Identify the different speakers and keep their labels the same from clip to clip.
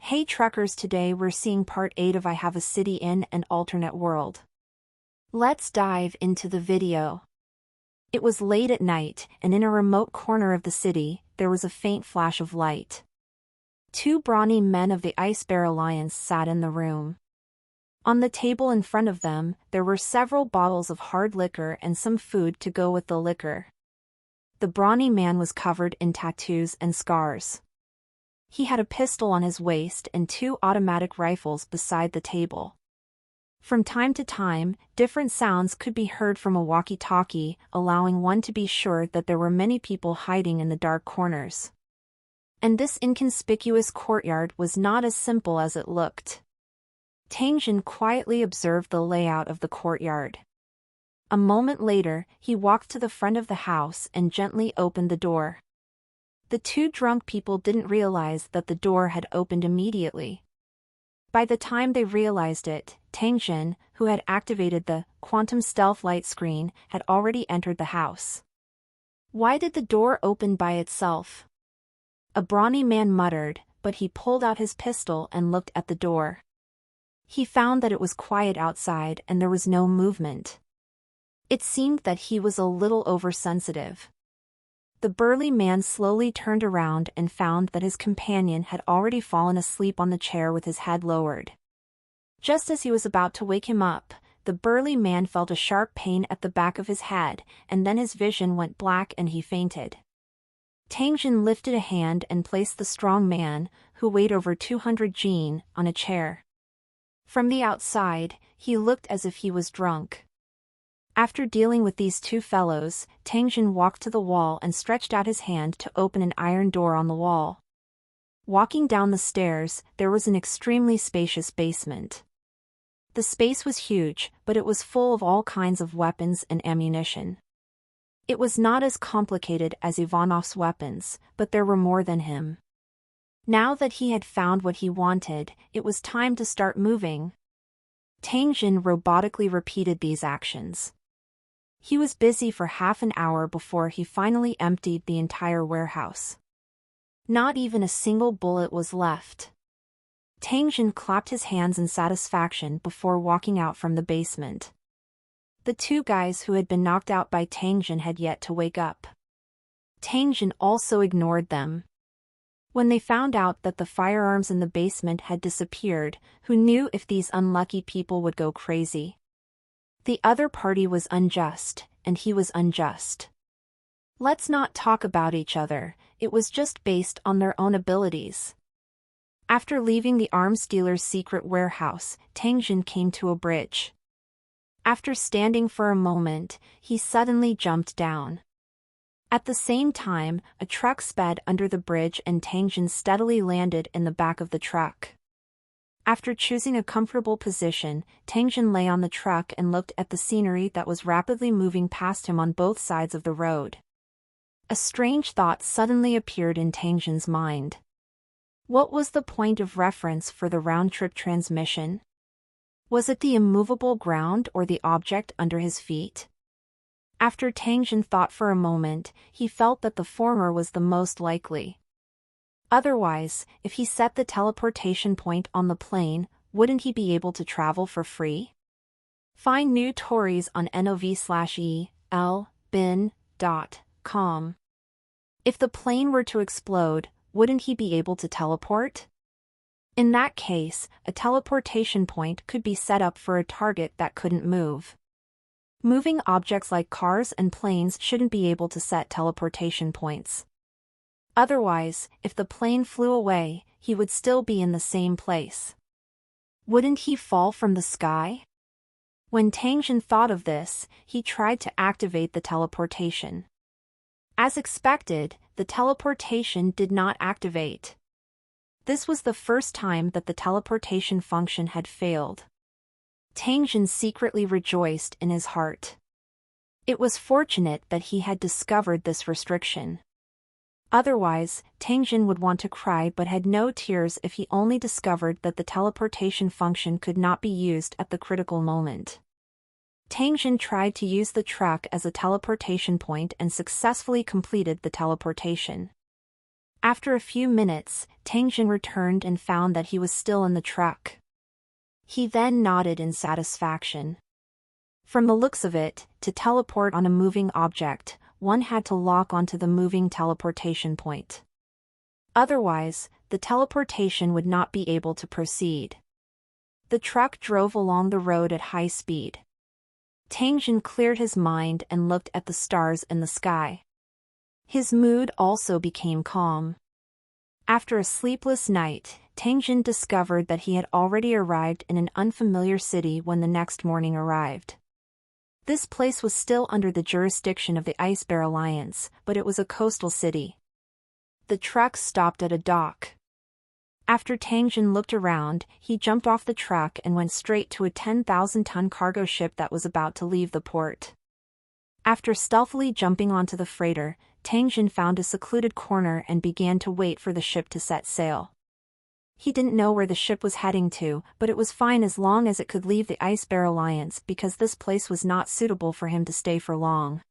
Speaker 1: Hey truckers, today we're seeing part 8 of I Have a City in an Alternate World. Let's dive into the video. It was late at night, and in a remote corner of the city, there was a faint flash of light. Two brawny men of the Ice Bear Alliance sat in the room. On the table in front of them, there were several bottles of hard liquor and some food to go with the liquor. The brawny man was covered in tattoos and scars. He had a pistol on his waist and two automatic rifles beside the table. From time to time, different sounds could be heard from a walkie-talkie, allowing one to be sure that there were many people hiding in the dark corners. And this inconspicuous courtyard was not as simple as it looked. Tang Jin quietly observed the layout of the courtyard. A moment later, he walked to the front of the house and gently opened the door. The two drunk people didn't realize that the door had opened immediately. By the time they realized it, Tang Jin, who had activated the quantum stealth light screen, had already entered the house. Why did the door open by itself? A brawny man muttered, but he pulled out his pistol and looked at the door. He found that it was quiet outside and there was no movement. It seemed that he was a little oversensitive. The burly man slowly turned around and found that his companion had already fallen asleep on the chair with his head lowered. Just as he was about to wake him up, the burly man felt a sharp pain at the back of his head, and then his vision went black and he fainted. Tang Jin lifted a hand and placed the strong man, who weighed over 200 Jin, on a chair. From the outside, he looked as if he was drunk. After dealing with these two fellows, Tang Jin walked to the wall and stretched out his hand to open an iron door on the wall. Walking down the stairs, there was an extremely spacious basement. The space was huge, but it was full of all kinds of weapons and ammunition. It was not as complicated as Ivanov's weapons, but there were more than him. Now that he had found what he wanted, it was time to start moving. Tang Jin robotically repeated these actions. He was busy for half an hour before he finally emptied the entire warehouse. Not even a single bullet was left. Tang Jin clapped his hands in satisfaction before walking out from the basement. The two guys who had been knocked out by Tang Jin had yet to wake up. Tang Jin also ignored them. When they found out that the firearms in the basement had disappeared, who knew if these unlucky people would go crazy? The other party was unjust, and he was unjust. Let's not talk about each other, it was just based on their own abilities. After leaving the arms dealer's secret warehouse, Tang Jin came to a bridge. After standing for a moment, he suddenly jumped down. At the same time, a truck sped under the bridge and Tang Jin steadily landed in the back of the truck. After choosing a comfortable position, Tang Jin lay on the truck and looked at the scenery that was rapidly moving past him on both sides of the road. A strange thought suddenly appeared in Tang Jin's mind. What was the point of reference for the round-trip transmission? Was it the immovable ground or the object under his feet? After Tang Jin thought for a moment, he felt that the former was the most likely. Otherwise, if he set the teleportation point on the plane, wouldn't he be able to travel for free? Find new stories on NOV/ELBin.com. If the plane were to explode, wouldn't he be able to teleport? In that case, a teleportation point could be set up for a target that couldn't move. Moving objects like cars and planes shouldn't be able to set teleportation points. Otherwise, if the plane flew away, he would still be in the same place. Wouldn't he fall from the sky? When Tang Jin thought of this, he tried to activate the teleportation. As expected, the teleportation did not activate. This was the first time that the teleportation function had failed. Tang Jin secretly rejoiced in his heart. It was fortunate that he had discovered this restriction. Otherwise, Tang Jin would want to cry but had no tears if he only discovered that the teleportation function could not be used at the critical moment. Tang Jin tried to use the truck as a teleportation point and successfully completed the teleportation. After a few minutes, Tangjin returned and found that he was still in the truck. He then nodded in satisfaction. From the looks of it, to teleport on a moving object, one had to lock onto the moving teleportation point. Otherwise, the teleportation would not be able to proceed. The truck drove along the road at high speed. Tangjin cleared his mind and looked at the stars in the sky. His mood also became calm. After a sleepless night, Tangjin discovered that he had already arrived in an unfamiliar city when the next morning arrived. This place was still under the jurisdiction of the Ice Bear Alliance, but it was a coastal city. The truck stopped at a dock. After Tangjin looked around, he jumped off the truck and went straight to a 10,000-ton cargo ship that was about to leave the port. After stealthily jumping onto the freighter, Tangjin found a secluded corner and began to wait for the ship to set sail. He didn't know where the ship was heading to, but it was fine as long as it could leave the Ice Bear Alliance because this place was not suitable for him to stay for long.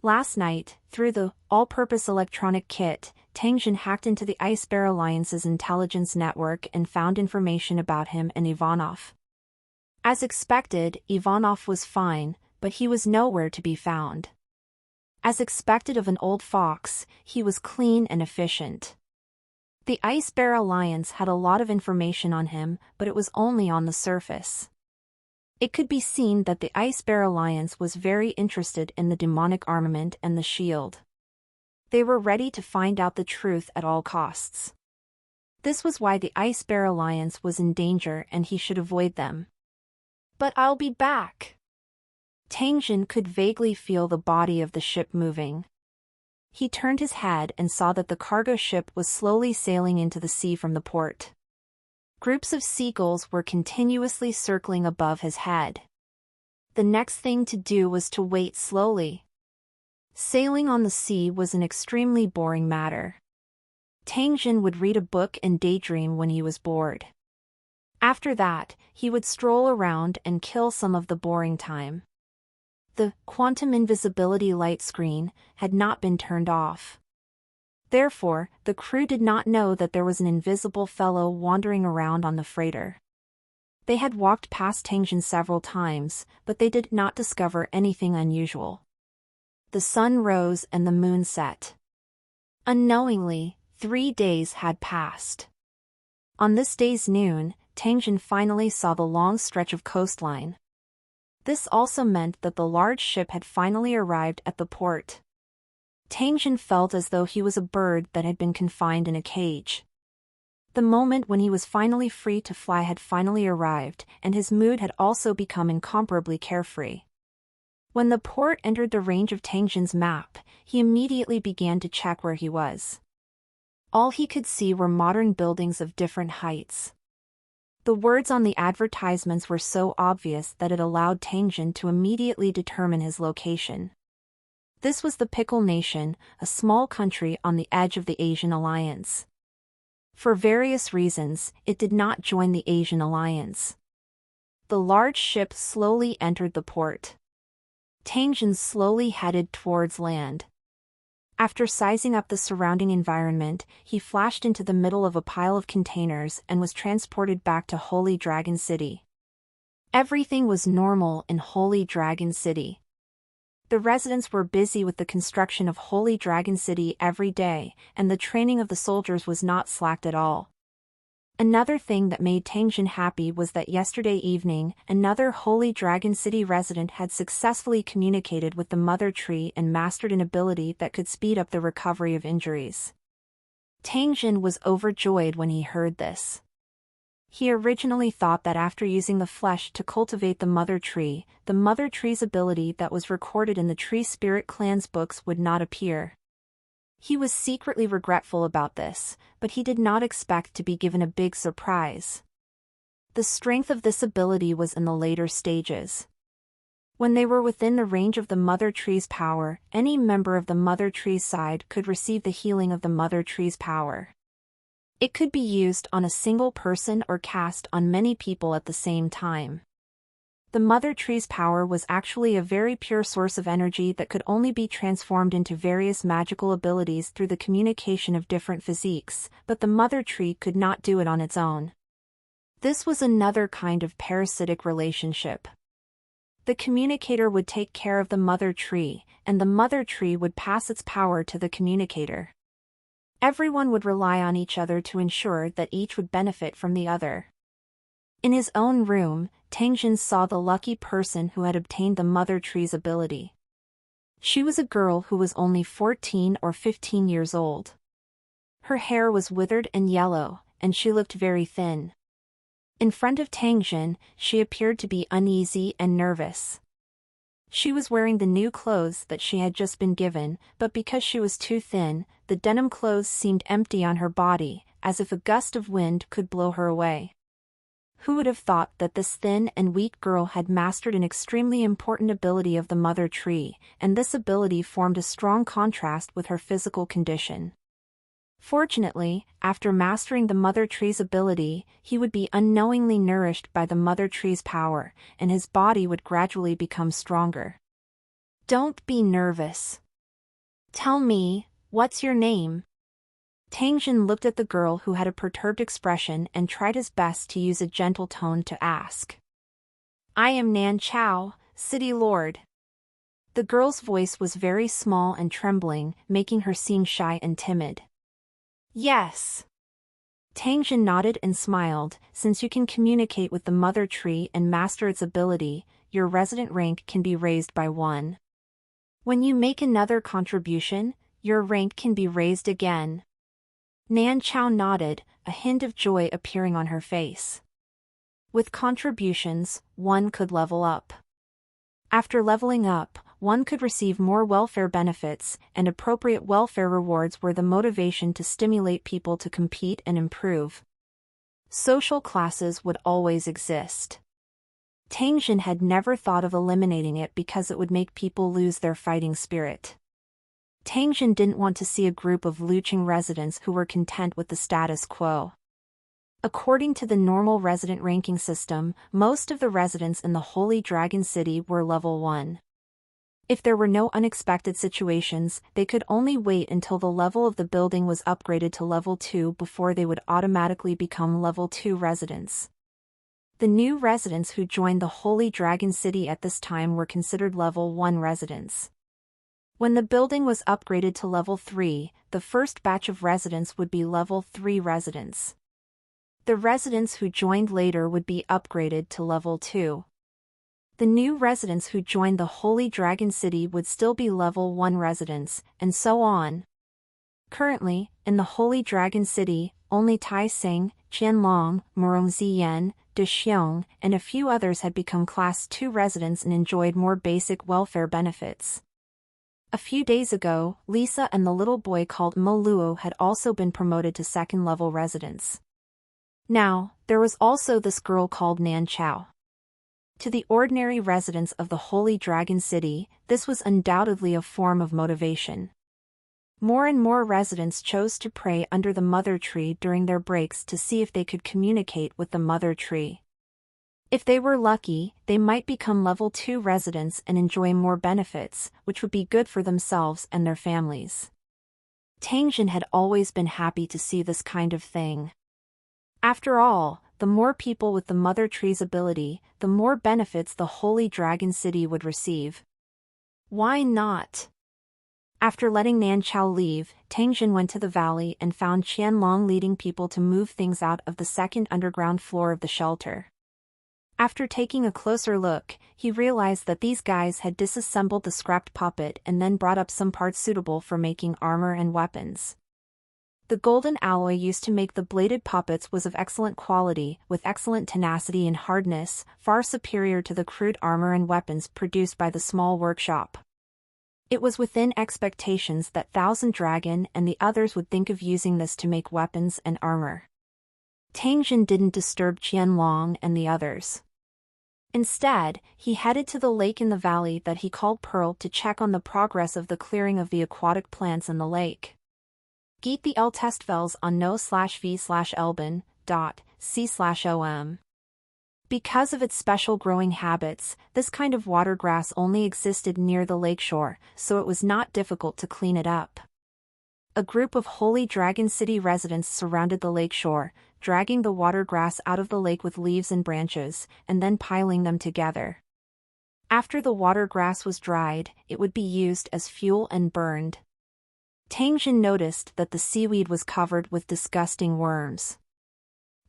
Speaker 1: Last night, through the all-purpose electronic kit, Tangjin hacked into the Ice Bear Alliance's intelligence network and found information about him and Ivanov. As expected, Ivanov was fine, but he was nowhere to be found. As expected of an old fox, he was clean and efficient. The Ice Bear Alliance had a lot of information on him, but it was only on the surface. It could be seen that the Ice Bear Alliance was very interested in the demonic armament and the shield. They were ready to find out the truth at all costs. This was why the Ice Bear Alliance was in danger and he should avoid them. But I'll be back. Tangjin could vaguely feel the body of the ship moving. He turned his head and saw that the cargo ship was slowly sailing into the sea from the port. Groups of seagulls were continuously circling above his head. The next thing to do was to wait slowly. Sailing on the sea was an extremely boring matter. Tangjin would read a book and daydream when he was bored. After that, he would stroll around and kill some of the boring time. The quantum invisibility light screen had not been turned off. Therefore, the crew did not know that there was an invisible fellow wandering around on the freighter. They had walked past Tangjin several times, but they did not discover anything unusual. The sun rose and the moon set. Unknowingly, 3 days had passed. On this day's noon, Tangjin finally saw the long stretch of coastline. This also meant that the large ship had finally arrived at the port. Tangjin felt as though he was a bird that had been confined in a cage. The moment when he was finally free to fly had finally arrived, and his mood had also become incomparably carefree. When the port entered the range of Tangjin's map, he immediately began to check where he was. All he could see were modern buildings of different heights. The words on the advertisements were so obvious that it allowed Tangjin to immediately determine his location. This was the Pickle Nation, a small country on the edge of the Asian Alliance. For various reasons, it did not join the Asian Alliance. The large ship slowly entered the port. Tangjin slowly headed towards land. After sizing up the surrounding environment, he flashed into the middle of a pile of containers and was transported back to Holy Dragon City. Everything was normal in Holy Dragon City. The residents were busy with the construction of Holy Dragon City every day, and the training of the soldiers was not slacked at all. Another thing that made Tangjin happy was that yesterday evening, another Holy Dragon City resident had successfully communicated with the Mother Tree and mastered an ability that could speed up the recovery of injuries. Tangjin was overjoyed when he heard this. He originally thought that after using the flesh to cultivate the Mother Tree's ability that was recorded in the Tree Spirit Clan's books would not appear. He was secretly regretful about this, but he did not expect to be given a big surprise. The strength of this ability was in the later stages. When they were within the range of the Mother Tree's power, any member of the Mother Tree's side could receive the healing of the Mother Tree's power. It could be used on a single person or cast on many people at the same time. The mother tree's power was actually a very pure source of energy that could only be transformed into various magical abilities through the communication of different physiques, but the mother tree could not do it on its own. This was another kind of parasitic relationship. The communicator would take care of the mother tree, and the mother tree would pass its power to the communicator. Everyone would rely on each other to ensure that each would benefit from the other. In his own room, Tangjin saw the lucky person who had obtained the mother tree's ability. She was a girl who was only 14 or 15 years old. Her hair was withered and yellow, and she looked very thin. In front of Tangjin, she appeared to be uneasy and nervous. She was wearing the new clothes that she had just been given, but because she was too thin, the denim clothes seemed empty on her body, as if a gust of wind could blow her away. Who would have thought that this thin and weak girl had mastered an extremely important ability of the mother tree, and this ability formed a strong contrast with her physical condition. Fortunately, after mastering the mother tree's ability, he would be unknowingly nourished by the mother tree's power, and his body would gradually become stronger. Don't be nervous. Tell me, what's your name? Tangjin looked at the girl who had a perturbed expression and tried his best to use a gentle tone to ask. I am Nan Chao, City Lord. The girl's voice was very small and trembling, making her seem shy and timid. Yes. Tangjin nodded and smiled. Since you can communicate with the mother tree and master its ability, your resident rank can be raised by 1. When you make another contribution, your rank can be raised again. Nan Chao nodded, a hint of joy appearing on her face. With contributions, one could level up. After leveling up, one could receive more welfare benefits, and appropriate welfare rewards were the motivation to stimulate people to compete and improve. Social classes would always exist. Tangjin had never thought of eliminating it because it would make people lose their fighting spirit. Tangjin didn't want to see a group of Luqing residents who were content with the status quo. According to the normal resident ranking system, most of the residents in the Holy Dragon City were level 1. If there were no unexpected situations, they could only wait until the level of the building was upgraded to level 2 before they would automatically become level 2 residents. The new residents who joined the Holy Dragon City at this time were considered level 1 residents. When the building was upgraded to level 3, the first batch of residents would be level 3 residents. The residents who joined later would be upgraded to level 2. The new residents who joined the Holy Dragon City would still be level 1 residents, and so on. Currently, in the Holy Dragon City, only Tai Sing, Qianlong, Murong Ziyan, De Xiong, and a few others had become Class 2 residents and enjoyed more basic welfare benefits. A few days ago, Lisa and the little boy called Mo Luo had also been promoted to second-level residents. Now, there was also this girl called Nan Chao. To the ordinary residents of the Holy Dragon City, this was undoubtedly a form of motivation. More and more residents chose to pray under the mother tree during their breaks to see if they could communicate with the mother tree. If they were lucky, they might become level 2 residents and enjoy more benefits, which would be good for themselves and their families. Tangjin had always been happy to see this kind of thing. After all, the more people with the mother tree's ability, the more benefits the Holy Dragon City would receive. Why not? After letting Nan Chao leave, Tangjin went to the valley and found Qianlong leading people to move things out of the second underground floor of the shelter. After taking a closer look, he realized that these guys had disassembled the scrapped puppet and then brought up some parts suitable for making armor and weapons. The golden alloy used to make the bladed puppets was of excellent quality, with excellent tenacity and hardness, far superior to the crude armor and weapons produced by the small workshop. It was within expectations that Thousand Dragon and the others would think of using this to make weapons and armor. Tangjin didn't disturb Qianlong and the others. Instead, he headed to the lake in the valley that he called Pearl to check on the progress of the clearing of the aquatic plants in the lake. Geht the Testfels on no/v/elben.c/om. Because of its special growing habits, this kind of water grass only existed near the lakeshore, so it was not difficult to clean it up. A group of Holy Dragon City residents surrounded the lakeshore, dragging the water grass out of the lake with leaves and branches, and then piling them together. After the water grass was dried, it would be used as fuel and burned. Tang Jin noticed that the seaweed was covered with disgusting worms.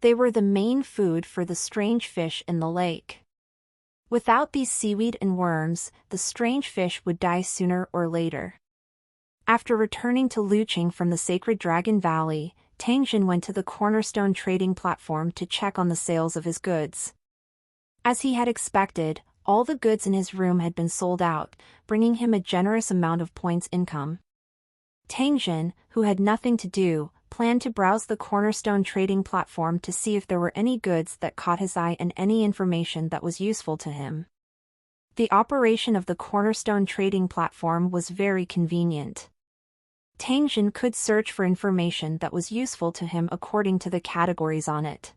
Speaker 1: They were the main food for the strange fish in the lake. Without these seaweed and worms, the strange fish would die sooner or later. After returning to Luqing from the Sacred Dragon Valley, Tang Jin went to the Cornerstone trading platform to check on the sales of his goods. As he had expected, all the goods in his room had been sold out, bringing him a generous amount of points income. Tang Jin, who had nothing to do, planned to browse the Cornerstone trading platform to see if there were any goods that caught his eye and any information that was useful to him. The operation of the Cornerstone trading platform was very convenient. Tang Jin could search for information that was useful to him according to the categories on it.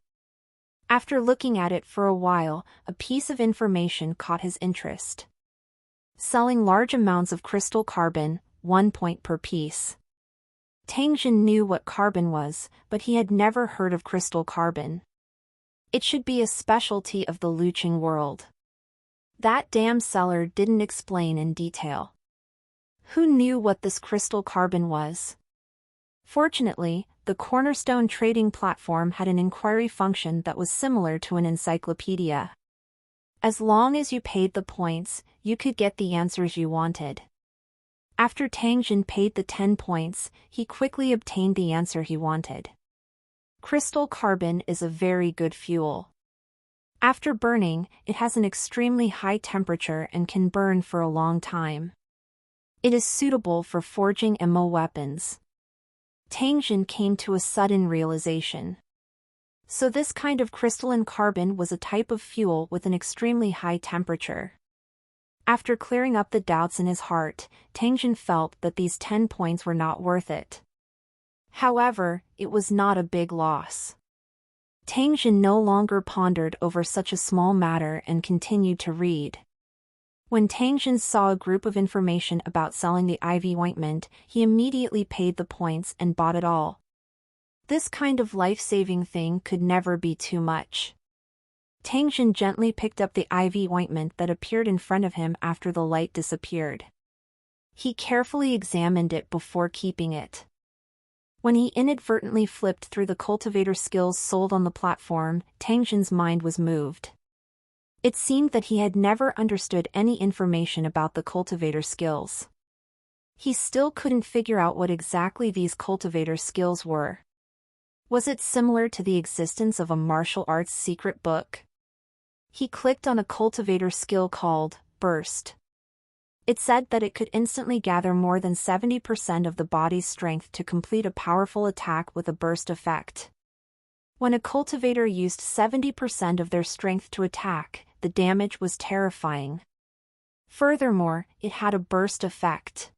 Speaker 1: After looking at it for a while, a piece of information caught his interest. Selling large amounts of crystal carbon, 1 point per piece. Tang Jin knew what carbon was, but he had never heard of crystal carbon. It should be a specialty of the Luqing world. That damn seller didn't explain in detail. Who knew what this crystal carbon was? Fortunately, the Cornerstone trading platform had an inquiry function that was similar to an encyclopedia. As long as you paid the points, you could get the answers you wanted. After Tang Jin paid the 10 points, he quickly obtained the answer he wanted. Crystal carbon is a very good fuel. After burning, it has an extremely high temperature and can burn for a long time. It is suitable for forging ammo weapons. Tang Jin came to a sudden realization. So this kind of crystalline carbon was a type of fuel with an extremely high temperature. After clearing up the doubts in his heart, Tang Jin felt that these 10 points were not worth it. However, it was not a big loss. Tang Jin no longer pondered over such a small matter and continued to read. When Tang Jin saw a group of information about selling the ivy ointment, he immediately paid the points and bought it all. This kind of life-saving thing could never be too much. Tang Jin gently picked up the ivy ointment that appeared in front of him after the light disappeared. He carefully examined it before keeping it. When he inadvertently flipped through the cultivator skills sold on the platform, Tang Jin's mind was moved. It seemed that he had never understood any information about the cultivator skills. He still couldn't figure out what exactly these cultivator skills were. Was it similar to the existence of a martial arts secret book? He clicked on a cultivator skill called Burst. It said that it could instantly gather more than 70% of the body's strength to complete a powerful attack with a burst effect. When a cultivator used 70% of their strength to attack, the damage was terrifying. Furthermore, it had a burst effect.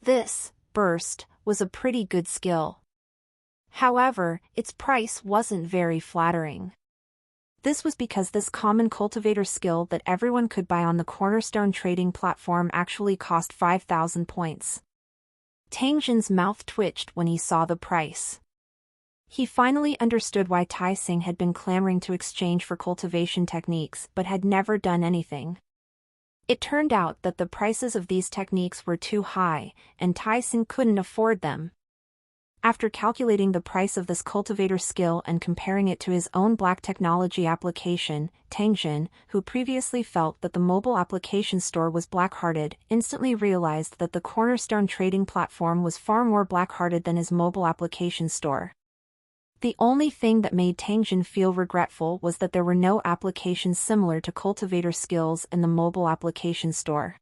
Speaker 1: This, Burst, was a pretty good skill. However, its price wasn't very flattering. This was because this common cultivator skill that everyone could buy on the Cornerstone trading platform actually cost 5,000 points. Tang Jin's mouth twitched when he saw the price. He finally understood why Tai Sing had been clamoring to exchange for cultivation techniques but had never done anything. It turned out that the prices of these techniques were too high, and Tai Sing couldn't afford them. After calculating the price of this cultivator skill and comparing it to his own black technology application, Tang Jin, who previously felt that the mobile application store was black-hearted, instantly realized that the Cornerstone trading platform was far more black-hearted than his mobile application store. The only thing that made Tang Jin feel regretful was that there were no applications similar to cultivator skills in the mobile application store.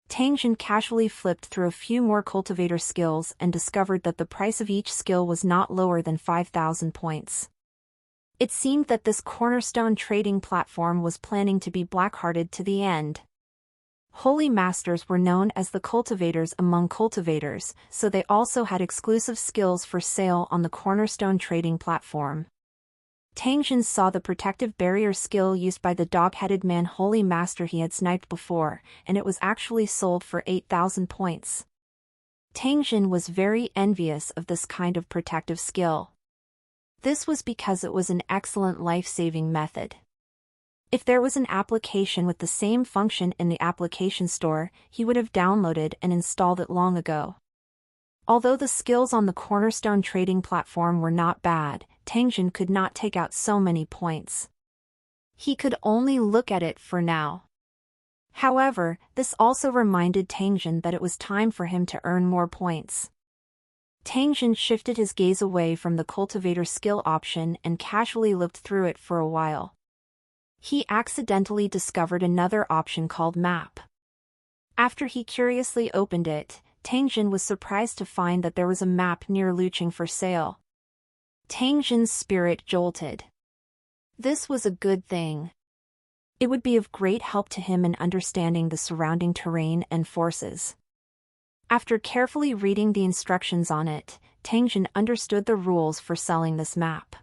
Speaker 1: Tang Jin casually flipped through a few more cultivator skills and discovered that the price of each skill was not lower than 5,000 points. It seemed that this Cornerstone trading platform was planning to be black-hearted to the end. Holy Masters were known as the cultivators among cultivators, so they also had exclusive skills for sale on the Cornerstone trading platform. Tang Jin saw the protective barrier skill used by the dog-headed man Holy Master he had sniped before, and it was actually sold for 8,000 points. Tang Jin was very envious of this kind of protective skill. This was because it was an excellent life-saving method. If there was an application with the same function in the application store, he would have downloaded and installed it long ago. Although the skills on the Cornerstone trading platform were not bad, Tang Jin could not take out so many points. He could only look at it for now. However, this also reminded Tang Jin that it was time for him to earn more points. Tang Jin shifted his gaze away from the cultivator skill option and casually looked through it for a while. He accidentally discovered another option called Map. After he curiously opened it, Tang Jin was surprised to find that there was a map near Luqing for sale. Tang Jin's spirit jolted. This was a good thing. It would be of great help to him in understanding the surrounding terrain and forces. After carefully reading the instructions on it, Tang Jin understood the rules for selling this map.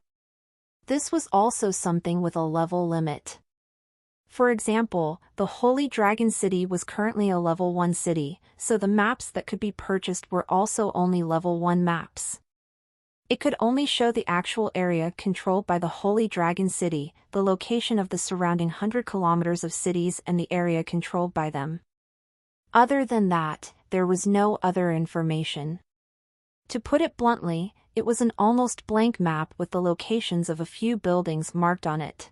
Speaker 1: This was also something with a level limit. For example, the Holy Dragon City was currently a level 1 city, so the maps that could be purchased were also only level 1 maps. It could only show the actual area controlled by the Holy Dragon City, the location of the surrounding 100 kilometers of cities and the area controlled by them. Other than that, there was no other information. To put it bluntly, it was an almost blank map with the locations of a few buildings marked on it.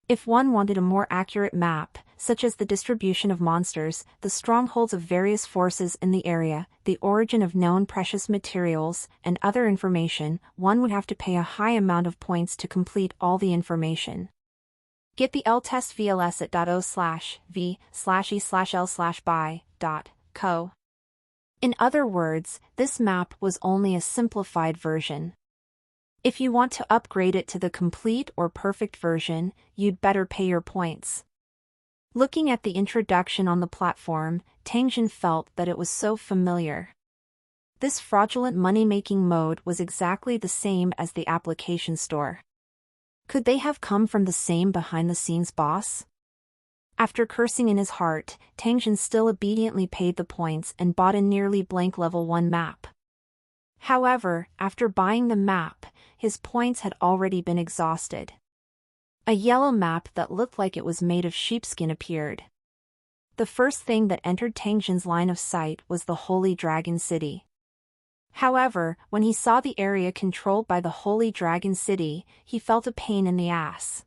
Speaker 1: If one wanted a more accurate map, such as the distribution of monsters, the strongholds of various forces in the area, the origin of known precious materials, and other information, one would have to pay a high amount of points to complete all the information. Get the LTest VLS at .o/v/e/l/buy.co. In other words, this map was only a simplified version. If you want to upgrade it to the complete or perfect version, you'd better pay your points. Looking at the introduction on the platform, Tang Jin felt that it was so familiar. This fraudulent money-making mode was exactly the same as the application store. Could they have come from the same behind-the-scenes boss? After cursing in his heart, Tang Jin still obediently paid the points and bought a nearly blank level 1 map. However, after buying the map, his points had already been exhausted. A yellow map that looked like it was made of sheepskin appeared. The first thing that entered Tang Jin's line of sight was the Holy Dragon City. However, when he saw the area controlled by the Holy Dragon City, he felt a pain in the ass.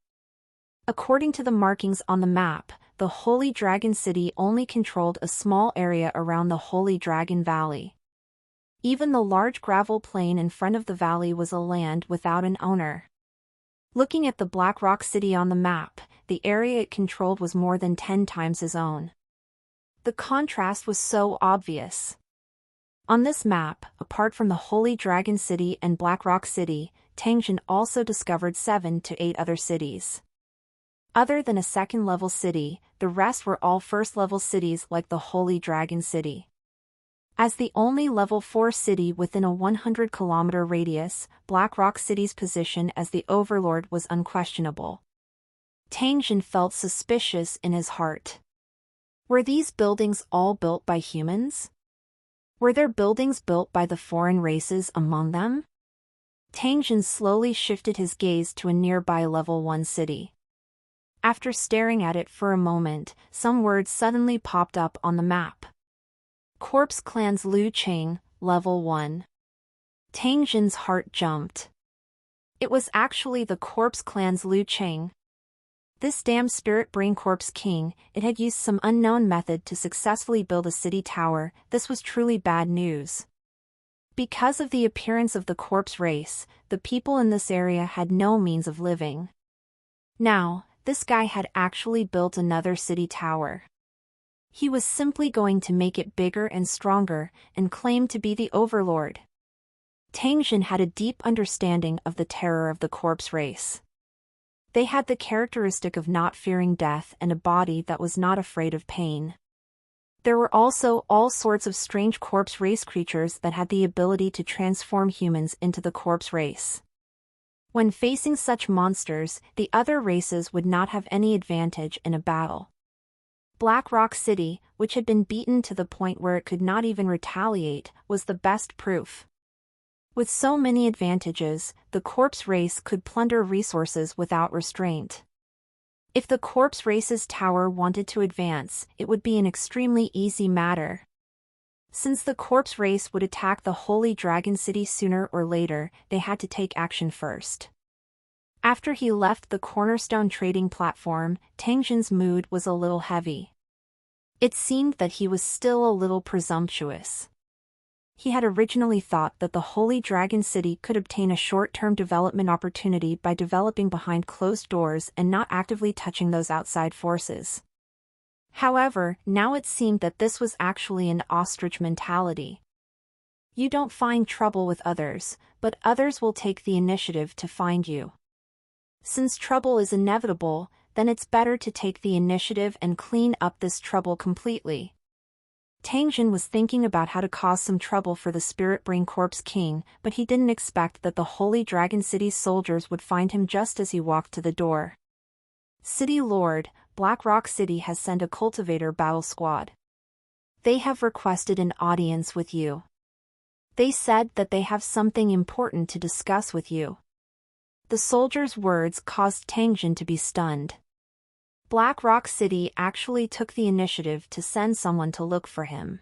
Speaker 1: According to the markings on the map, the Holy Dragon City only controlled a small area around the Holy Dragon Valley. Even the large gravel plain in front of the valley was a land without an owner. Looking at the Black Rock City on the map, the area it controlled was more than 10 times his own. The contrast was so obvious. On this map, apart from the Holy Dragon City and Black Rock City, Tang Jin also discovered 7 to 8 other cities. Other than a second-level city, the rest were all first-level cities like the Holy Dragon City. As the only level 4 city within a 100-kilometer radius, Black Rock City's position as the overlord was unquestionable. Tang Jin felt suspicious in his heart. Were these buildings all built by humans? Were there buildings built by the foreign races among them? Tang Jin slowly shifted his gaze to a nearby level 1 city. After staring at it for a moment, some words suddenly popped up on the map. Corpse Clan's Luqing, Level 1. Tang Jin's heart jumped. It was actually the Corpse Clan's Luqing. This damn Spirit Brain Corpse King, it had used some unknown method to successfully build a city tower. This was truly bad news. Because of the appearance of the corpse race, the people in this area had no means of living. Now, this guy had actually built another city tower. He was simply going to make it bigger and stronger, and claim to be the overlord. Tang Jin had a deep understanding of the terror of the corpse race. They had the characteristic of not fearing death and a body that was not afraid of pain. There were also all sorts of strange corpse race creatures that had the ability to transform humans into the corpse race. When facing such monsters, the other races would not have any advantage in a battle. Black Rock City, which had been beaten to the point where it could not even retaliate, was the best proof. With so many advantages, the corpse race could plunder resources without restraint. If the corpse race's tower wanted to advance, it would be an extremely easy matter. Since the corpse race would attack the Holy Dragon City sooner or later, they had to take action first. After he left the Cornerstone trading platform, Tangjin's mood was a little heavy. It seemed that he was still a little presumptuous. He had originally thought that the Holy Dragon City could obtain a short-term development opportunity by developing behind closed doors and not actively touching those outside forces. However, now it seemed that this was actually an ostrich mentality. You don't find trouble with others, but others will take the initiative to find you. Since trouble is inevitable, then it's better to take the initiative and clean up this trouble completely. Tangjin was thinking about how to cause some trouble for the Spirit Brain Corpse King, but he didn't expect that the Holy Dragon City's soldiers would find him just as he walked to the door. City Lord, Black Rock City has sent a cultivator battle squad. They have requested an audience with you. They said that they have something important to discuss with you. The soldiers' words caused Tangjin to be stunned. Black Rock City actually took the initiative to send someone to look for him.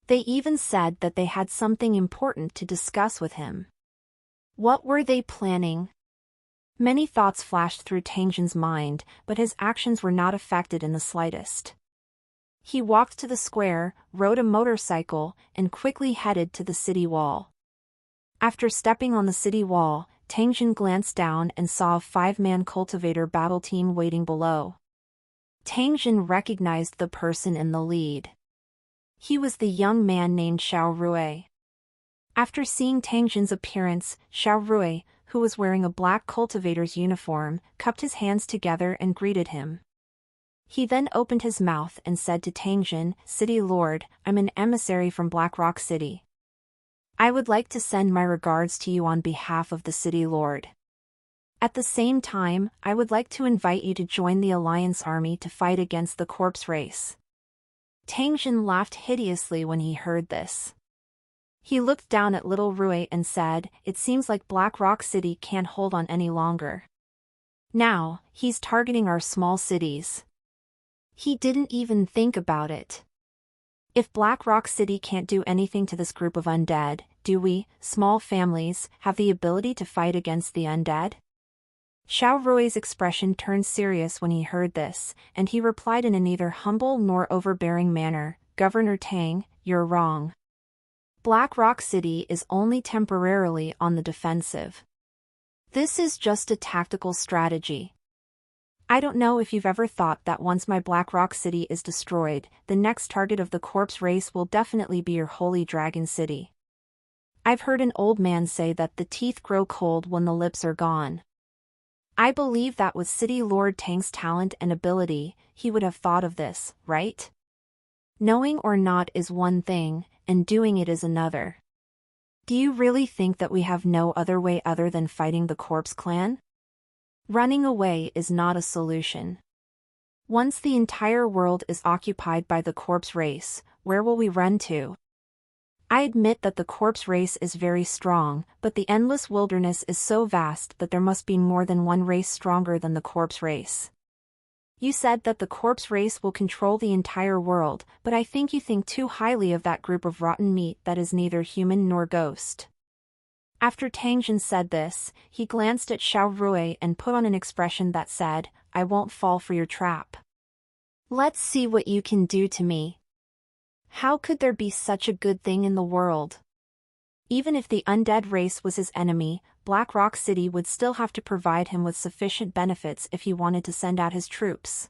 Speaker 1: They even said that they had something important to discuss with him. What were they planning? Many thoughts flashed through Tangjin's mind, but his actions were not affected in the slightest. He walked to the square, rode a motorcycle, and quickly headed to the city wall. After stepping on the city wall, Tangjin glanced down and saw a 5-man cultivator battle team waiting below. Tangjin recognized the person in the lead. He was the young man named Xiao Rui. After seeing Tangjin's appearance, Xiao Rui, who was wearing a black cultivator's uniform, cupped his hands together and greeted him. He then opened his mouth and said to Tangjin, "City Lord, I'm an emissary from Black Rock City. I would like to send my regards to you on behalf of the City Lord. At the same time, I would like to invite you to join the Alliance Army to fight against the corpse race." Tangjin laughed hideously when he heard this. He looked down at little Rui and said, "It seems like Black Rock City can't hold on any longer. Now, he's targeting our small cities." He didn't even think about it. If Black Rock City can't do anything to this group of undead, do we, small families, have the ability to fight against the undead? Xiao Rui's expression turned serious when he heard this, and he replied in a neither humble nor overbearing manner, "Governor Tang, you're wrong. Black Rock City is only temporarily on the defensive. This is just a tactical strategy. I don't know if you've ever thought that once my Black Rock City is destroyed, the next target of the corpse race will definitely be your Holy Dragon City. I've heard an old man say that the teeth grow cold when the lips are gone. I believe that with City Lord Tang's talent and ability, he would have thought of this, right? Knowing or not is one thing, and doing it is another. Do you really think that we have no other way other than fighting the Corpse Clan? Running away is not a solution. Once the entire world is occupied by the corpse race, where will we run to? I admit that the corpse race is very strong, but the endless wilderness is so vast that there must be more than one race stronger than the corpse race. You said that the corpse race will control the entire world, but I think you think too highly of that group of rotten meat that is neither human nor ghost." After Tangjin said this, he glanced at Xiao Rui and put on an expression that said, "I won't fall for your trap. Let's see what you can do to me. How could there be such a good thing in the world?" Even if the undead race was his enemy, Black Rock City would still have to provide him with sufficient benefits if he wanted to send out his troops.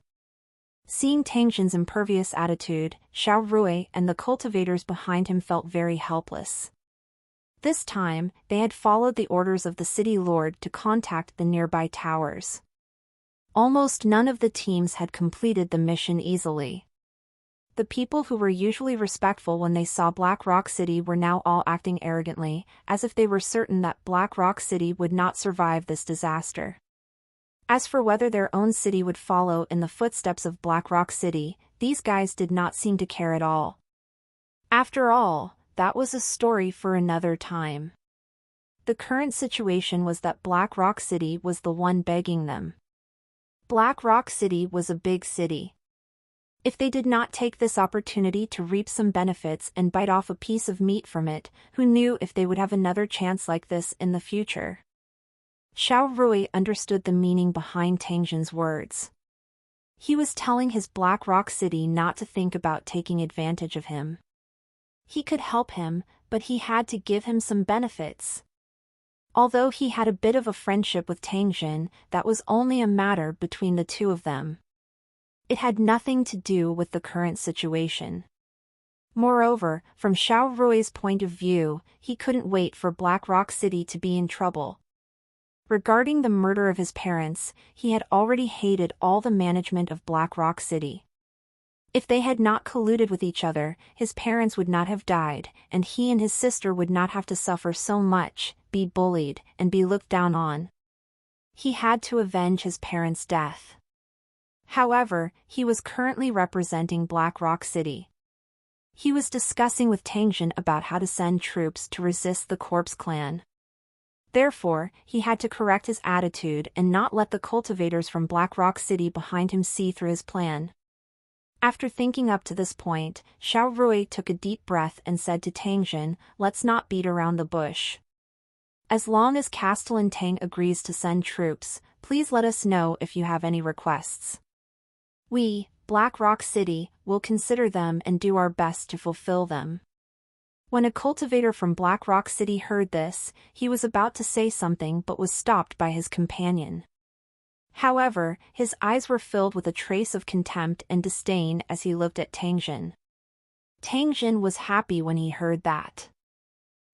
Speaker 1: Seeing Tangjin's impervious attitude, Xiao Rui and the cultivators behind him felt very helpless. This time, they had followed the orders of the city lord to contact the nearby towers. Almost none of the teams had completed the mission easily. The people who were usually respectful when they saw Black Rock City were now all acting arrogantly, as if they were certain that Black Rock City would not survive this disaster. As for whether their own city would follow in the footsteps of Black Rock City, these guys did not seem to care at all. After all, that was a story for another time. The current situation was that Black Rock City was the one begging them. Black Rock City was a big city. If they did not take this opportunity to reap some benefits and bite off a piece of meat from it, who knew if they would have another chance like this in the future? Xiao Rui understood the meaning behind Tang Jin's words. He was telling his Black Rock City not to think about taking advantage of him. He could help him, but he had to give him some benefits. Although he had a bit of a friendship with Tang Jin, that was only a matter between the two of them. It had nothing to do with the current situation. Moreover, from Xiao Rui's point of view, he couldn't wait for Black Rock City to be in trouble. Regarding the murder of his parents, he had already hated all the management of Black Rock City. If they had not colluded with each other, his parents would not have died, and he and his sister would not have to suffer so much, be bullied, and be looked down on. He had to avenge his parents' death. However, he was currently representing Black Rock City. He was discussing with Tang Jin about how to send troops to resist the Corpse Clan. Therefore, he had to correct his attitude and not let the cultivators from Black Rock City behind him see through his plan. After thinking up to this point, Xiao Rui took a deep breath and said to Tang Jin, "Let's not beat around the bush. As long as Castellan Tang agrees to send troops, please let us know if you have any requests. We, Black Rock City, will consider them and do our best to fulfill them." When a cultivator from Black Rock City heard this, he was about to say something but was stopped by his companion. However, his eyes were filled with a trace of contempt and disdain as he looked at Tang Jin. Tang Jin was happy when he heard that.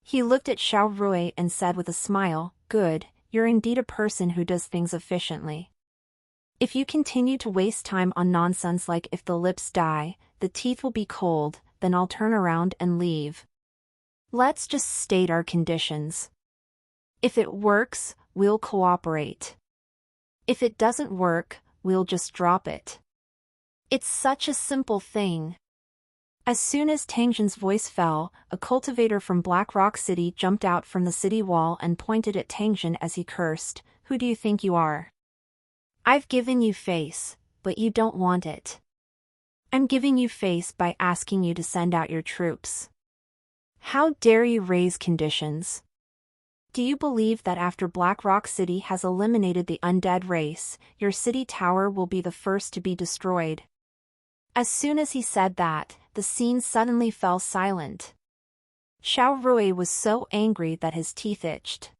Speaker 1: He looked at Xiao Rui and said with a smile, "Good, you're indeed a person who does things efficiently. If you continue to waste time on nonsense like if the lips die, the teeth will be cold, then I'll turn around and leave. Let's just state our conditions. If it works, we'll cooperate. If it doesn't work, we'll just drop it. It's such a simple thing." As soon as Tang Jin's voice fell, a cultivator from Black Rock City jumped out from the city wall and pointed at Tang Jin as he cursed, "Who do you think you are? I've given you face, but you don't want it. I'm giving you face by asking you to send out your troops. How dare you raise conditions? Do you believe that after Black Rock City has eliminated the undead race, your city tower will be the first to be destroyed?" As soon as he said that, the scene suddenly fell silent. Xiao Rui was so angry that his teeth itched.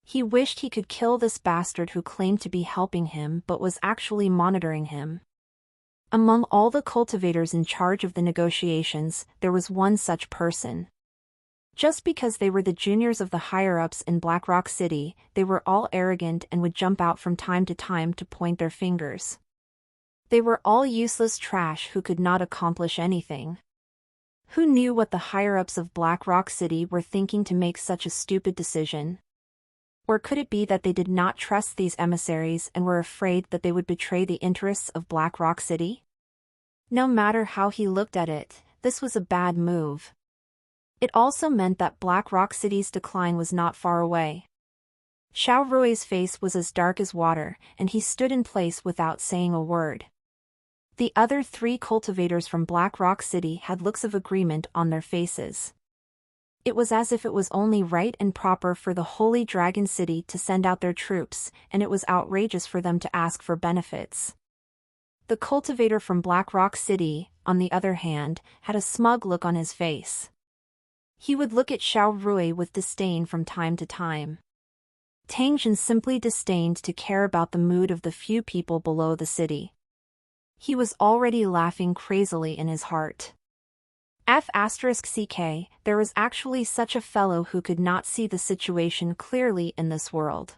Speaker 1: He wished he could kill this bastard who claimed to be helping him but was actually monitoring him. Among all the cultivators in charge of the negotiations, there was one such person. Just because they were the juniors of the higher-ups in Black Rock City, they were all arrogant and would jump out from time to time to point their fingers. They were all useless trash who could not accomplish anything. Who knew what the higher-ups of Black Rock City were thinking to make such a stupid decision? Or could it be that they did not trust these emissaries and were afraid that they would betray the interests of Black Rock City? No matter how he looked at it, this was a bad move. It also meant that Black Rock City's decline was not far away. Xiao Rui's face was as dark as water, and he stood in place without saying a word. The other three cultivators from Black Rock City had looks of agreement on their faces. It was as if it was only right and proper for the Holy Dragon City to send out their troops, and it was outrageous for them to ask for benefits. The cultivator from Black Rock City, on the other hand, had a smug look on his face. He would look at Xiao Rui with disdain from time to time. Tang Jin simply disdained to care about the mood of the few people below the city. He was already laughing crazily in his heart. *CK, there was actually such a fellow who could not see the situation clearly in this world.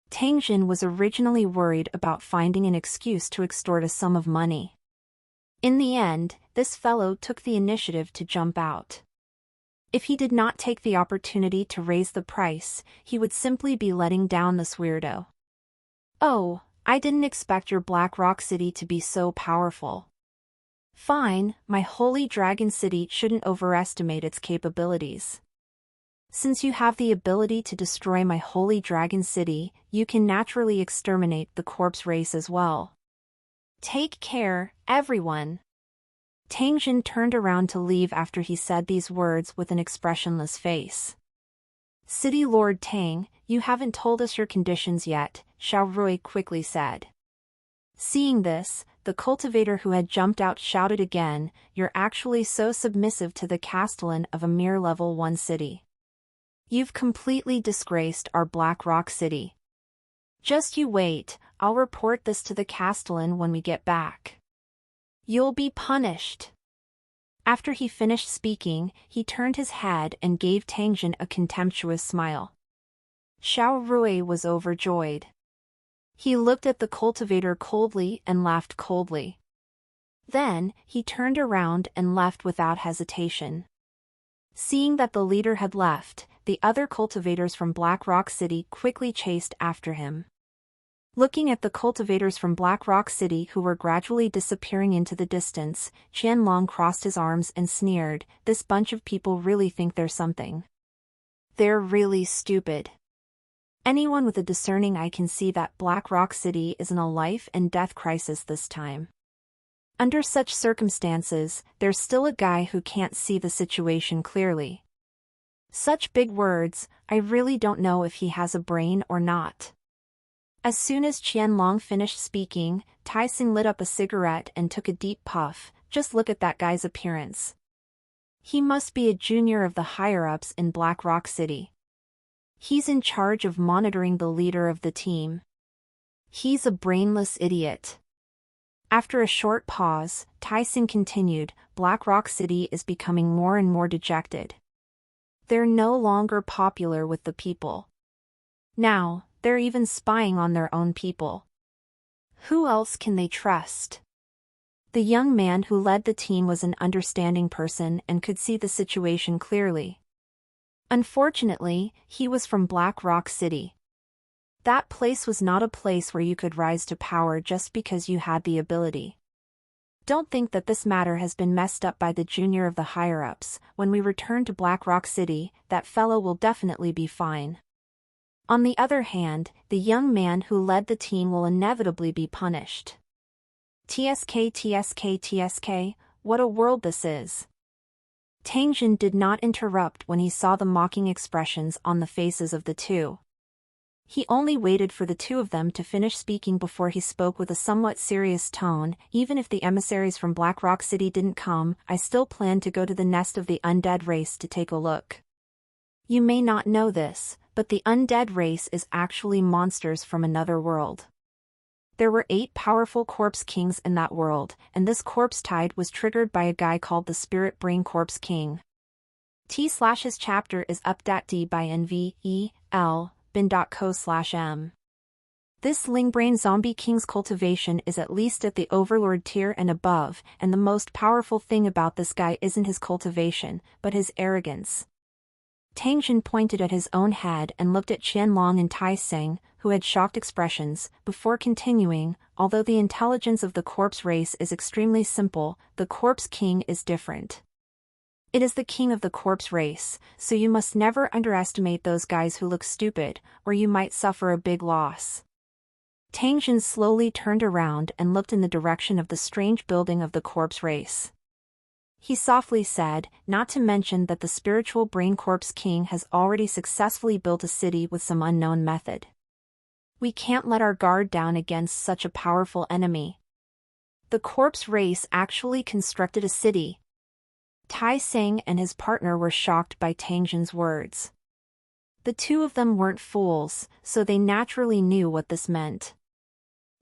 Speaker 1: Tang Jin was originally worried about finding an excuse to extort a sum of money. In the end, this fellow took the initiative to jump out. If he did not take the opportunity to raise the price, he would simply be letting down this weirdo. Oh, I didn't expect your Black Rock City to be so powerful. Fine, my Holy Dragon City shouldn't overestimate its capabilities. Since you have the ability to destroy my Holy Dragon City, you can naturally exterminate the corpse race as well. Take care, everyone. Tang Jin turned around to leave after he said these words with an expressionless face. City Lord Tang, you haven't told us your conditions yet, Xiao Rui quickly said. Seeing this, the cultivator who had jumped out shouted again, you're actually so submissive to the Castellan of a mere level 1 city. You've completely disgraced our Black Rock City. Just you wait, I'll report this to the Castellan when we get back. You'll be punished. After he finished speaking, he turned his head and gave Tang Jin a contemptuous smile. Xiao Rui was overjoyed. He looked at the cultivator coldly and laughed coldly. Then, he turned around and left without hesitation. Seeing that the leader had left, the other cultivators from Black Rock City quickly chased after him. Looking at the cultivators from Black Rock City who were gradually disappearing into the distance, Qianlong crossed his arms and sneered, this bunch of people really think they're something. They're really stupid. Anyone with a discerning eye can see that Black Rock City is in a life and death crisis this time. Under such circumstances, there's still a guy who can't see the situation clearly. Such big words, I really don't know if he has a brain or not. As soon as Qianlong finished speaking, Tai Xing lit up a cigarette and took a deep puff. Just look at that guy's appearance. He must be a junior of the higher-ups in Black Rock City. He's in charge of monitoring the leader of the team. He's a brainless idiot. After a short pause, Tai Xing continued, Black Rock City is becoming more and more dejected. They're no longer popular with the people. Now, they're even spying on their own people. Who else can they trust? The young man who led the team was an understanding person and could see the situation clearly. Unfortunately, he was from Black Rock City. That place was not a place where you could rise to power just because you had the ability. Don't think that this matter has been messed up by the junior of the higher-ups. When we return to Black Rock City, that fellow will definitely be fine. On the other hand, the young man who led the team will inevitably be punished. TSK, what a world this is. Tang Jin did not interrupt when he saw the mocking expressions on the faces of the two. He only waited for the two of them to finish speaking before he spoke with a somewhat serious tone. Even if the emissaries from Black Rock City didn't come, I still plan to go to the nest of the undead race to take a look. You may not know this, but the undead race is actually monsters from another world. There were 8 powerful corpse kings in that world, and this corpse tide was triggered by a guy called the Spirit Brain Corpse King. T/his chapter is up.d by NVEL, bin.co/m. This Lingbrain Zombie King's cultivation is at least at the Overlord tier and above, and the most powerful thing about this guy isn't his cultivation, but his arrogance. Tang Jin pointed at his own head and looked at Qianlong and Tai Xing, who had shocked expressions, before continuing, although the intelligence of the corpse race is extremely simple, the corpse king is different. It is the king of the corpse race, so you must never underestimate those guys who look stupid, or you might suffer a big loss. Tang Jin slowly turned around and looked in the direction of the strange building of the corpse race. He softly said, not to mention that the spiritual brain corpse king has already successfully built a city with some unknown method. We can't let our guard down against such a powerful enemy. The corpse race actually constructed a city. Tai Xing and his partner were shocked by Tang Jin's words. The two of them weren't fools, so they naturally knew what this meant.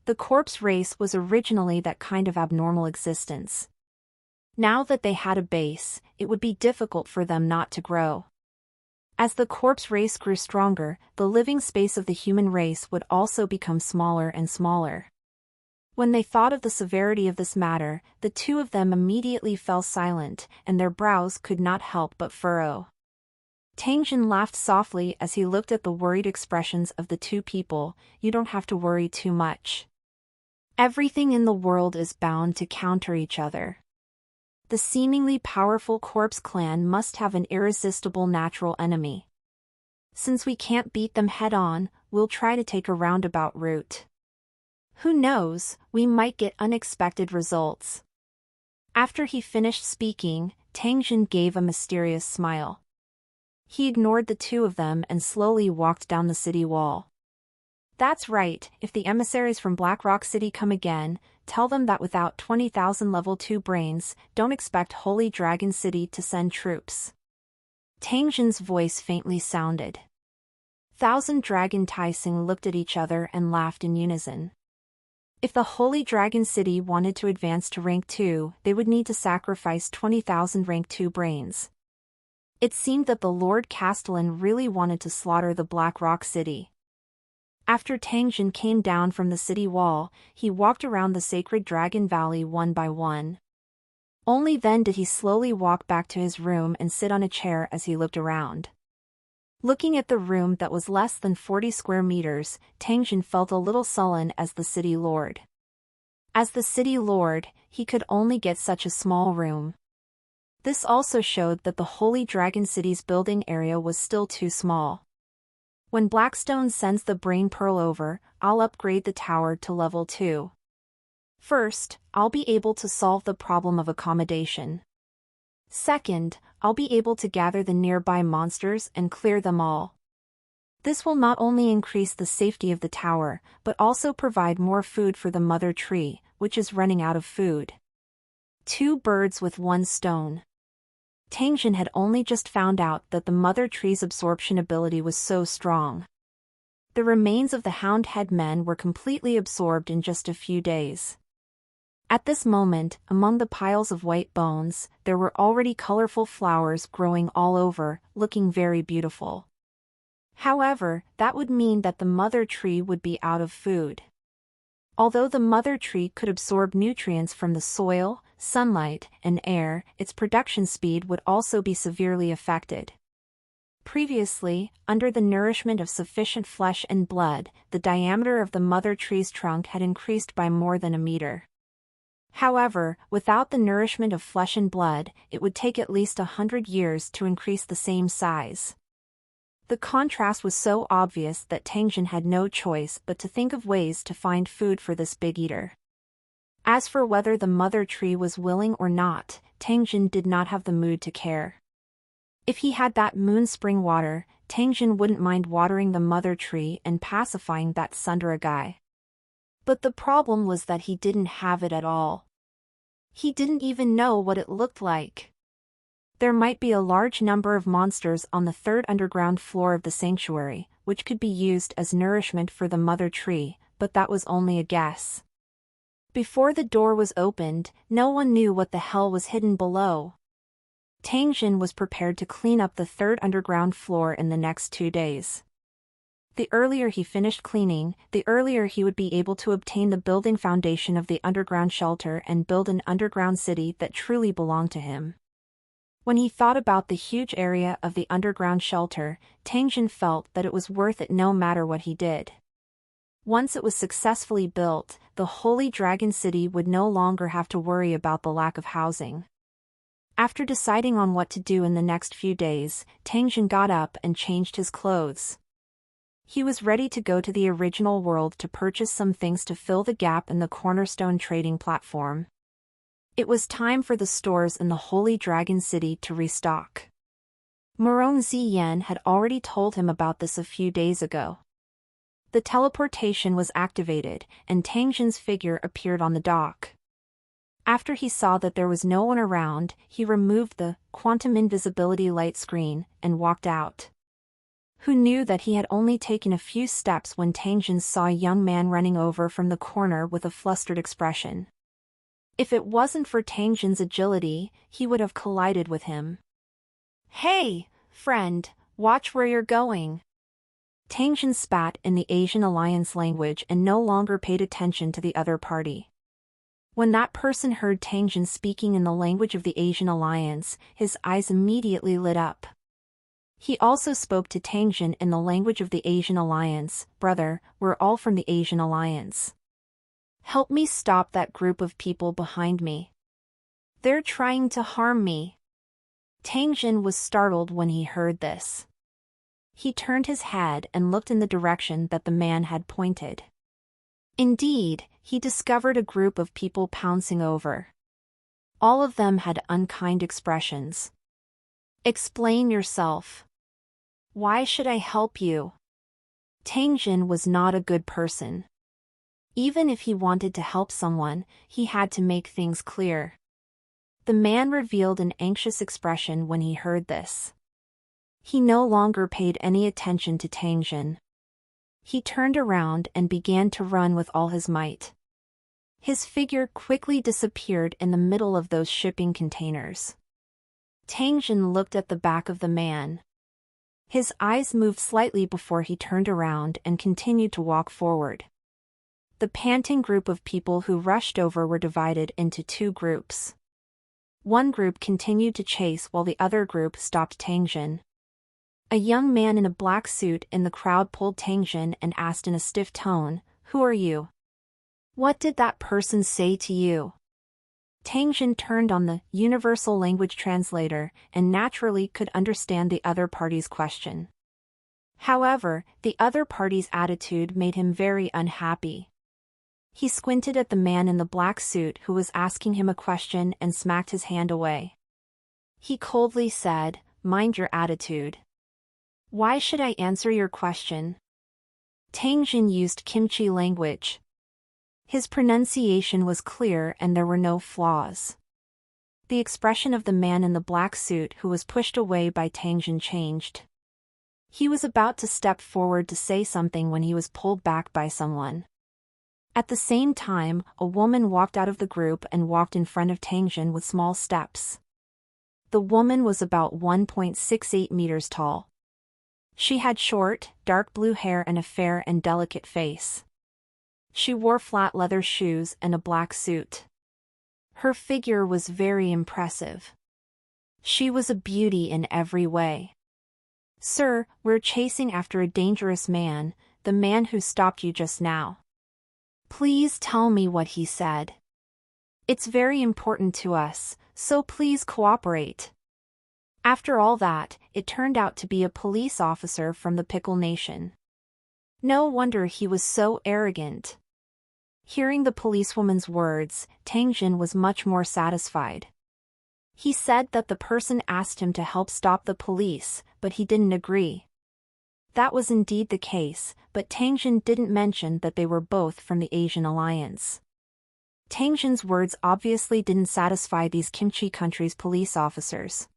Speaker 1: The corpse race was originally that kind of abnormal existence. Now that they had a base, it would be difficult for them not to grow. As the corpse race grew stronger, the living space of the human race would also become smaller and smaller. When they thought of the severity of this matter, the two of them immediately fell silent, and their brows could not help but furrow. Tangjin laughed softly as he looked at the worried expressions of the two people. "You don't have to worry too much. Everything in the world is bound to counter each other. The seemingly powerful corpse clan must have an irresistible natural enemy. Since we can't beat them head-on, we'll try to take a roundabout route. Who knows, we might get unexpected results." After he finished speaking, Tangjin gave a mysterious smile. He ignored the two of them and slowly walked down the city wall. "That's right, if the emissaries from Black Rock City come again, tell them that without 20,000 level 2 brains, don't expect Holy Dragon City to send troops." Tangjin's voice faintly sounded. Thousand Dragon Taising looked at each other and laughed in unison. If the Holy Dragon City wanted to advance to rank 2, they would need to sacrifice 20,000 rank 2 brains. It seemed that the Lord Castellan really wanted to slaughter the Black Rock City. After Tangjin came down from the city wall, he walked around the sacred Dragon Valley one by one. Only then did he slowly walk back to his room and sit on a chair as he looked around. Looking at the room that was less than 40 square meters, Tangjin felt a little sullen as the city lord. As the city lord, he could only get such a small room. This also showed that the Holy Dragon City's building area was still too small. "When Blackstone sends the Brain Pearl over, I'll upgrade the tower to level 2. First, I'll be able to solve the problem of accommodation. Second, I'll be able to gather the nearby monsters and clear them all. This will not only increase the safety of the tower, but also provide more food for the mother tree, which is running out of food. Two birds with one stone." Tangjin had only just found out that the mother tree's absorption ability was so strong. The remains of the Hound Head men were completely absorbed in just a few days. At this moment, among the piles of white bones, there were already colorful flowers growing all over, looking very beautiful. However, that would mean that the mother tree would be out of food. Although the mother tree could absorb nutrients from the soil, sunlight, and air, its production speed would also be severely affected. Previously, under the nourishment of sufficient flesh and blood, the diameter of the mother tree's trunk had increased by more than a meter. However, without the nourishment of flesh and blood, it would take at least 100 years to increase the same size. The contrast was so obvious that Tangjin had no choice but to think of ways to find food for this big eater. As for whether the mother tree was willing or not, Tangjin did not have the mood to care. If he had that moon spring water, Tangjin wouldn't mind watering the mother tree and pacifying that Sundara guy. But the problem was that he didn't have it at all. He didn't even know what it looked like. There might be a large number of monsters on the third underground floor of the sanctuary, which could be used as nourishment for the mother tree, but that was only a guess. Before the door was opened, no one knew what the hell was hidden below. Tangjin was prepared to clean up the third underground floor in the next 2 days. The earlier he finished cleaning, the earlier he would be able to obtain the building foundation of the underground shelter and build an underground city that truly belonged to him. When he thought about the huge area of the underground shelter, Tangjin felt that it was worth it no matter what he did. Once it was successfully built, the Holy Dragon City would no longer have to worry about the lack of housing. After deciding on what to do in the next few days, Tangjin got up and changed his clothes. He was ready to go to the original world to purchase some things to fill the gap in the Cornerstone trading platform. It was time for the stores in the Holy Dragon City to restock. Morong Ziyan had already told him about this a few days ago. The teleportation was activated, and Tangjin's figure appeared on the dock. After he saw that there was no one around, he removed the quantum invisibility light screen and walked out. Who knew that he had only taken a few steps when Tangjin saw a young man running over from the corner with a flustered expression. If it wasn't for Tangjin's agility, he would have collided with him. "Hey, friend, watch where you're going." Tangjin spat in the Asian Alliance language and no longer paid attention to the other party. When that person heard Tangjin speaking in the language of the Asian Alliance, his eyes immediately lit up. He also spoke to Tangjin in the language of the Asian Alliance. "Brother, we're all from the Asian Alliance. Help me stop that group of people behind me. They're trying to harm me." Tangjin was startled when he heard this. He turned his head and looked in the direction that the man had pointed. Indeed, he discovered a group of people pouncing over. All of them had unkind expressions. "Explain yourself. Why should I help you?" Tangjin was not a good person. Even if he wanted to help someone, he had to make things clear. The man revealed an anxious expression when he heard this. He no longer paid any attention to Tangjin. He turned around and began to run with all his might. His figure quickly disappeared in the middle of those shipping containers. Tangjin looked at the back of the man. His eyes moved slightly before he turned around and continued to walk forward. The panting group of people who rushed over were divided into two groups. One group continued to chase while the other group stopped Tangjin. A young man in a black suit in the crowd pulled Tangjin and asked in a stiff tone, "Who are you? What did that person say to you?" Tangjin turned on the universal language translator and naturally could understand the other party's question. However, the other party's attitude made him very unhappy. He squinted at the man in the black suit who was asking him a question and smacked his hand away. He coldly said, "Mind your attitude. Why should I answer your question?" Tangjin used Kimchi language. His pronunciation was clear and there were no flaws. The expression of the man in the black suit who was pushed away by Tangjin changed. He was about to step forward to say something when he was pulled back by someone. At the same time, a woman walked out of the group and walked in front of Tangjin with small steps. The woman was about 1.68 meters tall. She had short, dark blue hair and a fair and delicate face. She wore flat leather shoes and a black suit. Her figure was very impressive. She was a beauty in every way. "Sir, we're chasing after a dangerous man, the man who stopped you just now. Please tell me what he said. It's very important to us, so please cooperate." After all that, it turned out to be a police officer from the Pickle Nation. No wonder he was so arrogant. Hearing the policewoman's words, Tangjin was much more satisfied. He said that the person asked him to help stop the police, but he didn't agree. That was indeed the case, but Tangjin didn't mention that they were both from the Asian Alliance. Tangjin's words obviously didn't satisfy these Kimchi country's police officers.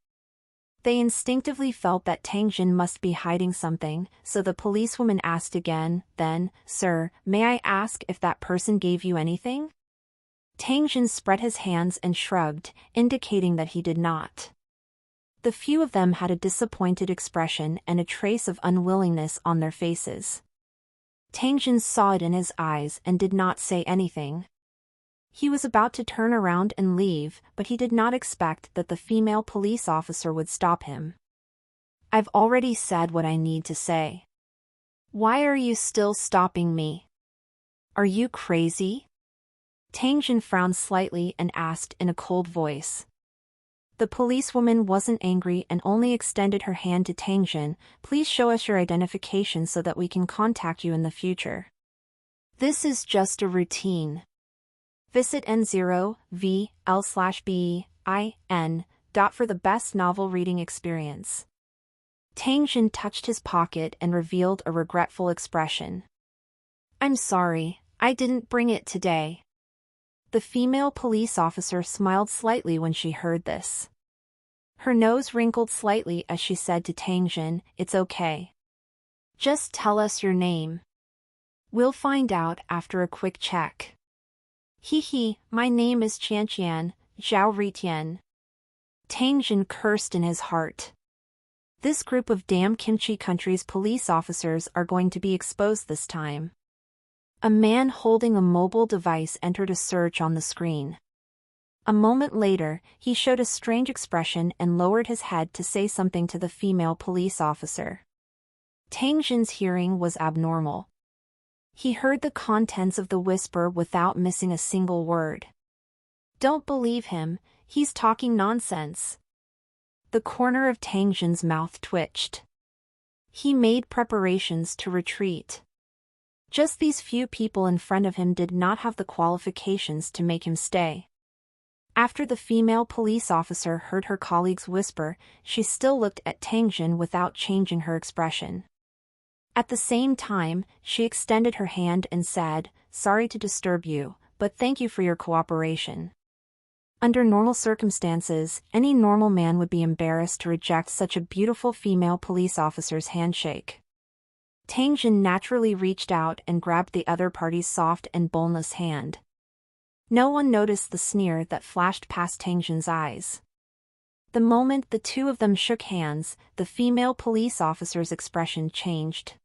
Speaker 1: They instinctively felt that Tangjin must be hiding something, so the policewoman asked again, then, "Sir, may I ask if that person gave you anything?" Tangjin spread his hands and shrugged, indicating that he did not. The few of them had a disappointed expression and a trace of unwillingness on their faces. Tangjin saw it in his eyes and did not say anything. He was about to turn around and leave, but he did not expect that the female police officer would stop him. "I've already said what I need to say. Why are you still stopping me? Are you crazy?" Tangjin frowned slightly and asked in a cold voice. The policewoman wasn't angry and only extended her hand to Tangjin. "Please show us your identification so that we can contact you in the future. This is just a routine. Visit N0VL/BEIN. For the best novel reading experience." Tangjin touched his pocket and revealed a regretful expression. "I'm sorry, I didn't bring it today." The female police officer smiled slightly when she heard this. Her nose wrinkled slightly as she said to Tangjin, "It's okay. Just tell us your name. We'll find out after a quick check." My name is Qianqian, Zhao Ritian." Tangjin cursed in his heart. This group of damn Kimchi Country's police officers are going to be exposed this time. A man holding a mobile device entered a search on the screen. A moment later, he showed a strange expression and lowered his head to say something to the female police officer. Tang Jin's hearing was abnormal. He heard the contents of the whisper without missing a single word. Don't believe him, he's talking nonsense. The corner of Tang Jin's mouth twitched. He made preparations to retreat. Just these few people in front of him did not have the qualifications to make him stay. After the female police officer heard her colleague's whisper, she still looked at Tang Jin without changing her expression. At the same time, she extended her hand and said, "Sorry to disturb you, but thank you for your cooperation." Under normal circumstances, any normal man would be embarrassed to reject such a beautiful female police officer's handshake. Tang Jin naturally reached out and grabbed the other party's soft and boneless hand. No one noticed the sneer that flashed past Tang Jin's eyes. The moment the two of them shook hands, the female police officer's expression changed.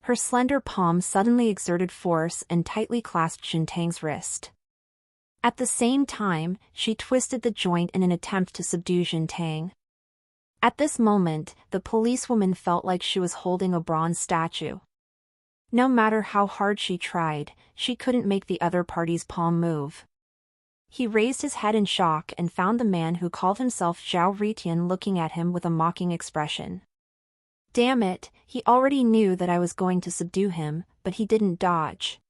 Speaker 1: Her slender palm suddenly exerted force and tightly clasped Jin Tang's wrist. At the same time, she twisted the joint in an attempt to subdue Jin Tang. At this moment, the policewoman felt like she was holding a bronze statue. No matter how hard she tried, she couldn't make the other party's palm move. He raised his head in shock and found the man who called himself Zhao Ritian looking at him with a mocking expression. Damn it, he already knew that I was going to subdue him, but he didn't dodge.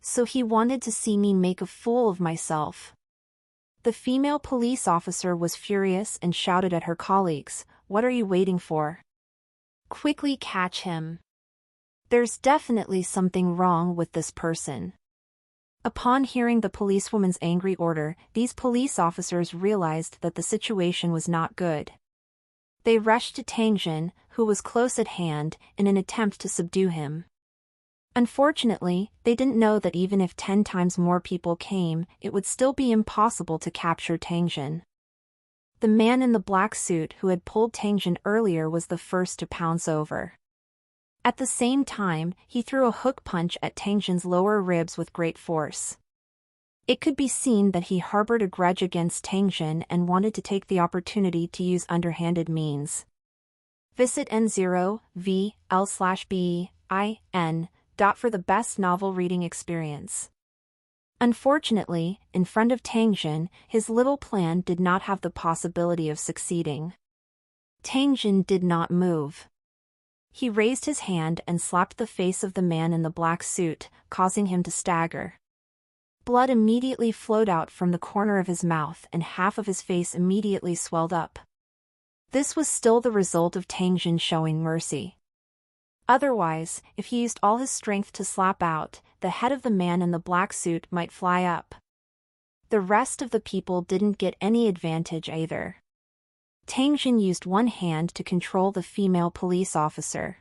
Speaker 1: So he wanted to see me make a fool of myself. The female police officer was furious and shouted at her colleagues, "What are you waiting for? Quickly catch him. There's definitely something wrong with this person." Upon hearing the policewoman's angry order, these police officers realized that the situation was not good. They rushed to Tang Jin, who was close at hand, in an attempt to subdue him. Unfortunately, they didn't know that even if 10 times more people came, it would still be impossible to capture Tang Jin. The man in the black suit who had pulled Tang Jin earlier was the first to pounce over. At the same time, he threw a hook punch at Tang Jin's lower ribs with great force. It could be seen that he harbored a grudge against Tang Jin and wanted to take the opportunity to use underhanded means. Visit N0VL/BEIN. For the best novel reading experience. Unfortunately, in front of Tang Jin, his little plan did not have the possibility of succeeding. Tang Jin did not move. He raised his hand and slapped the face of the man in the black suit, causing him to stagger. Blood immediately flowed out from the corner of his mouth and half of his face immediately swelled up. This was still the result of Tang Jin showing mercy. Otherwise, if he used all his strength to slap out, the head of the man in the black suit might fly up. The rest of the people didn't get any advantage either. Tang Jin used one hand to control the female police officer.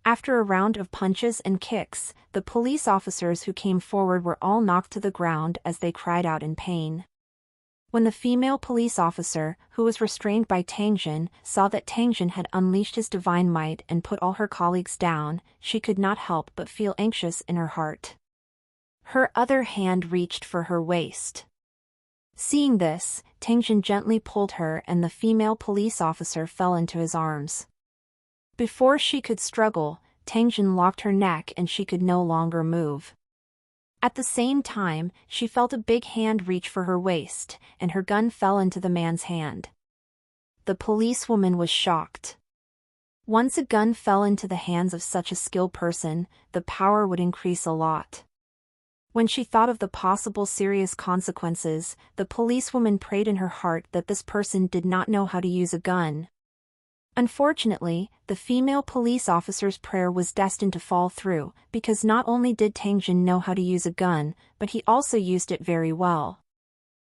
Speaker 1: After a round of punches and kicks, the police officers who came forward were all knocked to the ground as they cried out in pain. When the female police officer, who was restrained by Tang Jin, saw that Tang Jin had unleashed his divine might and put all her colleagues down, she could not help but feel anxious in her heart. Her other hand reached for her waist. Seeing this, Tang Jin gently pulled her and the female police officer fell into his arms. Before she could struggle, Tang Jin locked her neck and she could no longer move. At the same time, she felt a big hand reach for her waist, and her gun fell into the man's hand. The policewoman was shocked. Once a gun fell into the hands of such a skilled person, the power would increase a lot. When she thought of the possible serious consequences, the policewoman prayed in her heart that this person did not know how to use a gun. Unfortunately, the female police officer's prayer was destined to fall through, because not only did Tang Jin know how to use a gun, but he also used it very well.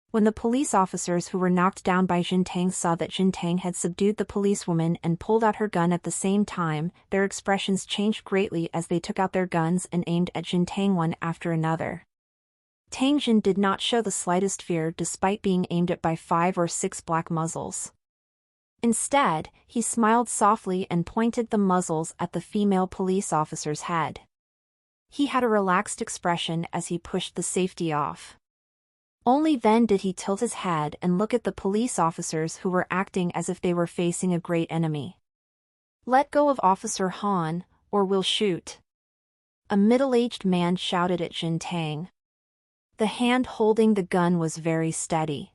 Speaker 1: When the police officers who were knocked down by Jin Tang saw that Jin Tang had subdued the policewoman and pulled out her gun at the same time, their expressions changed greatly as they took out their guns and aimed at Jin Tang one after another. Tang Jin did not show the slightest fear despite being aimed at by 5 or 6 black muzzles. Instead, he smiled softly and pointed the muzzles at the female police officer's head. He had a relaxed expression as he pushed the safety off. Only then did he tilt his head and look at the police officers who were acting as if they were facing a great enemy. "Let go of Officer Han, or we'll shoot," a middle-aged man shouted at Jin Tang. The hand holding the gun was very steady.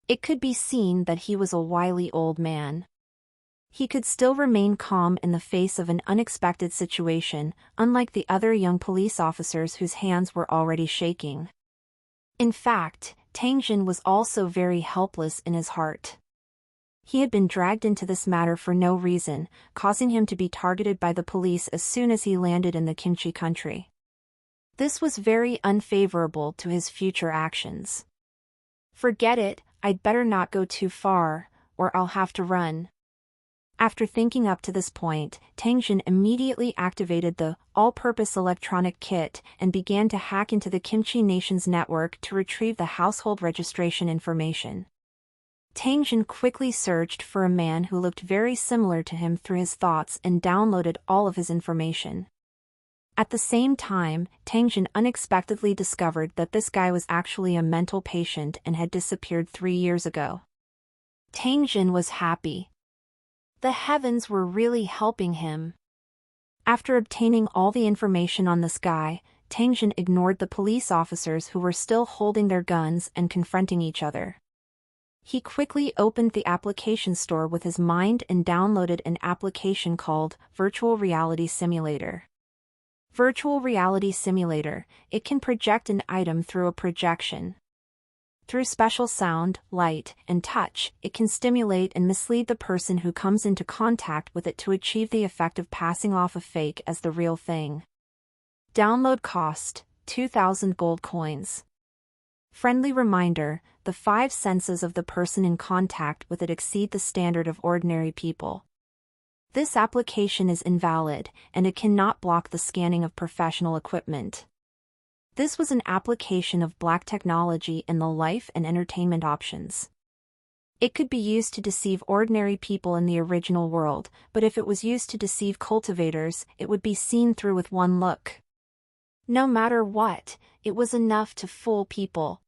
Speaker 1: It could be seen that he was a wily old man. He could still remain calm in the face of an unexpected situation, unlike the other young police officers whose hands were already shaking. In fact, Tang Jin was also very helpless in his heart. He had been dragged into this matter for no reason, causing him to be targeted by the police as soon as he landed in the Kimchi country. This was very unfavorable to his future actions. "Forget it, I'd better not go too far, or I'll have to run." After thinking up to this point, Tang Jin immediately activated the all-purpose electronic kit and began to hack into the Kimchi Nation's network to retrieve the household registration information. Tang Jin quickly searched for a man who looked very similar to him through his thoughts and downloaded all of his information. At the same time, Tang Jin unexpectedly discovered that this guy was actually a mental patient and had disappeared 3 years ago. Tang Jin was happy. The heavens were really helping him. After obtaining all the information on this guy, Tang Jin ignored the police officers who were still holding their guns and confronting each other. He quickly opened the application store with his mind and downloaded an application called Virtual Reality Simulator. Virtual Reality Simulator, it can project an item through a projection. Through special sound, light, and touch, it can stimulate and mislead the person who comes into contact with it to achieve the effect of passing off a fake as the real thing. Download cost, 2,000 gold coins. Friendly reminder, the 5 senses of the person in contact with it exceed the standard of ordinary people. This application is invalid, and it cannot block the scanning of professional equipment. This was an application of black technology in the life and entertainment options. It could be used to deceive ordinary people in the original world, but if it was used to deceive cultivators, it would be seen through with one look. No matter what, it was enough to fool people.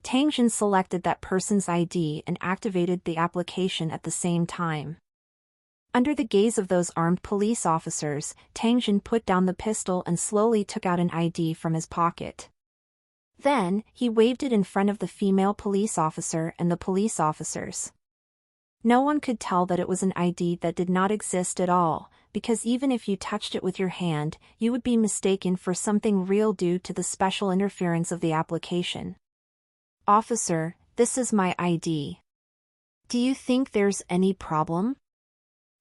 Speaker 1: Tang Jin selected that person's ID and activated the application at the same time. Under the gaze of those armed police officers, Tang Jin put down the pistol and slowly took out an ID from his pocket. Then, he waved it in front of the female police officer and the police officers. No one could tell that it was an ID that did not exist at all, because even if you touched it with your hand, you would be mistaken for something real due to the special interference of the application. "Officer, this is my ID. Do you think there's any problem?"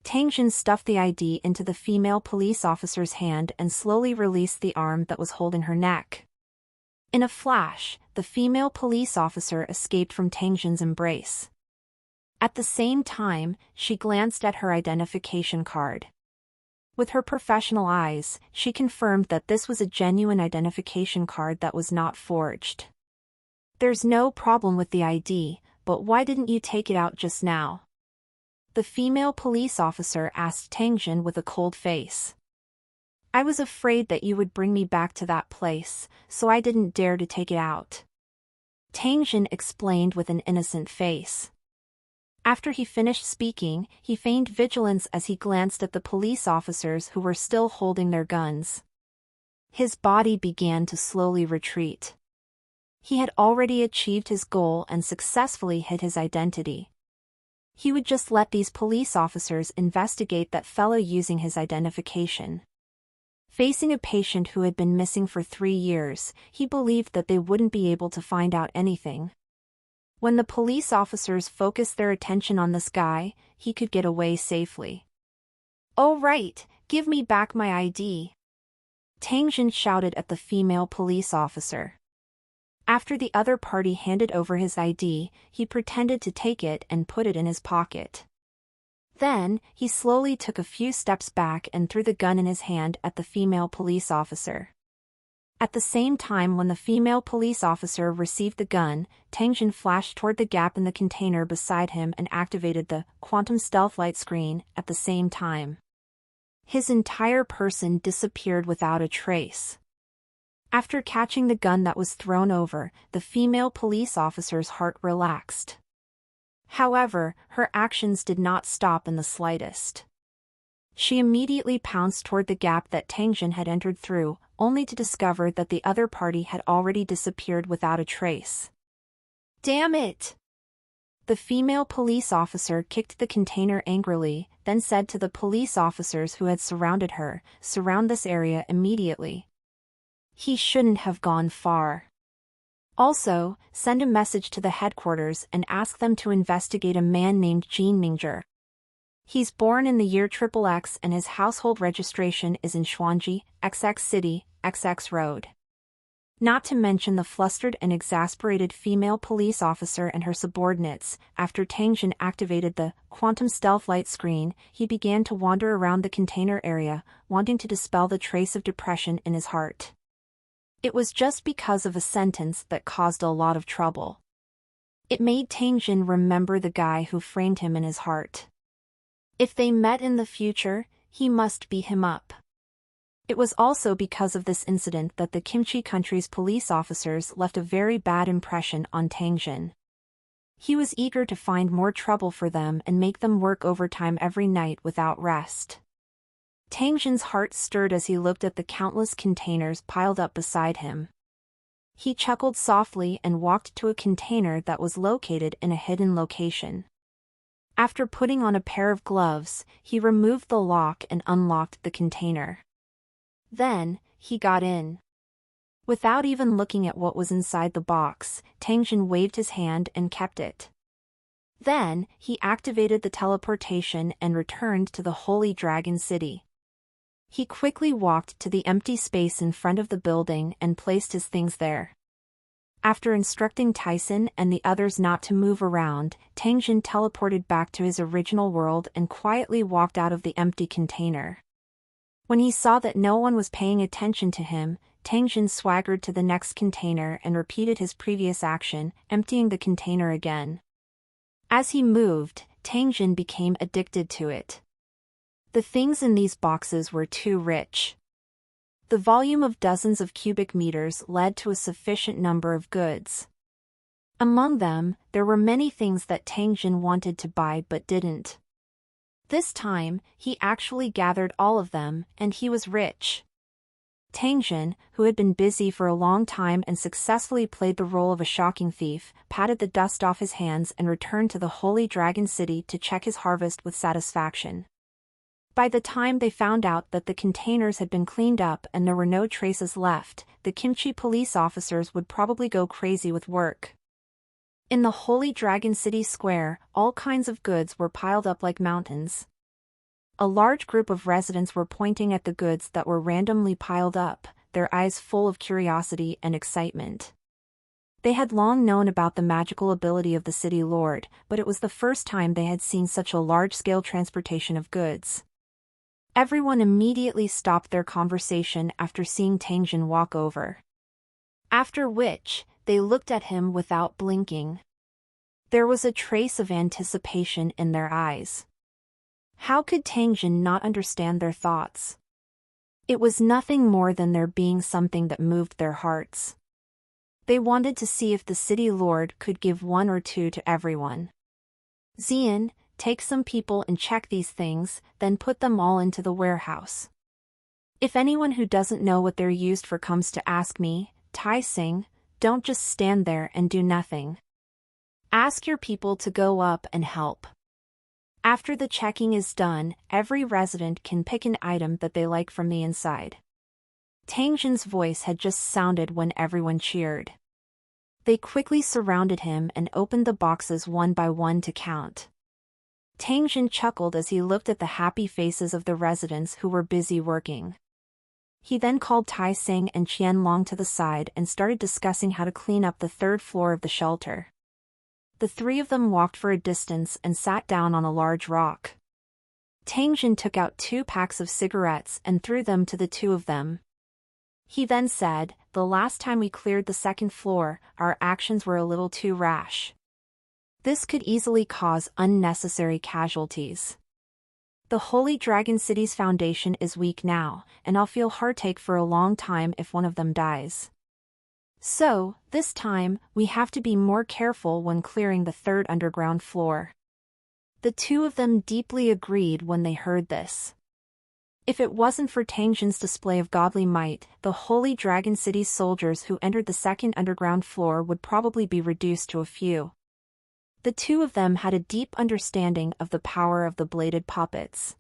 Speaker 1: Tang Jin stuffed the ID into the female police officer's hand and slowly released the arm that was holding her neck. In a flash, the female police officer escaped from Tang Jin's embrace. At the same time, she glanced at her identification card. With her professional eyes, she confirmed that this was a genuine identification card that was not forged. "There's no problem with the ID, but why didn't you take it out just now?" The female police officer asked Tang Jin with a cold face. "I was afraid that you would bring me back to that place, so I didn't dare to take it out," Tang Jin explained with an innocent face. After he finished speaking, he feigned vigilance as he glanced at the police officers who were still holding their guns. His body began to slowly retreat. He had already achieved his goal and successfully hid his identity. He would just let these police officers investigate that fellow using his identification. Facing a patient who had been missing for 3 years, he believed that they wouldn't be able to find out anything. When the police officers focused their attention on this guy, he could get away safely. "Oh right, give me back my ID," Tang Jin shouted at the female police officer. After the other party handed over his ID, he pretended to take it and put it in his pocket. Then, he slowly took a few steps back and threw the gun in his hand at the female police officer. At the same time when the female police officer received the gun, Tangjin flashed toward the gap in the container beside him and activated the quantum stealth light screen at the same time. His entire person disappeared without a trace. After catching the gun that was thrown over, the female police officer's heart relaxed. However, her actions did not stop in the slightest. She immediately pounced toward the gap that Tangjin had entered through, only to discover that the other party had already disappeared without a trace. Damn it! The female police officer kicked the container angrily, then said to the police officers who had surrounded her, "Surround this area immediately." He shouldn't have gone far. Also, send a message to the headquarters and ask them to investigate a man named Jin Mingzhi. He's born in the year XXX and his household registration is in Xuanji, XX City, XX Road. Not to mention the flustered and exasperated female police officer and her subordinates. After Tangjin activated the quantum stealth light screen, he began to wander around the container area, wanting to dispel the trace of depression in his heart. It was just because of a sentence that caused a lot of trouble. It made Tangjin remember the guy who framed him in his heart. If they met in the future, he must beat him up. It was also because of this incident that the Kimchi country's police officers left a very bad impression on Tangjin. He was eager to find more trouble for them and make them work overtime every night without rest. Tangjin's heart stirred as he looked at the countless containers piled up beside him. He chuckled softly and walked to a container that was located in a hidden location. After putting on a pair of gloves, he removed the lock and unlocked the container. Then, he got in. Without even looking at what was inside the box, Tangjin waved his hand and kept it. Then, he activated the teleportation and returned to the Holy Dragon City. He quickly walked to the empty space in front of the building and placed his things there. After instructing Tyson and the others not to move around, Tangjin teleported back to his original world and quietly walked out of the empty container. When he saw that no one was paying attention to him, Tangjin swaggered to the next container and repeated his previous action, emptying the container again. As he moved, Tangjin became addicted to it. The things in these boxes were too rich. The volume of dozens of cubic meters led to a sufficient number of goods. Among them, there were many things that Tangjin wanted to buy but didn't. This time, he actually gathered all of them, and he was rich. Tangjin, who had been busy for a long time and successfully played the role of a shocking thief, patted the dust off his hands and returned to the Holy Dragon City to check his harvest with satisfaction. By the time they found out that the containers had been cleaned up and there were no traces left, the Kimchi police officers would probably go crazy with work. In the Holy Dragon City Square, all kinds of goods were piled up like mountains. A large group of residents were pointing at the goods that were randomly piled up, their eyes full of curiosity and excitement. They had long known about the magical ability of the city lord, but it was the first time they had seen such a large-scale transportation of goods. Everyone immediately stopped their conversation after seeing Tangjin walk over. After which, they looked at him without blinking. There was a trace of anticipation in their eyes. How could Tangjin not understand their thoughts? It was nothing more than there being something that moved their hearts. They wanted to see if the city lord could give one or two to everyone. Xian, take some people and check these things, then put them all into the warehouse. If anyone who doesn't know what they're used for comes to ask me, Tai Sing, don't just stand there and do nothing. Ask your people to go up and help. After the checking is done, every resident can pick an item that they like from the inside. Tangjin's voice had just sounded when everyone cheered. They quickly surrounded him and opened the boxes one by one to count. Tangjin chuckled as he looked at the happy faces of the residents who were busy working. He then called Tai Sing and Qian Long to the side and started discussing how to clean up the third floor of the shelter. The three of them walked for a distance and sat down on a large rock. Tangjin took out 2 packs of cigarettes and threw them to the two of them. He then said, the last time we cleared the second floor, our actions were a little too rash. This could easily cause unnecessary casualties. The Holy Dragon City's foundation is weak now, and I'll feel heartache for a long time if one of them dies. So, this time, we have to be more careful when clearing the third underground floor. The two of them deeply agreed when they heard this. If it wasn't for Tangjin's display of godly might, the Holy Dragon City's soldiers who entered the second underground floor would probably be reduced to a few. The two of them had a deep understanding of the power of the bladed puppets.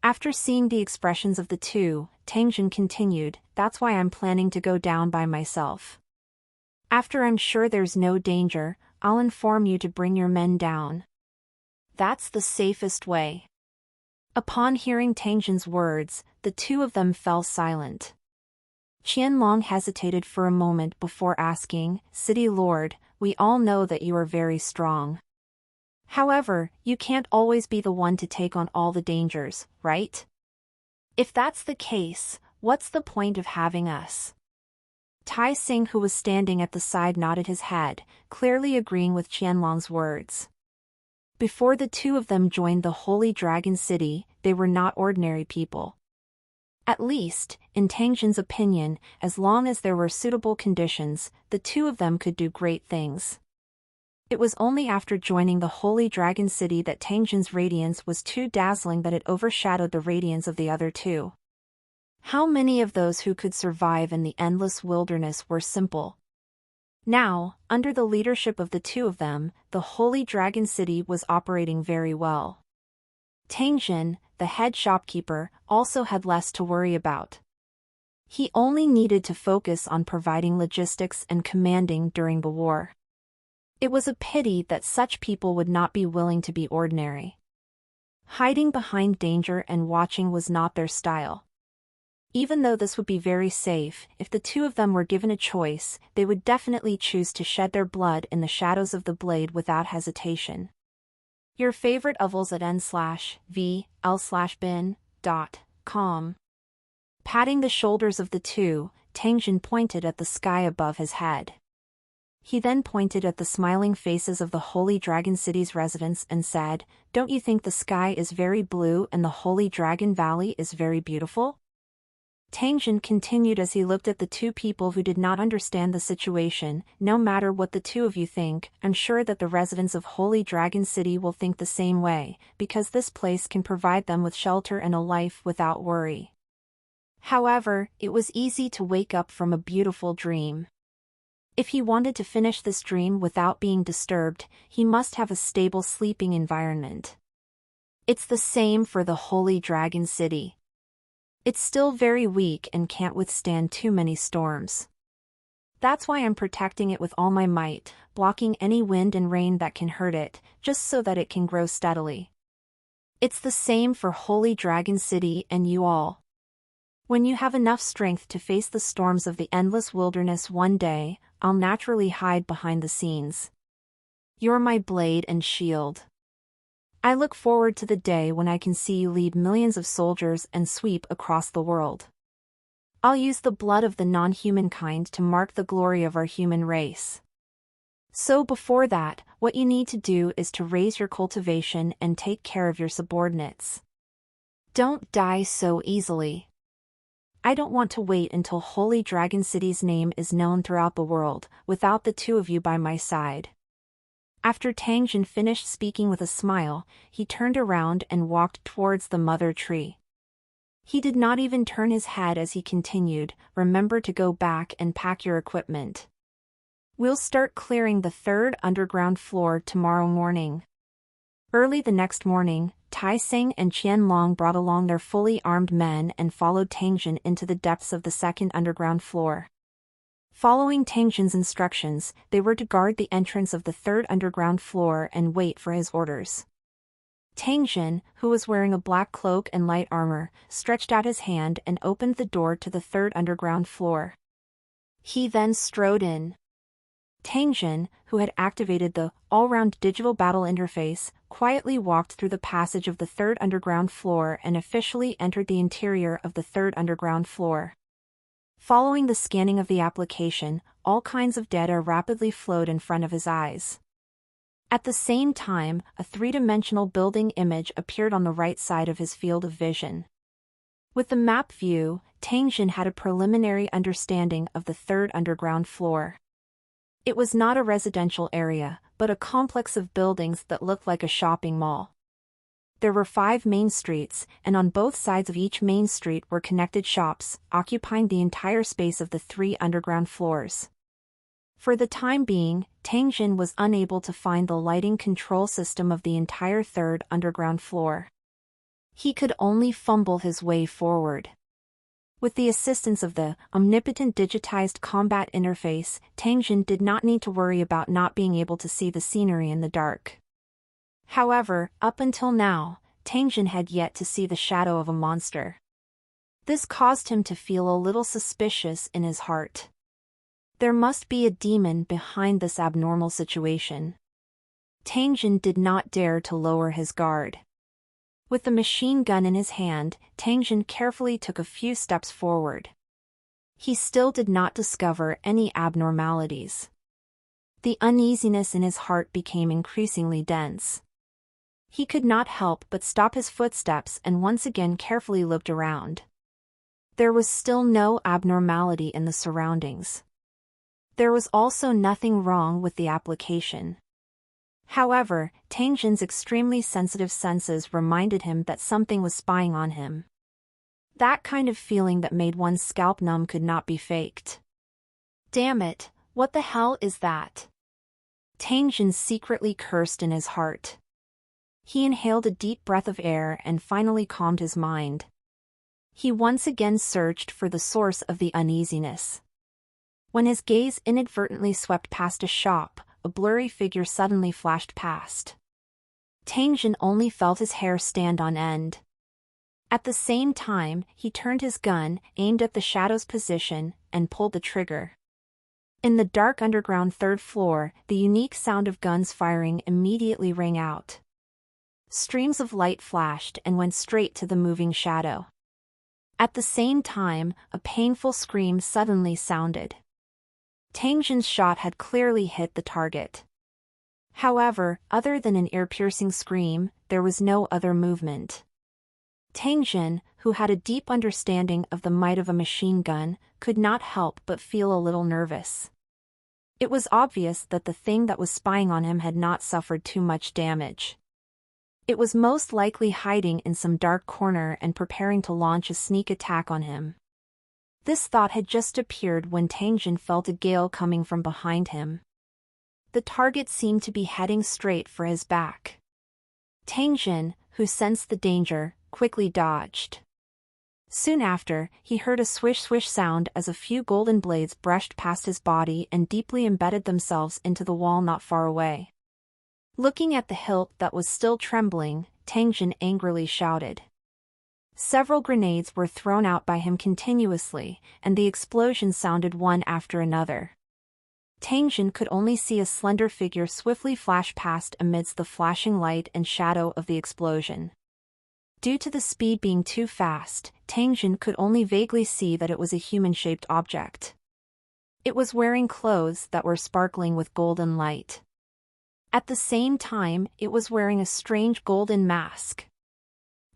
Speaker 1: After seeing the expressions of the two, Tangjin continued, "That's why I'm planning to go down by myself. After I'm sure there's no danger, I'll inform you to bring your men down. That's the safest way." Upon hearing Tangjin's words, the two of them fell silent. Qianlong hesitated for a moment before asking, "City Lord, we all know that you are very strong. However, you can't always be the one to take on all the dangers, right? If that's the case, what's the point of having us?" Tai Sing, who was standing at the side, nodded his head, clearly agreeing with Qianlong's words. Before the two of them joined the Holy Dragon City, they were not ordinary people. At least, in Tangjin's opinion, as long as there were suitable conditions, the two of them could do great things. It was only after joining the Holy Dragon City that Tangjin's radiance was too dazzling that it overshadowed the radiance of the other two. How many of those who could survive in the endless wilderness were simple? Now, under the leadership of the two of them, the Holy Dragon City was operating very well. Tangjin, the head shopkeeper, also had less to worry about. He only needed to focus on providing logistics and commanding during the war. It was a pity that such people would not be willing to be ordinary. Hiding behind danger and watching was not their style. Even though this would be very safe, if the two of them were given a choice, they would definitely choose to shed their blood in the shadows of the blade without hesitation. Your favorite ovals at n/vl/bin.com. Patting the shoulders of the two, Tangjin pointed at the sky above his head. He then pointed at the smiling faces of the Holy Dragon City's residents and said, "Don't you think the sky is very blue and the Holy Dragon Valley is very beautiful?" Tangjin continued as he looked at the two people who did not understand the situation. "No matter what the two of you think, I'm sure that the residents of Holy Dragon City will think the same way, because this place can provide them with shelter and a life without worry." However, it was easy to wake up from a beautiful dream. If he wanted to finish this dream without being disturbed, he must have a stable sleeping environment. It's the same for the Holy Dragon City. It's still very weak and can't withstand too many storms. That's why I'm protecting it with all my might, blocking any wind and rain that can hurt it, just so that it can grow steadily. It's the same for Holy Dragon City and you all. When you have enough strength to face the storms of the endless wilderness one day, I'll naturally hide behind the scenes. You're my blade and shield. I look forward to the day when I can see you lead millions of soldiers and sweep across the world. I'll use the blood of the non-human kind to mark the glory of our human race. So before that, what you need to do is to raise your cultivation and take care of your subordinates. Don't die so easily. I don't want to wait until Holy Dragon City's name is known throughout the world, without the two of you by my side." After Tangjin finished speaking with a smile, he turned around and walked towards the mother tree. He did not even turn his head as he continued, "Remember to go back and pack your equipment. We'll start clearing the third underground floor tomorrow morning." Early the next morning, Tai Sing and Qianlong brought along their fully armed men and followed Tangjin into the depths of the second underground floor. Following Tangjin's instructions, they were to guard the entrance of the third underground floor and wait for his orders. Tangjin, who was wearing a black cloak and light armor, stretched out his hand and opened the door to the third underground floor. He then strode in. Tangjin, who had activated the all-round digital battle interface, quietly walked through the passage of the third underground floor and officially entered the interior of the third underground floor. Following the scanning of the application, all kinds of data rapidly flowed in front of his eyes. At the same time, a three-dimensional building image appeared on the right side of his field of vision. With the map view, Tang Jin had a preliminary understanding of the third underground floor. It was not a residential area, but a complex of buildings that looked like a shopping mall. There were 5 main streets, and on both sides of each main street were connected shops, occupying the entire space of the 3 underground floors. For the time being, Tang Jin was unable to find the lighting control system of the entire third underground floor. He could only fumble his way forward. With the assistance of the omnipotent digitized combat interface, Tang Jin did not need to worry about not being able to see the scenery in the dark. However, up until now, Tang Jin had yet to see the shadow of a monster. This caused him to feel a little suspicious in his heart. There must be a demon behind this abnormal situation. Tang Jin did not dare to lower his guard. With the machine gun in his hand, Tang Jin carefully took a few steps forward. He still did not discover any abnormalities. The uneasiness in his heart became increasingly dense. He could not help but stop his footsteps and once again carefully looked around. There was still no abnormality in the surroundings. There was also nothing wrong with the application. However, Tang Jin's extremely sensitive senses reminded him that something was spying on him. That kind of feeling that made one's scalp numb could not be faked. Damn it, what the hell is that? Tang Jin secretly cursed in his heart. He inhaled a deep breath of air and finally calmed his mind. He once again searched for the source of the uneasiness. When his gaze inadvertently swept past a shop, a blurry figure suddenly flashed past. Tang Jin only felt his hair stand on end. At the same time, he turned his gun, aimed at the shadow's position, and pulled the trigger. In the dark underground third floor, the unique sound of guns firing immediately rang out. Streams of light flashed and went straight to the moving shadow. At the same time, a painful scream suddenly sounded. Tang Jin's shot had clearly hit the target. However, other than an ear-piercing scream, there was no other movement. Tang Jin, who had a deep understanding of the might of a machine gun, could not help but feel a little nervous. It was obvious that the thing that was spying on him had not suffered too much damage. It was most likely hiding in some dark corner and preparing to launch a sneak attack on him. This thought had just appeared when Tang Jin felt a gale coming from behind him. The target seemed to be heading straight for his back. Tang Jin, who sensed the danger, quickly dodged. Soon after, he heard a swish-swish sound as a few golden blades brushed past his body and deeply embedded themselves into the wall not far away. Looking at the hilt that was still trembling, Tang Jin angrily shouted. Several grenades were thrown out by him continuously, and the explosions sounded one after another. Tang Jin could only see a slender figure swiftly flash past amidst the flashing light and shadow of the explosion. Due to the speed being too fast, Tang Jin could only vaguely see that it was a human-shaped object. It was wearing clothes that were sparkling with golden light. At the same time, it was wearing a strange golden mask.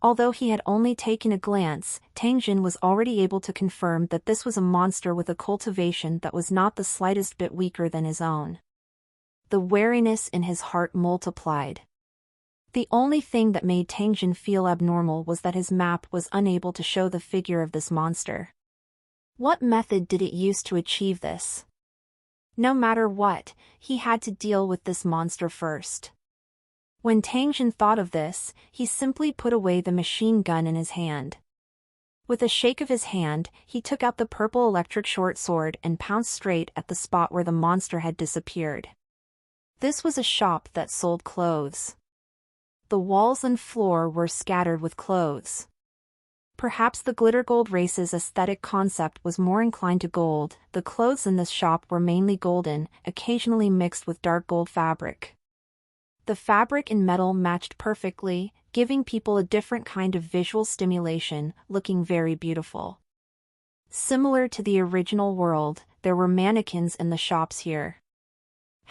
Speaker 1: Although he had only taken a glance, Tang Jin was already able to confirm that this was a monster with a cultivation that was not the slightest bit weaker than his own. The wariness in his heart multiplied. The only thing that made Tang Jin feel abnormal was that his map was unable to show the figure of this monster. What method did it use to achieve this? No matter what, he had to deal with this monster first. When Tang Jin thought of this, he simply put away the machine gun in his hand. With a shake of his hand, he took out the purple electric short sword and pounced straight at the spot where the monster had disappeared. This was a shop that sold clothes. The walls and floor were scattered with clothes. Perhaps the glitter gold race's aesthetic concept was more inclined to gold. The clothes in this shop were mainly golden, occasionally mixed with dark gold fabric. The fabric and metal matched perfectly, giving people a different kind of visual stimulation, looking very beautiful. Similar to the original world, there were mannequins in the shops here.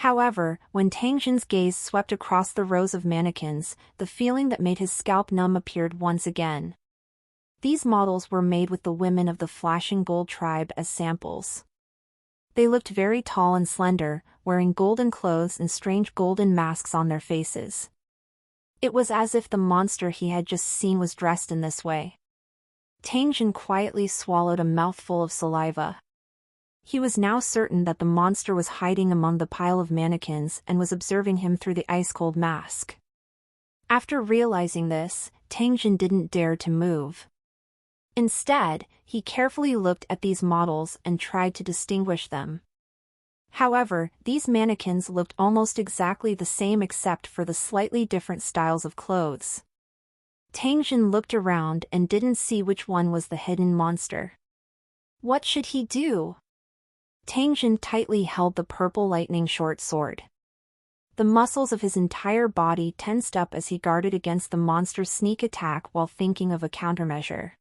Speaker 1: However, when Tangjin's gaze swept across the rows of mannequins, the feeling that made his scalp numb appeared once again. These models were made with the women of the Flashing Gold tribe as samples. They looked very tall and slender, wearing golden clothes and strange golden masks on their faces. It was as if the monster he had just seen was dressed in this way. Tangjin quietly swallowed a mouthful of saliva. He was now certain that the monster was hiding among the pile of mannequins and was observing him through the ice-cold mask. After realizing this, Tangjin didn't dare to move. Instead, he carefully looked at these models and tried to distinguish them. However, these mannequins looked almost exactly the same except for the slightly different styles of clothes. Tangjin looked around and didn't see which one was the hidden monster. What should he do? Tangjin tightly held the purple lightning short sword. The muscles of his entire body tensed up as he guarded against the monster's sneak attack while thinking of a countermeasure.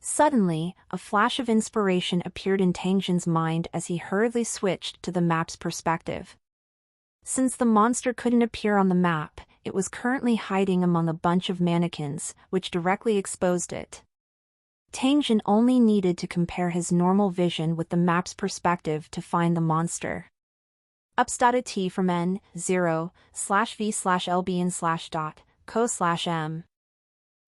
Speaker 1: Suddenly, a flash of inspiration appeared in Tangjin's mind as he hurriedly switched to the map's perspective. Since the monster couldn't appear on the map, it was currently hiding among a bunch of mannequins, which directly exposed it. Tangjin only needed to compare his normal vision with the map's perspective to find the monster. Ups.at from n0/v/lbn/.co/m.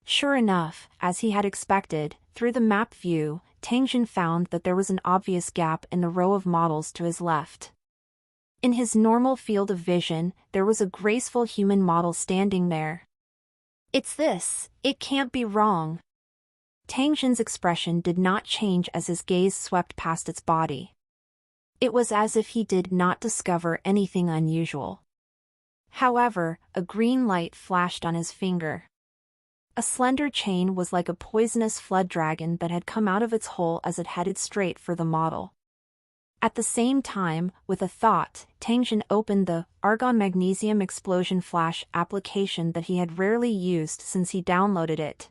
Speaker 1: Sure enough, as he had expected, through the map view, Tangjin found that there was an obvious gap in the row of models to his left. In his normal field of vision, there was a graceful human model standing there. It's this, it can't be wrong. Tangjin's expression did not change as his gaze swept past its body. It was as if he did not discover anything unusual. However, a green light flashed on his finger. A slender chain was like a poisonous flood dragon that had come out of its hole as it headed straight for the model. At the same time, with a thought, Tangjin opened the Argon Magnesium Explosion Flash application that he had rarely used since he downloaded it.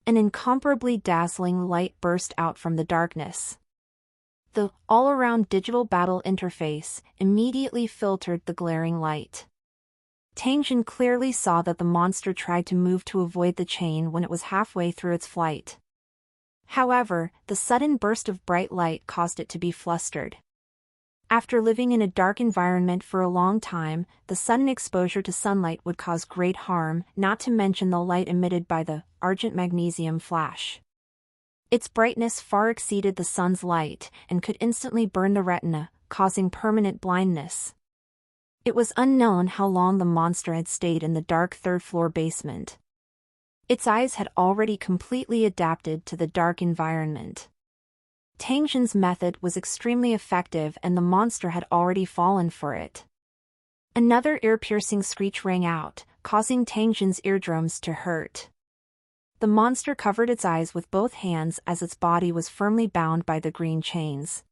Speaker 1: An incomparably dazzling light burst out from the darkness. The all-around digital battle interface immediately filtered the glaring light. Tangjin clearly saw that the monster tried to move to avoid the chain when it was halfway through its flight. However, the sudden burst of bright light caused it to be flustered. After living in a dark environment for a long time, the sudden exposure to sunlight would cause great harm, not to mention the light emitted by the Argent Magnesium Flash. Its brightness far exceeded the sun's light and could instantly burn the retina, causing permanent blindness. It was unknown how long the monster had stayed in the dark third-floor basement. Its eyes had already completely adapted to the dark environment. Tangjin's method was extremely effective and the monster had already fallen for it. Another ear-piercing screech rang out, causing Tangjin's eardrums to hurt. The monster covered its eyes with both hands as its body was firmly bound by the green chains.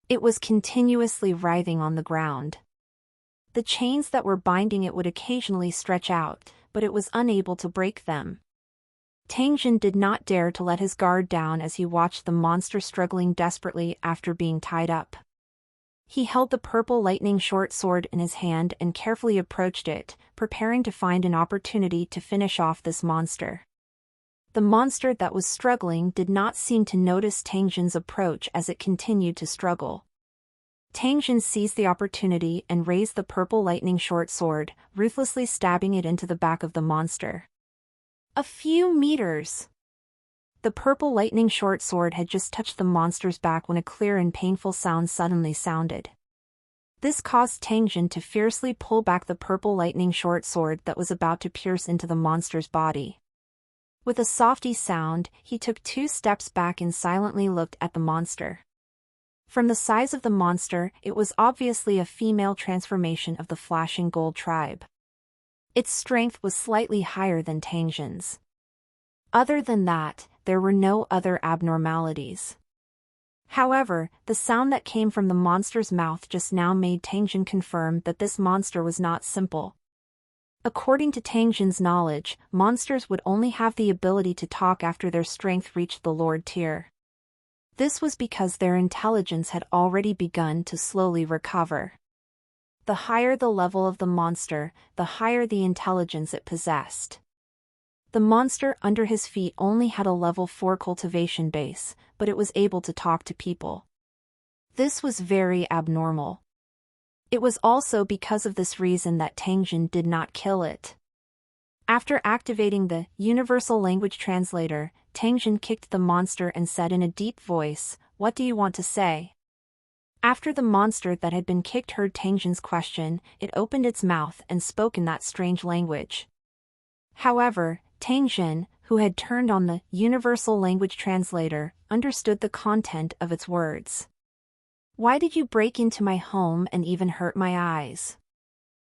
Speaker 1: It was continuously writhing on the ground. The chains that were binding it would occasionally stretch out, but it was unable to break them. Tangjin did not dare to let his guard down as he watched the monster struggling desperately after being tied up. He held the purple lightning short sword in his hand and carefully approached it, preparing to find an opportunity to finish off this monster. The monster that was struggling did not seem to notice Tangjin's approach as it continued to struggle. Tangjin seized the opportunity and raised the purple lightning short sword, ruthlessly stabbing it into the back of the monster. A few meters. The purple lightning short sword had just touched the monster's back when a clear and painful sound suddenly sounded. This caused Tangjin to fiercely pull back the purple lightning short sword that was about to pierce into the monster's body. With a softy sound, he took 2 steps back and silently looked at the monster. From the size of the monster, it was obviously a female transformation of the Flashing Gold tribe. Its strength was slightly higher than Tangjin's. Other than that, there were no other abnormalities. However, the sound that came from the monster's mouth just now made Tangjin confirm that this monster was not simple. According to Tangjin's knowledge, monsters would only have the ability to talk after their strength reached the Lord tier. This was because their intelligence had already begun to slowly recover. The higher the level of the monster, the higher the intelligence it possessed. The monster under his feet only had a level 4 cultivation base, but it was able to talk to people. This was very abnormal. It was also because of this reason that Tang Jin did not kill it. After activating the Universal Language Translator, Tang Jin kicked the monster and said in a deep voice, "What do you want to say?" After the monster that had been kicked heard Tang Jin's question, it opened its mouth and spoke in that strange language. However, Tang Jin, who had turned on the Universal Language Translator, understood the content of its words. "Why did you break into my home and even hurt my eyes?"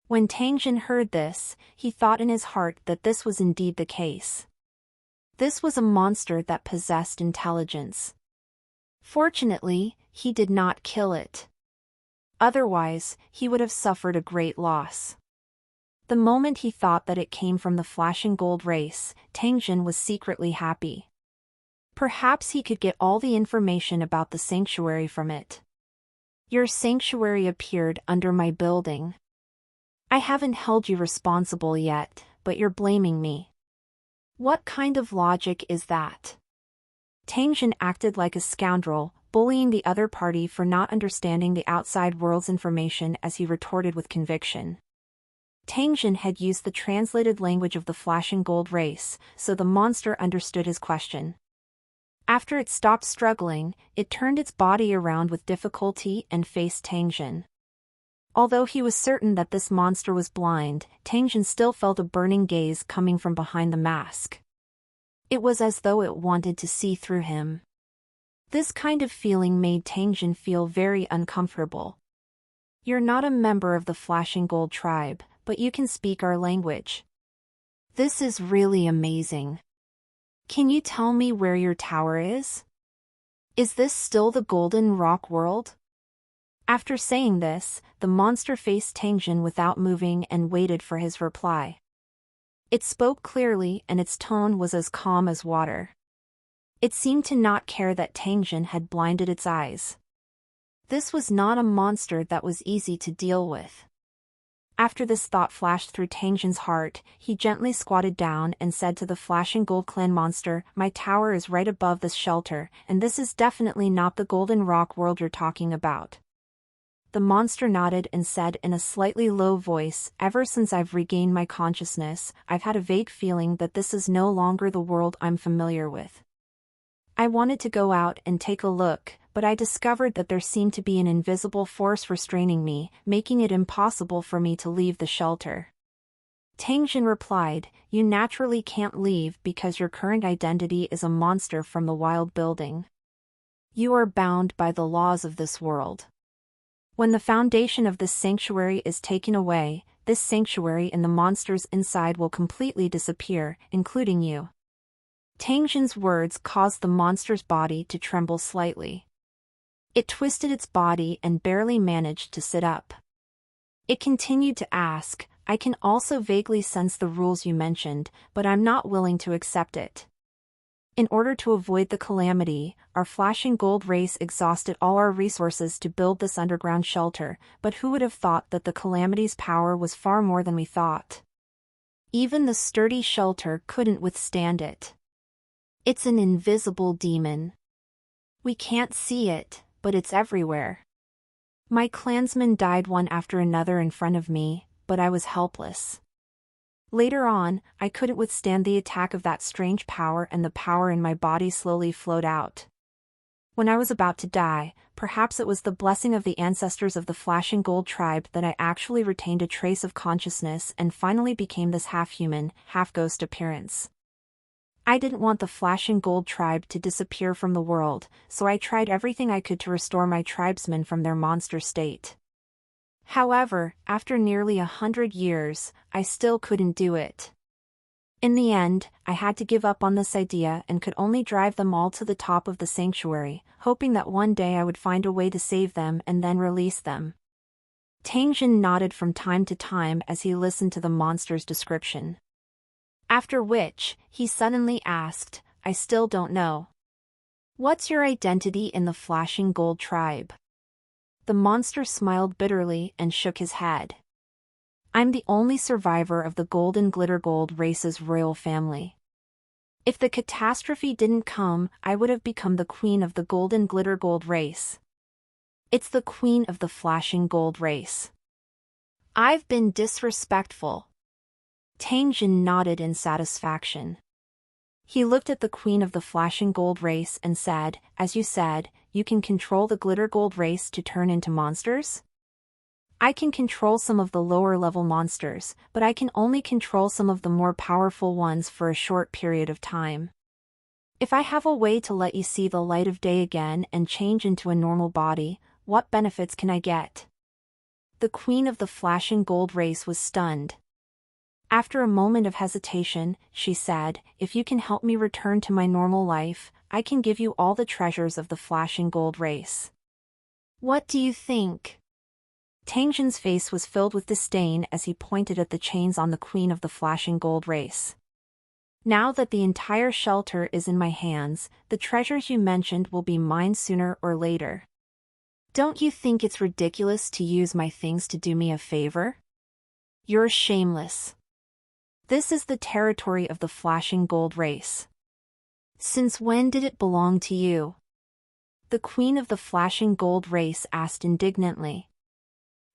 Speaker 1: When Tang Jin heard this, he thought in his heart that this was indeed the case. This was a monster that possessed intelligence. Fortunately, he did not kill it. Otherwise, he would have suffered a great loss. The moment he thought that it came from the flashing gold race, Tang Jin was secretly happy. Perhaps he could get all the information about the sanctuary from it. "Your sanctuary appeared under my building. I haven't held you responsible yet, but you're blaming me. What kind of logic is that?" Tang Jin acted like a scoundrel, bullying the other party for not understanding the outside world's information as he retorted with conviction. Tang Jin had used the translated language of the flashing gold race, so the monster understood his question. After it stopped struggling, it turned its body around with difficulty and faced Tang Jin. Although he was certain that this monster was blind, Tang Jin still felt a burning gaze coming from behind the mask. It was as though it wanted to see through him. This kind of feeling made Tang Jin feel very uncomfortable. "You're not a member of the Flashing Gold tribe, but you can speak our language. This is really amazing. Can you tell me where your tower is? Is this still the Golden Rock world?" After saying this, the monster faced Tang Jin without moving and waited for his reply. It spoke clearly and its tone was as calm as water. It seemed to not care that Tang Jin had blinded its eyes. This was not a monster that was easy to deal with. After this thought flashed through Tang Jin's heart, he gently squatted down and said to the Flashing Gold Clan monster, "My tower is right above this shelter, and this is definitely not the Golden Rock world you're talking about." The monster nodded and said in a slightly low voice, "Ever since I've regained my consciousness, I've had a vague feeling that this is no longer the world I'm familiar with. I wanted to go out and take a look, but I discovered that there seemed to be an invisible force restraining me, making it impossible for me to leave the shelter." Tang Jin replied, "You naturally can't leave because your current identity is a monster from the wild building. You are bound by the laws of this world. When the foundation of this sanctuary is taken away, this sanctuary and the monsters inside will completely disappear, including you." Tang Jin's words caused the monster's body to tremble slightly. It twisted its body and barely managed to sit up. It continued to ask, "I can also vaguely sense the rules you mentioned, but I'm not willing to accept it. In order to avoid the calamity, our Flashing Gold race exhausted all our resources to build this underground shelter, but who would have thought that the calamity's power was far more than we thought? Even the sturdy shelter couldn't withstand it. It's an invisible demon. We can't see it, but it's everywhere. My clansmen died one after another in front of me, but I was helpless. Later on, I couldn't withstand the attack of that strange power and the power in my body slowly flowed out. When I was about to die, perhaps it was the blessing of the ancestors of the Flashing Gold tribe that I actually retained a trace of consciousness and finally became this half-human, half-ghost appearance. I didn't want the Flashing Gold tribe to disappear from the world, so I tried everything I could to restore my tribesmen from their monster state. However, after nearly 100 years, I still couldn't do it. In the end, I had to give up on this idea and could only drive them all to the top of the sanctuary, hoping that one day I would find a way to save them and then release them." Tang Jin nodded from time to time as he listened to the monster's description. After which, he suddenly asked, "I still don't know. What's your identity in the Flashing Gold tribe? The monster smiled bitterly and shook his head. I'm the only survivor of the Golden Glitter Gold race's royal family. If the catastrophe didn't come, I would have become the queen of the Golden Glitter Gold race. It's the queen of the Flashing Gold race. I've been disrespectful. Tang Jin nodded in satisfaction. He looked at the queen of the Flashing Gold race and said, as you said, you can control the Glitter Gold race to turn into monsters? I can control some of the lower-level monsters, but I can only control some of the more powerful ones for a short period of time. If I have a way to let you see the light of day again and change into a normal body, what benefits can I get? The queen of the Flashing Gold race was stunned. After a moment of hesitation, she said, if you can help me return to my normal life, I can give you all the treasures of the Flashing Gold race. What do you think? Tang Jin's face was filled with disdain as he pointed at the chains on the queen of the Flashing Gold race. Now that the entire shelter is in my hands, the treasures you mentioned will be mine sooner or later. Don't you think it's ridiculous to use my things to do me a favor? You're shameless. This is the territory of the Flashing Gold race. Since when did it belong to you? The queen of the Flashing Gold race asked indignantly.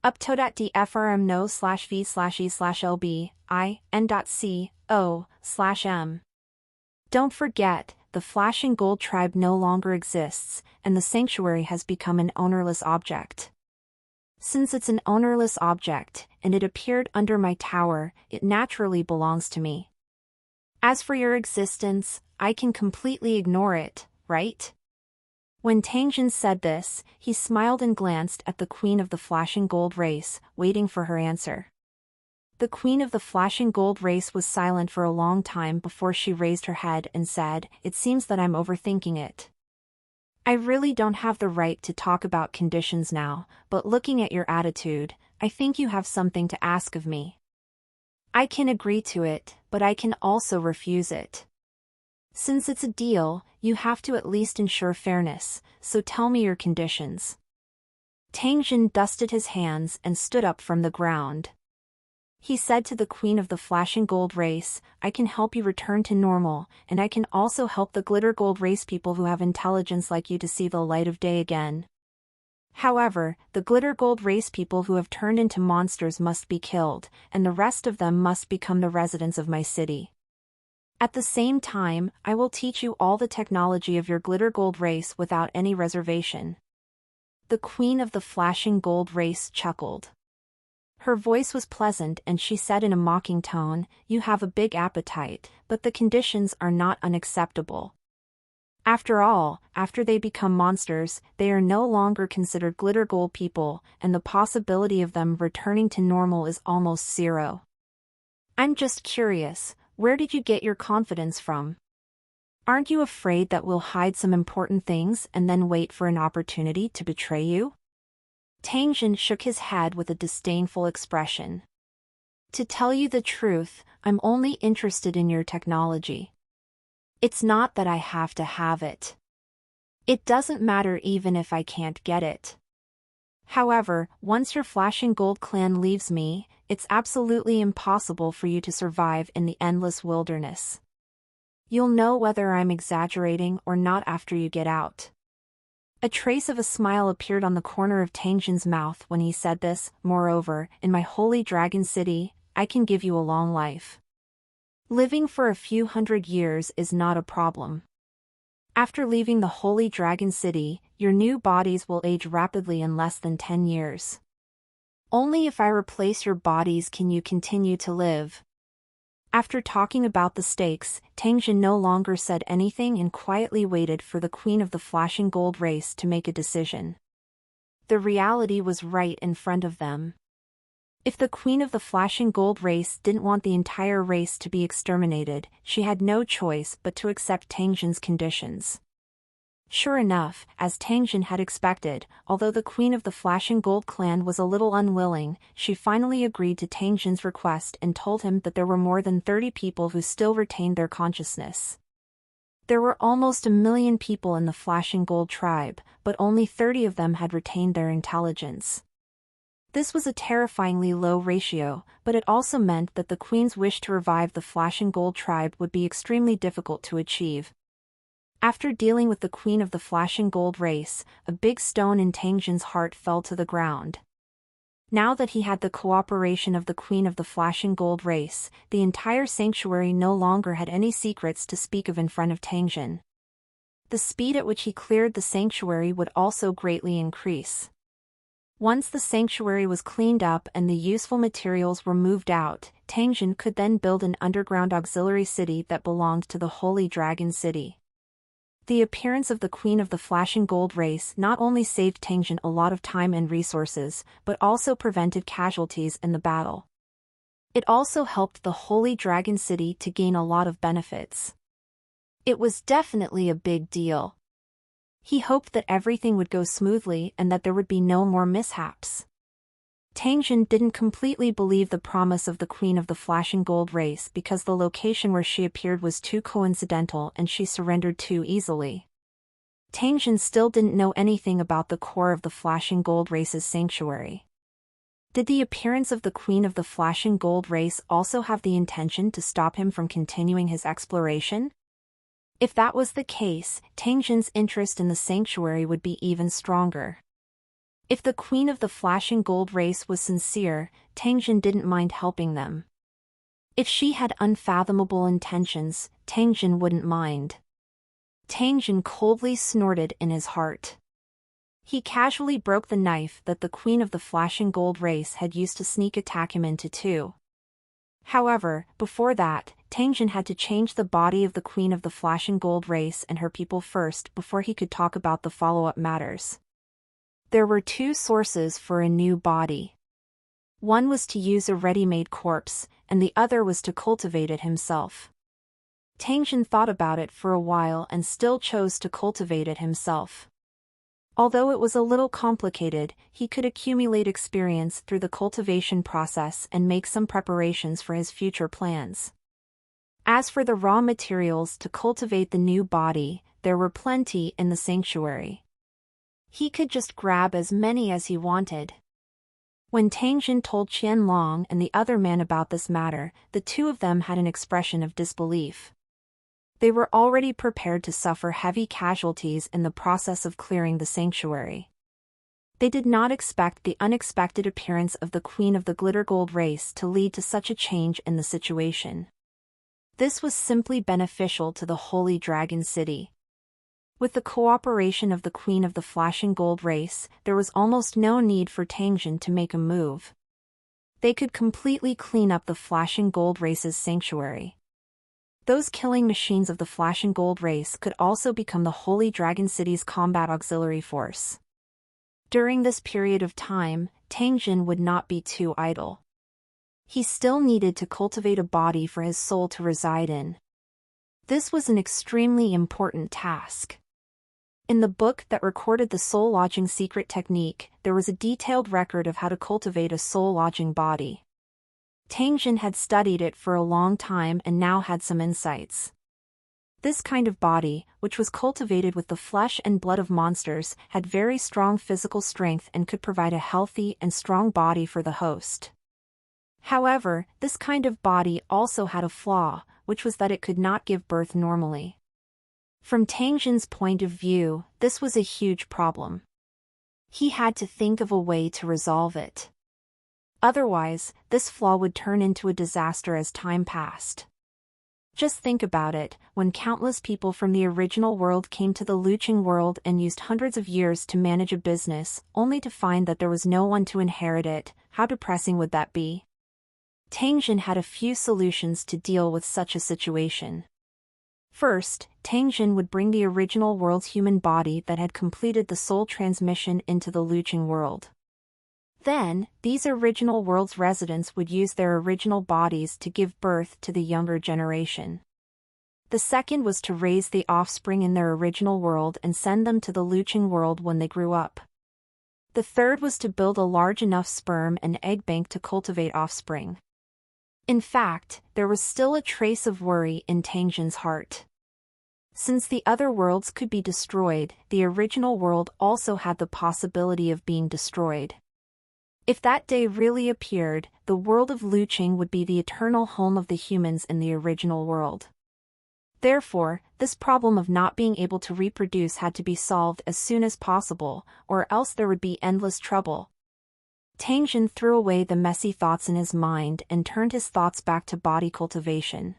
Speaker 1: Up.dfrm no/v/e/lb/in.co/m. Don't forget, the Flashing Gold tribe no longer exists, and the sanctuary has become an ownerless object. Since it's an ownerless object, and it appeared under my tower, it naturally belongs to me. As for your existence, I can completely ignore it, right? When Tang Jin said this, he smiled and glanced at the queen of the Flashing Gold race, waiting for her answer. The queen of the Flashing Gold race was silent for a long time before she raised her head and said, it seems that I'm overthinking it. I really don't have the right to talk about conditions now, but looking at your attitude, I think you have something to ask of me. I can agree to it, but I can also refuse it. Since it's a deal, you have to at least ensure fairness, so tell me your conditions. Tang Jin dusted his hands and stood up from the ground. He said to the queen of the Flashing Gold race, I can help you return to normal, and I can also help the Glitter Gold race people who have intelligence like you to see the light of day again. However, the Glitter Gold race people who have turned into monsters must be killed, and the rest of them must become the residents of my city. At the same time, I will teach you all the technology of your Glitter Gold race without any reservation. The queen of the Flashing Gold race chuckled. Her voice was pleasant and she said in a mocking tone, you have a big appetite, but the conditions are not unacceptable. After all, after they become monsters, they are no longer considered Glitter Gold people, and the possibility of them returning to normal is almost zero. I'm just curious, where did you get your confidence from? Aren't you afraid that we'll hide some important things and then wait for an opportunity to betray you? Tang Jin shook his head with a disdainful expression. To tell you the truth, I'm only interested in your technology. It's not that I have to have it. It doesn't matter even if I can't get it. However, once your Flashing Gold clan leaves me, it's absolutely impossible for you to survive in the endless wilderness. You'll know whether I'm exaggerating or not after you get out. A trace of a smile appeared on the corner of Tang Jin's mouth when he said this. Moreover, in my holy dragon city, I can give you a long life. Living for a few hundred years is not a problem. After leaving the holy dragon city, your new bodies will age rapidly in less than 10 years. Only if I replace your bodies can you continue to live. After talking about the stakes, Tang Jin no longer said anything and quietly waited for the queen of the Flashing Gold race to make a decision. The reality was right in front of them. If the queen of the Flashing Gold race didn't want the entire race to be exterminated, she had no choice but to accept Tang Jin's conditions. Sure enough, as Tang Jin had expected, although the queen of the Flashing Gold clan was a little unwilling, she finally agreed to Tang Jin's request and told him that there were more than 30 people who still retained their consciousness. There were almost 1 million people in the Flashing Gold tribe, but only 30 of them had retained their intelligence. This was a terrifyingly low ratio, but it also meant that the Queen's wish to revive the Flashing Gold tribe would be extremely difficult to achieve. After dealing with the Queen of the Flashing Gold race, a big stone in Tangjin's heart fell to the ground. Now that he had the cooperation of the Queen of the Flashing Gold race, the entire sanctuary no longer had any secrets to speak of in front of Tangjin. The speed at which he cleared the sanctuary would also greatly increase. Once the sanctuary was cleaned up and the useful materials were moved out, Tangjin could then build an underground auxiliary city that belonged to the Holy Dragon City. The appearance of the Queen of the Flashing Gold race not only saved Tangjin a lot of time and resources, but also prevented casualties in the battle. It also helped the Holy Dragon City to gain a lot of benefits. It was definitely a big deal. He hoped that everything would go smoothly and that there would be no more mishaps. Tangjin didn't completely believe the promise of the Queen of the Flashing Gold race because the location where she appeared was too coincidental and she surrendered too easily. Tangjin still didn't know anything about the core of the Flashing Gold race's sanctuary. Did the appearance of the Queen of the Flashing Gold race also have the intention to stop him from continuing his exploration? If that was the case, Tangjin's interest in the sanctuary would be even stronger. If the Queen of the Flashing Gold race was sincere, Tangjin didn't mind helping them. If she had unfathomable intentions, Tangjin wouldn't mind. Tangjin coldly snorted in his heart. He casually broke the knife that the Queen of the Flashing Gold race had used to sneak attack him into two. However, before that, Tangjin had to change the body of the Queen of the Flashing Gold race and her people first before he could talk about the follow-up matters. There were two sources for a new body. One was to use a ready-made corpse, and the other was to cultivate it himself. Tangjin thought about it for a while and still chose to cultivate it himself. Although it was a little complicated, he could accumulate experience through the cultivation process and make some preparations for his future plans. As for the raw materials to cultivate the new body, there were plenty in the sanctuary. He could just grab as many as he wanted. When Tangjin told Qianlong and the other man about this matter, the two of them had an expression of disbelief. They were already prepared to suffer heavy casualties in the process of clearing the sanctuary. They did not expect the unexpected appearance of the Queen of the Glitter Gold race to lead to such a change in the situation. This was simply beneficial to the Holy Dragon City. With the cooperation of the Queen of the Flashing Gold race, there was almost no need for Tangjin to make a move. They could completely clean up the Flashing Gold race's sanctuary. Those killing machines of the Flashing Gold race could also become the Holy Dragon City's combat auxiliary force. During this period of time, Tangjin would not be too idle. He still needed to cultivate a body for his soul to reside in. This was an extremely important task. In the book that recorded the soul lodging secret technique, there was a detailed record of how to cultivate a soul lodging body. Tangjin had studied it for a long time and now had some insights. This kind of body, which was cultivated with the flesh and blood of monsters, had very strong physical strength and could provide a healthy and strong body for the host. However, this kind of body also had a flaw, which was that it could not give birth normally. From Tangjin's point of view, this was a huge problem. He had to think of a way to resolve it. Otherwise, this flaw would turn into a disaster as time passed. Just think about it, when countless people from the original world came to the Luqing world and used hundreds of years to manage a business, only to find that there was no one to inherit it, how depressing would that be? Tangjin had a few solutions to deal with such a situation. First, Tangjin would bring the original world's human body that had completed the soul transmission into the Luqing world. Then, these original world's residents would use their original bodies to give birth to the younger generation. The second was to raise the offspring in their original world and send them to the Luqing world when they grew up. The third was to build a large enough sperm and egg bank to cultivate offspring. In fact, there was still a trace of worry in Tangjin's heart. Since the other worlds could be destroyed, the original world also had the possibility of being destroyed. If that day really appeared, the world of Luqing would be the eternal home of the humans in the original world. Therefore, this problem of not being able to reproduce had to be solved as soon as possible, or else there would be endless trouble. Tang Jin threw away the messy thoughts in his mind and turned his thoughts back to body cultivation.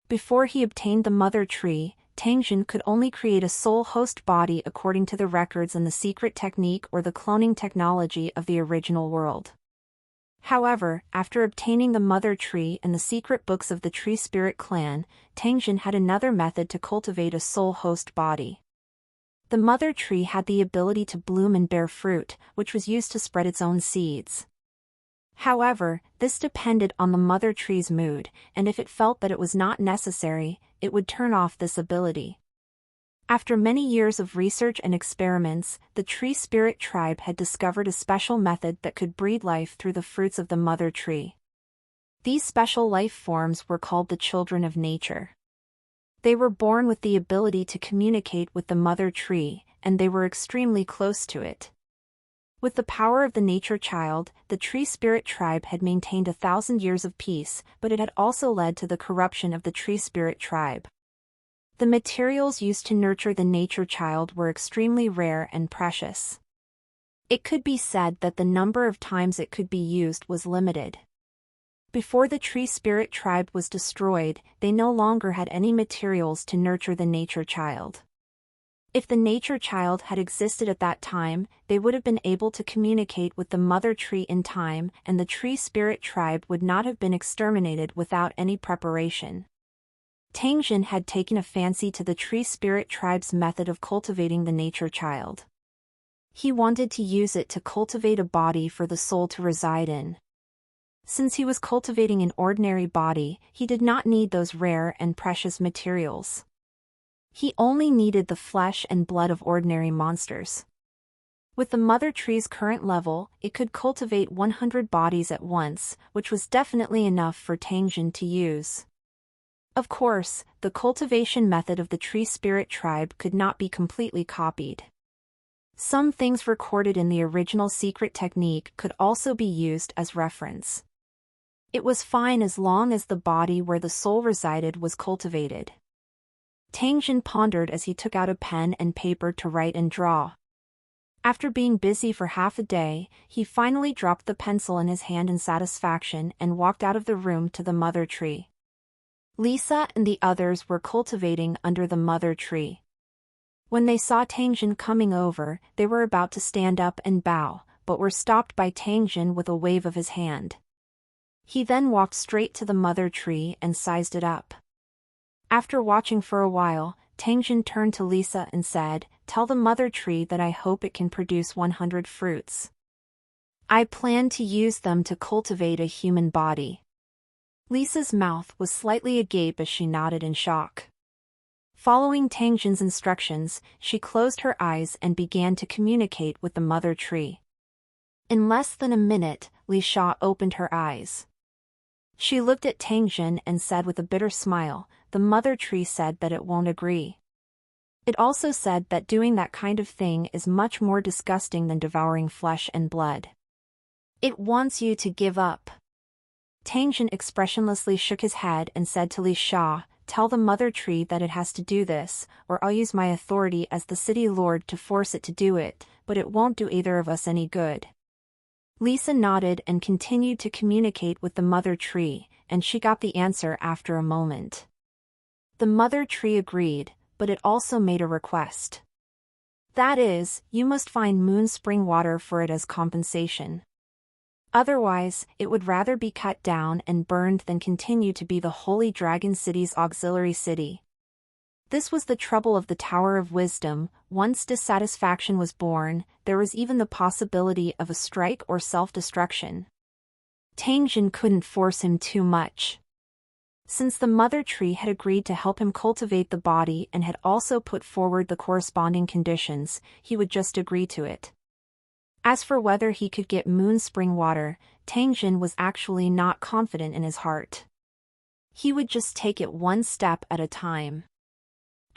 Speaker 1: Before he obtained the mother tree, Tang Jin could only create a soul host body according to the records and the secret technique or the cloning technology of the original world. However, after obtaining the mother tree and the secret books of the Tree Spirit clan, Tang Jin had another method to cultivate a soul host body. The mother tree had the ability to bloom and bear fruit, which was used to spread its own seeds. However, this depended on the mother tree's mood, and if it felt that it was not necessary, it would turn off this ability. After many years of research and experiments, the Tree Spirit tribe had discovered a special method that could breed life through the fruits of the mother tree. These special life forms were called the children of nature. They were born with the ability to communicate with the mother tree, and they were extremely close to it. With the power of the nature child, the Tree Spirit tribe had maintained 1,000 years of peace, but it had also led to the corruption of the Tree Spirit tribe. The materials used to nurture the nature child were extremely rare and precious. It could be said that the number of times it could be used was limited. Before the Tree Spirit tribe was destroyed, they no longer had any materials to nurture the nature child. If the nature child had existed at that time, they would have been able to communicate with the mother tree in time, and the Tree Spirit tribe would not have been exterminated without any preparation. Tang Jin had taken a fancy to the Tree Spirit tribe's method of cultivating the nature child. He wanted to use it to cultivate a body for the soul to reside in. Since he was cultivating an ordinary body, he did not need those rare and precious materials. He only needed the flesh and blood of ordinary monsters. With the mother tree's current level, it could cultivate 100 bodies at once, which was definitely enough for Tang Jin to use. Of course, the cultivation method of the Tree Spirit tribe could not be completely copied. Some things recorded in the original secret technique could also be used as reference. It was fine as long as the body where the soul resided was cultivated. Tang Jin pondered as he took out a pen and paper to write and draw. After being busy for half a day, he finally dropped the pencil in his hand in satisfaction and walked out of the room to the mother tree. Lisa and the others were cultivating under the mother tree. When they saw Tang Jin coming over, they were about to stand up and bow, but were stopped by Tang Jin with a wave of his hand. He then walked straight to the mother tree and sized it up. After watching for a while, Tang Jin turned to Lisa and said, "Tell the mother tree that I hope it can produce 100 fruits. I plan to use them to cultivate a human body." Lisa's mouth was slightly agape as she nodded in shock. Following Tang Jin's instructions, she closed her eyes and began to communicate with the mother tree. In less than a minute, Li Sha opened her eyes. She looked at Tang Jin and said with a bitter smile, "The mother tree said that it won't agree. It also said that doing that kind of thing is much more disgusting than devouring flesh and blood. It wants you to give up." Tang Jin expressionlessly shook his head and said to Li Sha, "Tell the mother tree that it has to do this, or I'll use my authority as the city lord to force it to do it, but it won't do either of us any good." Lisa nodded and continued to communicate with the mother tree, and she got the answer after a moment. The mother tree agreed, but it also made a request. That is, you must find moon spring water for it as compensation. Otherwise, it would rather be cut down and burned than continue to be the Holy Dragon City's auxiliary city. This was the trouble of the Tower of Wisdom. Once dissatisfaction was born, there was even the possibility of a strike or self-destruction. Tang Jin couldn't force him too much. Since the mother tree had agreed to help him cultivate the body and had also put forward the corresponding conditions, he would just agree to it. As for whether he could get moon spring water, Tang Jin was actually not confident in his heart. He would just take it one step at a time.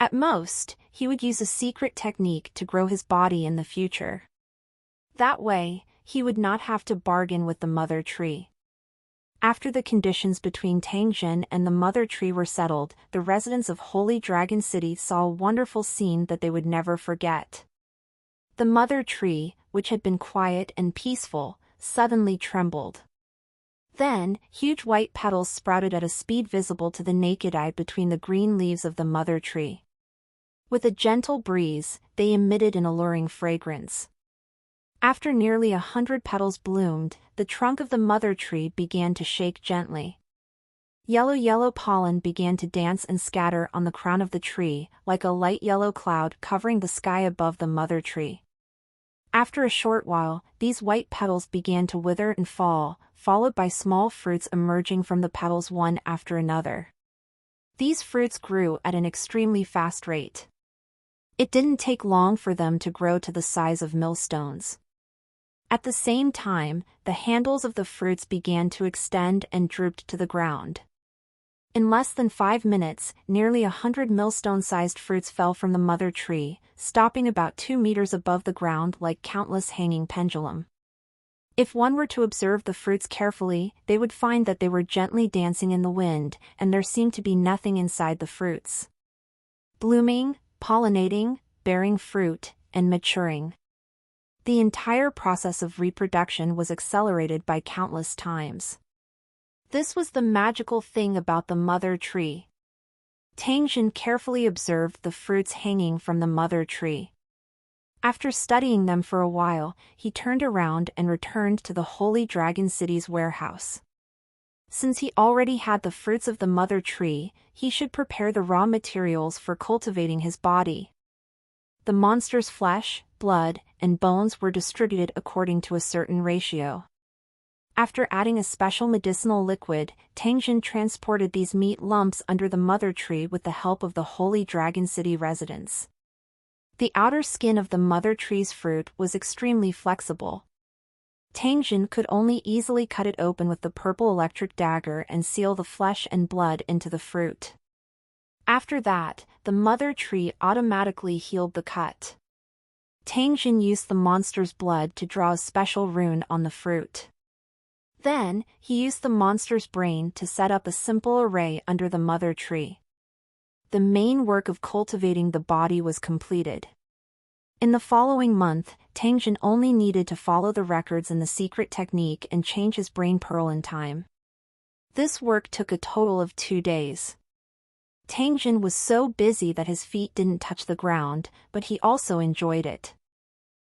Speaker 1: At most, he would use a secret technique to grow his body in the future. That way, he would not have to bargain with the mother tree. After the conditions between Tangjin and the mother tree were settled, the residents of Holy Dragon City saw a wonderful scene that they would never forget. The mother tree, which had been quiet and peaceful, suddenly trembled. Then, huge white petals sprouted at a speed visible to the naked eye between the green leaves of the mother tree. With a gentle breeze, they emitted an alluring fragrance. After nearly 100 petals bloomed, the trunk of the mother tree began to shake gently. Yellow pollen began to dance and scatter on the crown of the tree, like a light yellow cloud covering the sky above the mother tree. After a short while, these white petals began to wither and fall, followed by small fruits emerging from the petals one after another. These fruits grew at an extremely fast rate. It didn't take long for them to grow to the size of millstones. At the same time, the handles of the fruits began to extend and drooped to the ground. In less than 5 minutes, nearly 100 millstone-sized fruits fell from the mother tree, stopping about 2 meters above the ground like countless hanging pendulum. If one were to observe the fruits carefully, they would find that they were gently dancing in the wind, and there seemed to be nothing inside the fruits. Blooming, pollinating, bearing fruit, and maturing. The entire process of reproduction was accelerated by countless times. This was the magical thing about the mother tree. Tangjin carefully observed the fruits hanging from the mother tree. After studying them for a while, he turned around and returned to the Holy Dragon City's warehouse. Since he already had the fruits of the mother tree, he should prepare the raw materials for cultivating his body. The monster's flesh, blood, and bones were distributed according to a certain ratio. After adding a special medicinal liquid, Tangjin transported these meat lumps under the mother tree with the help of the Holy Dragon City residents. The outer skin of the mother tree's fruit was extremely flexible. Tangjin could only easily cut it open with the purple electric dagger and seal the flesh and blood into the fruit. After that, the mother tree automatically healed the cut. Tangjin used the monster's blood to draw a special rune on the fruit. Then, he used the monster's brain to set up a simple array under the mother tree. The main work of cultivating the body was completed. In the following month, Tangjin only needed to follow the records in the secret technique and change his brain pearl in time. This work took a total of 2 days. Tangjin was so busy that his feet didn't touch the ground, but he also enjoyed it.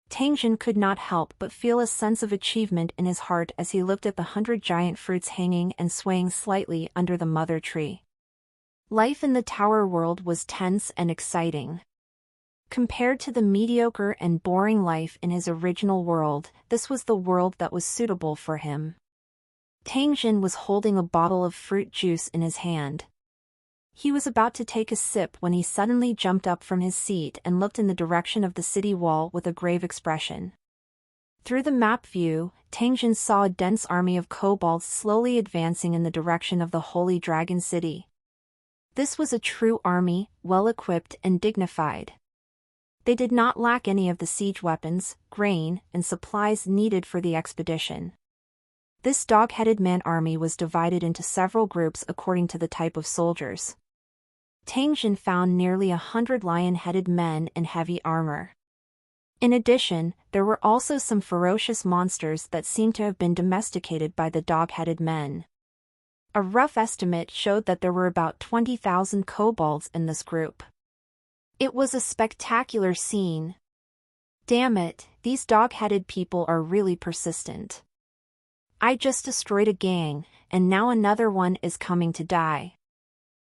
Speaker 1: Tangjin could not help but feel a sense of achievement in his heart as he looked at the 100 giant fruits hanging and swaying slightly under the mother tree. Life in the tower world was tense and exciting. Compared to the mediocre and boring life in his original world, this was the world that was suitable for him. Tangjin was holding a bottle of fruit juice in his hand. He was about to take a sip when he suddenly jumped up from his seat and looked in the direction of the city wall with a grave expression. Through the map view, Tangjin saw a dense army of kobolds slowly advancing in the direction of the Holy Dragon City. This was a true army, well-equipped and dignified. They did not lack any of the siege weapons, grain, and supplies needed for the expedition. This dog-headed man army was divided into several groups according to the type of soldiers. Tangjin found nearly 100 lion-headed men in heavy armor. In addition, there were also some ferocious monsters that seemed to have been domesticated by the dog-headed men. A rough estimate showed that there were about 20,000 kobolds in this group. It was a spectacular scene. Damn it, these dog-headed people are really persistent. I just destroyed a gang, and now another one is coming to die.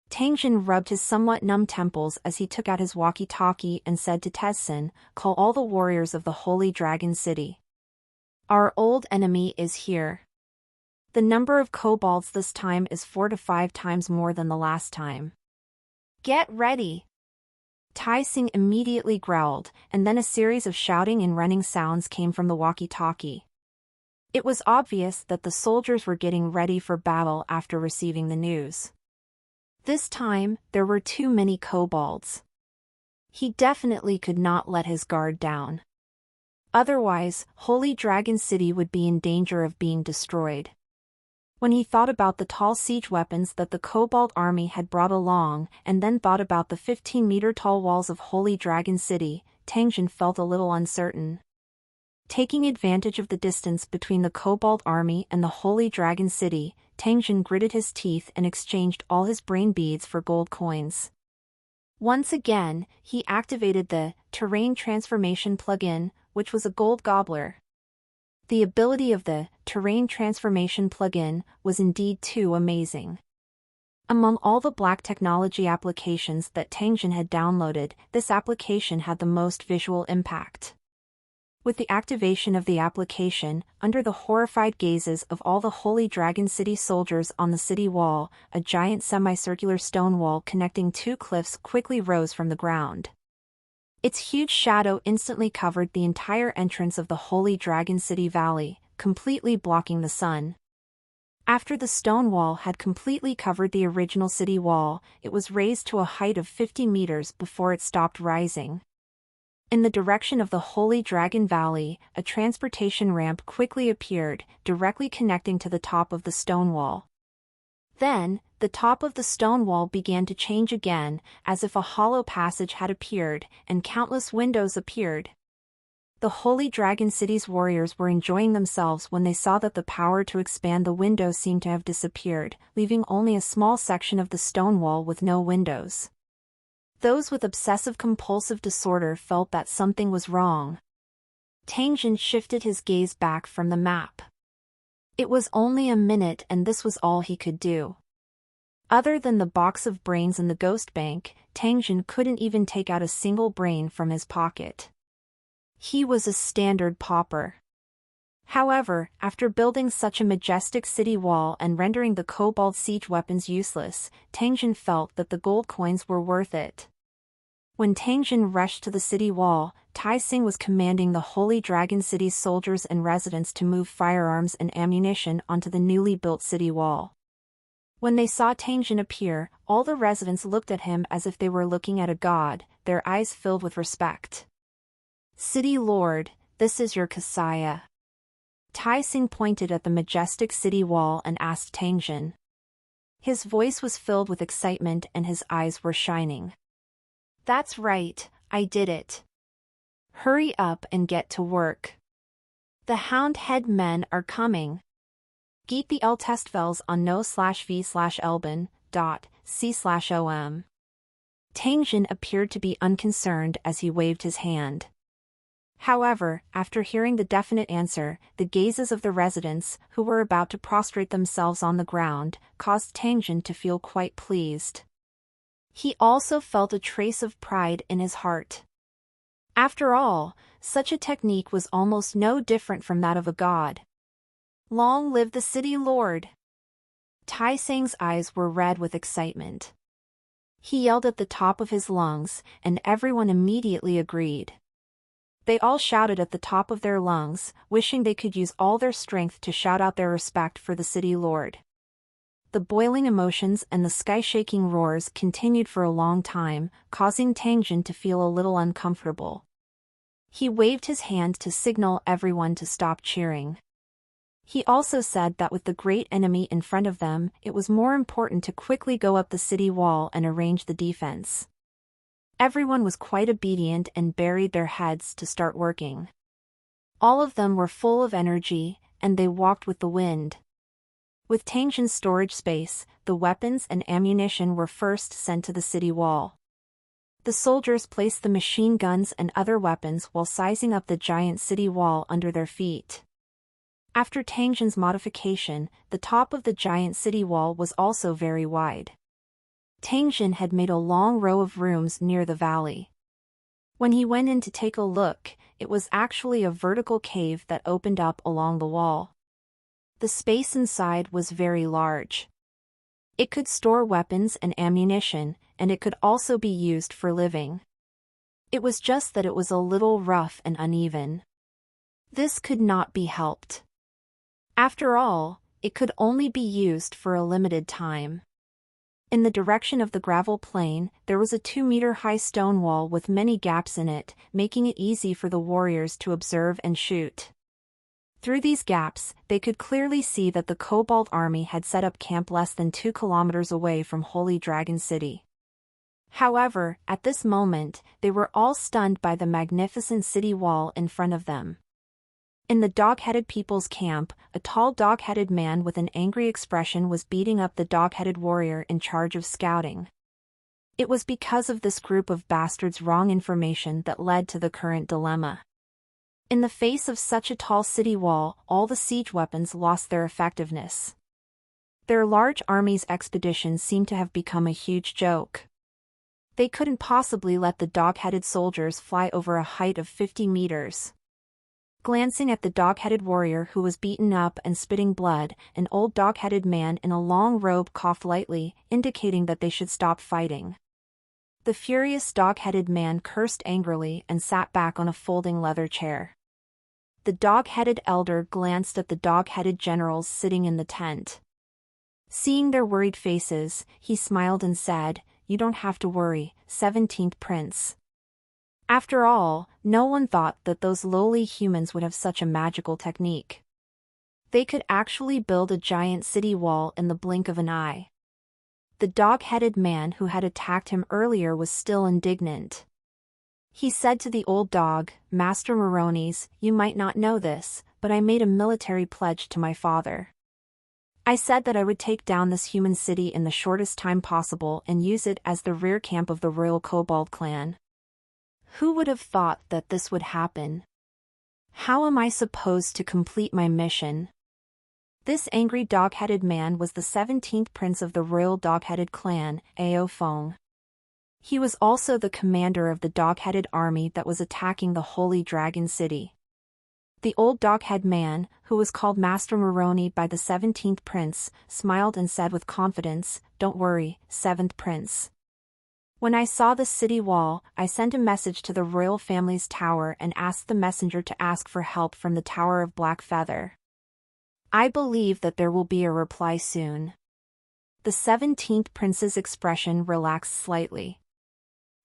Speaker 1: Tangjin rubbed his somewhat numb temples as he took out his walkie-talkie and said to Tezsin, "Call all the warriors of the Holy Dragon City. Our old enemy is here. The number of kobolds this time is 4 to 5 times more than the last time. Get ready." Tai Sing immediately growled, and then a series of shouting and running sounds came from the walkie-talkie. It was obvious that the soldiers were getting ready for battle after receiving the news. This time, there were too many kobolds. He definitely could not let his guard down. Otherwise, Holy Dragon City would be in danger of being destroyed. When he thought about the tall siege weapons that the Cobalt army had brought along, and then thought about the 15-meter-tall walls of Holy Dragon City, Tang Jin felt a little uncertain. Taking advantage of the distance between the Cobalt army and the Holy Dragon City, Tang Jin gritted his teeth and exchanged all his brain beads for gold coins. Once again, he activated the Terrain Transformation plugin, which was a gold gobbler. The ability of the Terrain Transformation plugin was indeed too amazing. Among all the black technology applications that Tang Jin had downloaded, this application had the most visual impact. With the activation of the application, under the horrified gazes of all the Holy Dragon City soldiers on the city wall, a giant semicircular stone wall connecting two cliffs quickly rose from the ground. Its huge shadow instantly covered the entire entrance of the Holy Dragon City Valley, completely blocking the sun. After the stone wall had completely covered the original city wall, it was raised to a height of 50 meters before it stopped rising. In the direction of the Holy Dragon Valley, a transportation ramp quickly appeared, directly connecting to the top of the stone wall. Then, the top of the stone wall began to change again, as if a hollow passage had appeared, and countless windows appeared. The Holy Dragon City's warriors were enjoying themselves when they saw that the power to expand the window seemed to have disappeared, leaving only a small section of the stone wall with no windows. Those with obsessive-compulsive disorder felt that something was wrong. Tang Jin shifted his gaze back from the map. It was only a minute and this was all he could do. Other than the box of brains in the ghost bank, Tang Jin couldn't even take out a single brain from his pocket. He was a standard pauper. However, after building such a majestic city wall and rendering the Cobalt siege weapons useless, Tang Jin felt that the gold coins were worth it. When Tang Jin rushed to the city wall, Tai Sing was commanding the Holy Dragon City's soldiers and residents to move firearms and ammunition onto the newly built city wall. When they saw Tang Jin appear, all the residents looked at him as if they were looking at a god, their eyes filled with respect. "City Lord, this is your Kasaya." Tai Sing pointed at the majestic city wall and asked Tang Jin. His voice was filled with excitement and his eyes were shining. "That's right, I did it. Hurry up and get to work. The Hound Head men are coming. Geet the L Testvels on no/v/elben.c/om." Tang Jin appeared to be unconcerned as he waved his hand. However, after hearing the definite answer, the gazes of the residents, who were about to prostrate themselves on the ground, caused Tang Jin to feel quite pleased. He also felt a trace of pride in his heart. After all, such a technique was almost no different from that of a god. Long live the city lord! Tai Sing's eyes were red with excitement. He yelled at the top of his lungs, and everyone immediately agreed. They all shouted at the top of their lungs, wishing they could use all their strength to shout out their respect for the city lord. The boiling emotions and the sky-shaking roars continued for a long time, causing Tang Jin to feel a little uncomfortable. He waved his hand to signal everyone to stop cheering. He also said that with the great enemy in front of them, it was more important to quickly go up the city wall and arrange the defense. Everyone was quite obedient and buried their heads to start working. All of them were full of energy, and they walked with the wind. With Tang Jin's storage space, the weapons and ammunition were first sent to the city wall. The soldiers placed the machine guns and other weapons while sizing up the giant city wall under their feet. After Tang Jin's modification, the top of the giant city wall was also very wide. Tang Jin had made a long row of rooms near the valley. When he went in to take a look, it was actually a vertical cave that opened up along the wall. The space inside was very large. It could store weapons and ammunition, and it could also be used for living. It was just that it was a little rough and uneven. This could not be helped. After all, it could only be used for a limited time. In the direction of the gravel plain, there was a 2-meter-high stone wall with many gaps in it, making it easy for the warriors to observe and shoot. Through these gaps, they could clearly see that the Kobold army had set up camp less than 2 kilometers away from Holy Dragon City. However, at this moment, they were all stunned by the magnificent city wall in front of them. In the dog-headed people's camp, a tall dog-headed man with an angry expression was beating up the dog-headed warrior in charge of scouting. It was because of this group of bastards' wrong information that led to the current dilemma. In the face of such a tall city wall, all the siege weapons lost their effectiveness. Their large army's expedition seemed to have become a huge joke. They couldn't possibly let the dog-headed soldiers fly over a height of 50 meters. Glancing at the dog-headed warrior who was beaten up and spitting blood, an old dog-headed man in a long robe coughed lightly, indicating that they should stop fighting. The furious dog-headed man cursed angrily and sat back on a folding leather chair. The dog-headed elder glanced at the dog-headed generals sitting in the tent. Seeing their worried faces, he smiled and said, "You don't have to worry, 17th Prince." After all, no one thought that those lowly humans would have such a magical technique. They could actually build a giant city wall in the blink of an eye. The dog-headed man who had attacked him earlier was still indignant. He said to the old dog, "Master Morones, you might not know this, but I made a military pledge to my father. I said that I would take down this human city in the shortest time possible and use it as the rear camp of the Royal Kobold clan. Who would have thought that this would happen? How am I supposed to complete my mission?" This angry dog-headed man was the 17th Prince of the Royal Dog-Headed Clan, Ao Fong. He was also the commander of the dog-headed army that was attacking the Holy Dragon City. The old dog-head man, who was called Master Moroni by the 17th Prince, smiled and said with confidence, "Don't worry, 7th Prince. When I saw the city wall, I sent a message to the royal family's tower and asked the messenger to ask for help from the Tower of Black Feather. I believe that there will be a reply soon." The 17th Prince's expression relaxed slightly.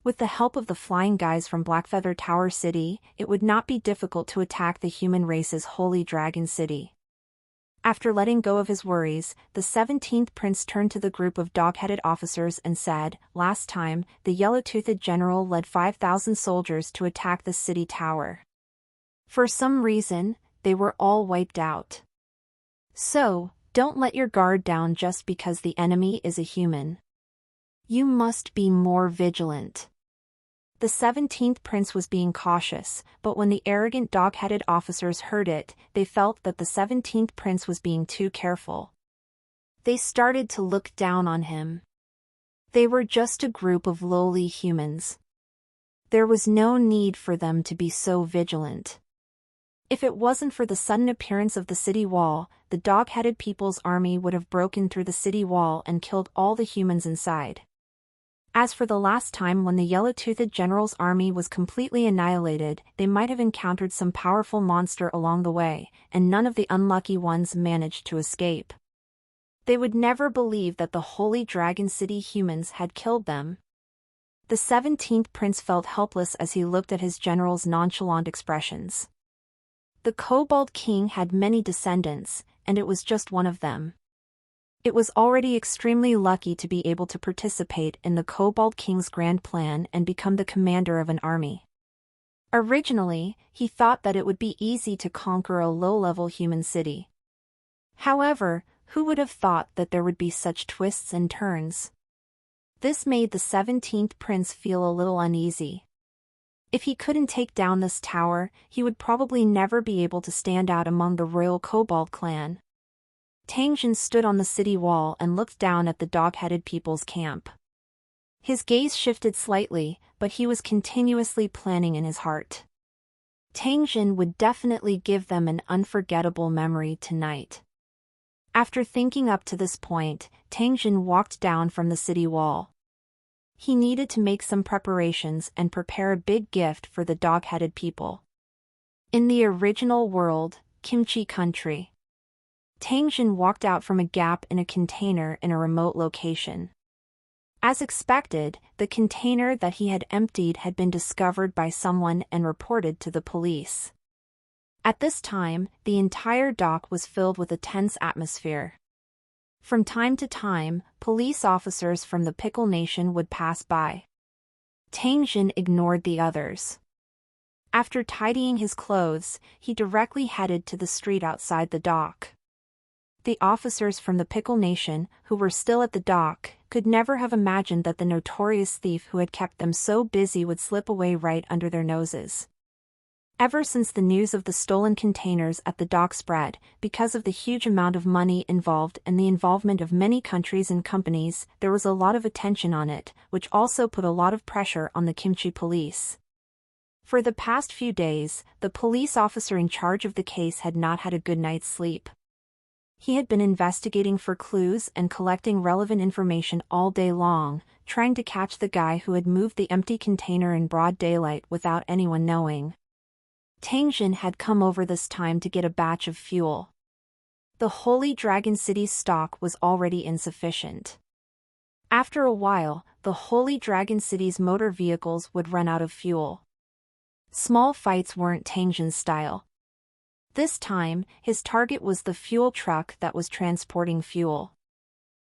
Speaker 1: With the help of the flying guys from Blackfeather Tower City, it would not be difficult to attack the human race's Holy Dragon City. After letting go of his worries, the 17th Prince turned to the group of dog-headed officers and said, "Last time, the yellow-toothed general led 5,000 soldiers to attack the city tower. For some reason, they were all wiped out. So, don't let your guard down just because the enemy is a human. You must be more vigilant." The 17th Prince was being cautious, but when the arrogant dog-headed officers heard it, they felt that the 17th Prince was being too careful. They started to look down on him. They were just a group of lowly humans. There was no need for them to be so vigilant. If it wasn't for the sudden appearance of the city wall, the dog-headed people's army would have broken through the city wall and killed all the humans inside. As for the last time when the yellow-toothed general's army was completely annihilated, they might have encountered some powerful monster along the way, and none of the unlucky ones managed to escape. They would never believe that the Holy Dragon City humans had killed them. The 17th Prince felt helpless as he looked at his general's nonchalant expressions. The Kobold King had many descendants, and it was just one of them. It was already extremely lucky to be able to participate in the Kobold King's grand plan and become the commander of an army. Originally, he thought that it would be easy to conquer a low-level human city. However, who would have thought that there would be such twists and turns? This made the 17th Prince feel a little uneasy. If he couldn't take down this tower, he would probably never be able to stand out among the Royal Kobold clan. Tang Jin stood on the city wall and looked down at the dog-headed people's camp. His gaze shifted slightly, but he was continuously planning in his heart. Tang Jin would definitely give them an unforgettable memory tonight. After thinking up to this point, Tang Jin walked down from the city wall. He needed to make some preparations and prepare a big gift for the dog-headed people. In the original world, Kimchi Country, Tang Jin walked out from a gap in a container in a remote location. As expected, the container that he had emptied had been discovered by someone and reported to the police. At this time, the entire dock was filled with a tense atmosphere. From time to time, police officers from the Pickle Nation would pass by. Tang Jin ignored the others. After tidying his clothes, he directly headed to the street outside the dock. The officers from the Pickle Nation, who were still at the dock, could never have imagined that the notorious thief who had kept them so busy would slip away right under their noses. Ever since the news of the stolen containers at the dock spread, because of the huge amount of money involved and the involvement of many countries and companies, there was a lot of attention on it, which also put a lot of pressure on the Kimchi police. For the past few days, the police officer in charge of the case had not had a good night's sleep. He had been investigating for clues and collecting relevant information all day long, trying to catch the guy who had moved the empty container in broad daylight without anyone knowing. Tang Jin had come over this time to get a batch of fuel. The Holy Dragon City's stock was already insufficient. After a while, the Holy Dragon City's motor vehicles would run out of fuel. Small fights weren't Tang Jin's style. This time, his target was the fuel truck that was transporting fuel.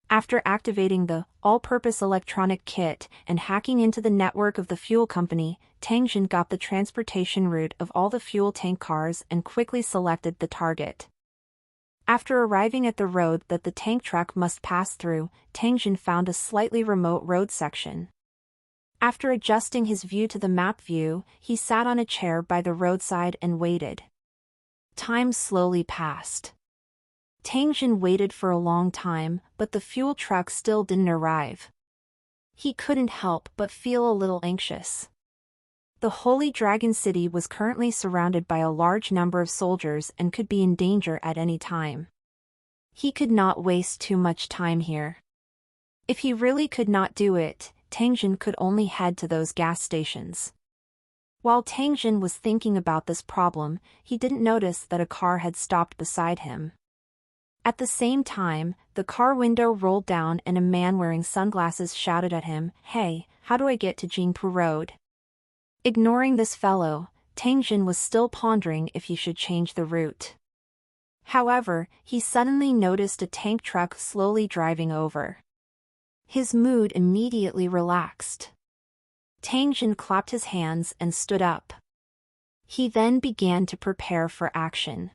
Speaker 1: After activating the all-purpose electronic kit and hacking into the network of the fuel company, Tang Jin got the transportation route of all the fuel tank cars and quickly selected the target. After arriving at the road that the tank truck must pass through, Tang Jin found a slightly remote road section. After adjusting his view to the map view, he sat on a chair by the roadside and waited. Time slowly passed. Tang Jin waited for a long time, but the fuel truck still didn't arrive. He couldn't help but feel a little anxious. The Holy Dragon City was currently surrounded by a large number of soldiers and could be in danger at any time. He could not waste too much time here. If he really could not do it, Tang Jin could only head to those gas stations. While Tang Jin was thinking about this problem, he didn't notice that a car had stopped beside him. At the same time, the car window rolled down and a man wearing sunglasses shouted at him, "Hey, how do I get to Jingpu Road?" Ignoring this fellow, Tang Jin was still pondering if he should change the route. However, he suddenly noticed a tank truck slowly driving over. His mood immediately relaxed. Tang Jin clapped his hands and stood up. He then began to prepare for action.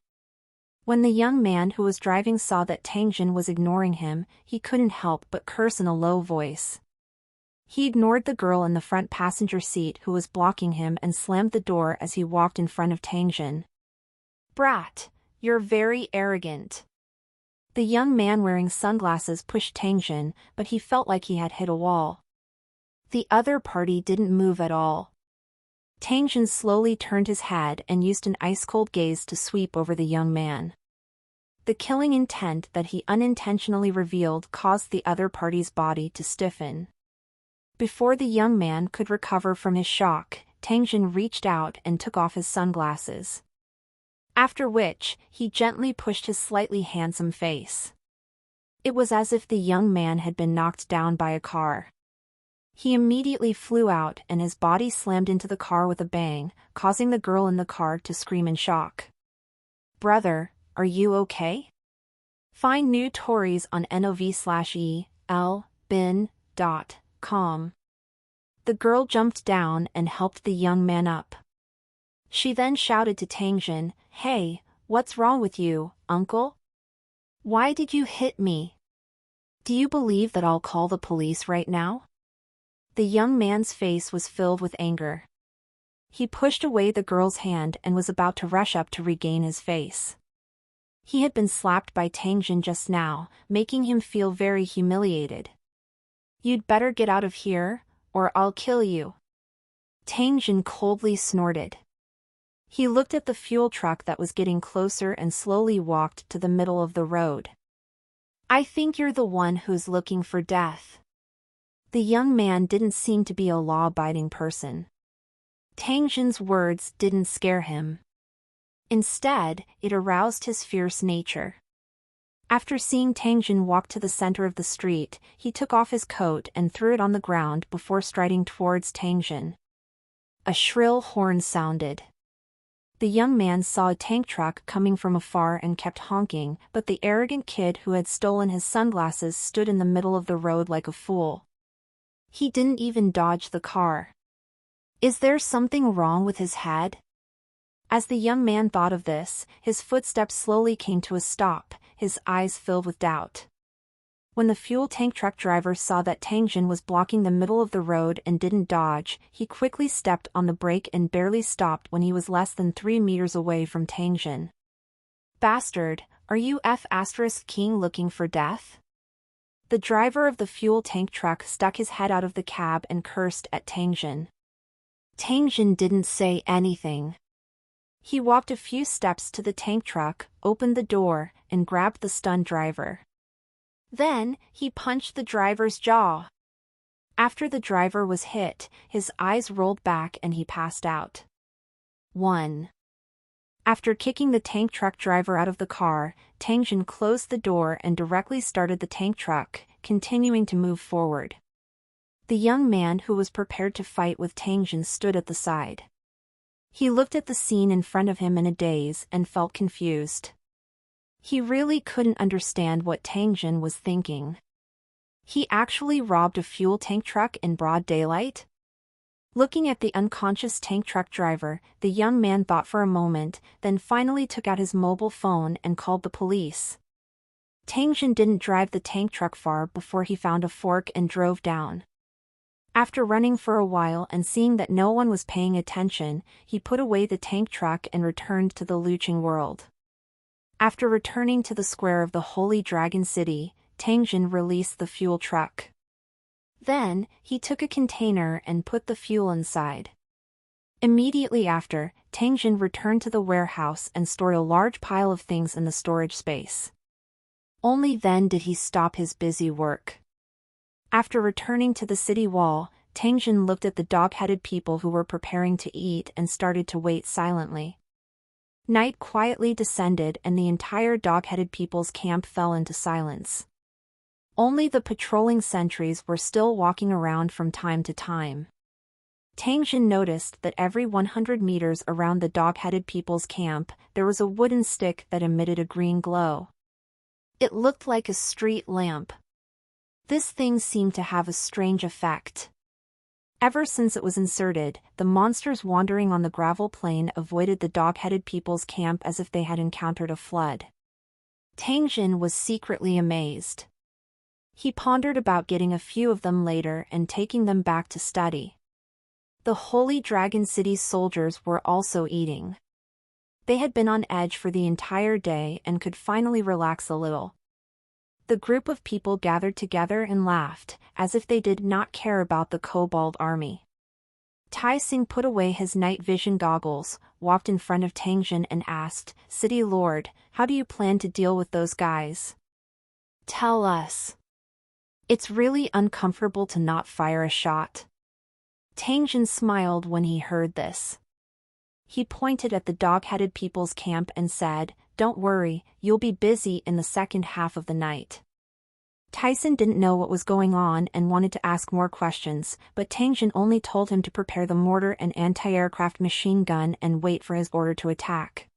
Speaker 1: When the young man who was driving saw that Tang Jin was ignoring him, he couldn't help but curse in a low voice. He ignored the girl in the front passenger seat who was blocking him and slammed the door as he walked in front of Tang Jin. "Brat, you're very arrogant." The young man wearing sunglasses pushed Tang Jin, but he felt like he had hit a wall. The other party didn't move at all. Tang Jin slowly turned his head and used an ice-cold gaze to sweep over the young man. The killing intent that he unintentionally revealed caused the other party's body to stiffen. Before the young man could recover from his shock, Tang Jin reached out and took off his sunglasses. After which, he gently pushed his slightly handsome face. It was as if the young man had been knocked down by a car. He immediately flew out and his body slammed into the car with a bang, causing the girl in the car to scream in shock. "Brother, are you okay?" Find new stories on nov/elbin.com. The girl jumped down and helped the young man up. She then shouted to Tang Jin, "Hey, what's wrong with you, uncle? Why did you hit me? Do you believe that I'll call the police right now?" The young man's face was filled with anger. He pushed away the girl's hand and was about to rush up to regain his face. He had been slapped by Tang Jin just now, making him feel very humiliated. "You'd better get out of here, or I'll kill you." Tang Jin coldly snorted. He looked at the fuel truck that was getting closer and slowly walked to the middle of the road. "I think you're the one who's looking for death." The young man didn't seem to be a law-abiding person. Tang Jin's words didn't scare him. Instead, it aroused his fierce nature. After seeing Tangjin walk to the center of the street, he took off his coat and threw it on the ground before striding towards Tangjin. A shrill horn sounded. The young man saw a tank truck coming from afar and kept honking, but the arrogant kid who had stolen his sunglasses stood in the middle of the road like a fool. He didn't even dodge the car. Is there something wrong with his head? As the young man thought of this, his footsteps slowly came to a stop, his eyes filled with doubt. When the fuel tank truck driver saw that Tangjin was blocking the middle of the road and didn't dodge, he quickly stepped on the brake and barely stopped when he was less than 3 meters away from Tangjin. Bastard, are you King looking for death? The driver of the fuel tank truck stuck his head out of the cab and cursed at Tangjin. Tangjin didn't say anything. He walked a few steps to the tank truck, opened the door, and grabbed the stunned driver. Then, he punched the driver's jaw. After the driver was hit, his eyes rolled back and he passed out. 1. After kicking the tank truck driver out of the car, Tangjin closed the door and directly started the tank truck, continuing to move forward. The young man who was prepared to fight with Tangjin stood at the side. He looked at the scene in front of him in a daze and felt confused. He really couldn't understand what Tangjin was thinking. He actually robbed a fuel tank truck in broad daylight? Looking at the unconscious tank truck driver, the young man thought for a moment, then finally took out his mobile phone and called the police. Tangjin didn't drive the tank truck far before he found a fork and drove down. After running for a while and seeing that no one was paying attention, he put away the tank truck and returned to the Lucheng world. After returning to the square of the Holy Dragon City, Tangjin released the fuel truck. Then, he took a container and put the fuel inside. Immediately after, Tangjin returned to the warehouse and stored a large pile of things in the storage space. Only then did he stop his busy work. After returning to the city wall, Tangjin looked at the dog-headed people who were preparing to eat and started to wait silently. Night quietly descended and the entire dog-headed people's camp fell into silence. Only the patrolling sentries were still walking around from time to time. Tangjin noticed that every 100 meters around the dog-headed people's camp, there was a wooden stick that emitted a green glow. It looked like a street lamp. This thing seemed to have a strange effect. Ever since it was inserted, the monsters wandering on the gravel plain avoided the dog-headed people's camp as if they had encountered a flood. Tangjin was secretly amazed. He pondered about getting a few of them later and taking them back to study. The Holy Dragon City's soldiers were also eating. They had been on edge for the entire day and could finally relax a little. The group of people gathered together and laughed, as if they did not care about the Kobold army. Tai Sing put away his night vision goggles, walked in front of Tangjin and asked, "City Lord, how do you plan to deal with those guys? Tell us." It's really uncomfortable to not fire a shot. Tangjin smiled when he heard this. He pointed at the dog-headed people's camp and said, "Don't worry, you'll be busy in the second half of the night." Tyson didn't know what was going on and wanted to ask more questions, but Tangjin only told him to prepare the mortar and anti-aircraft machine gun and wait for his order to attack.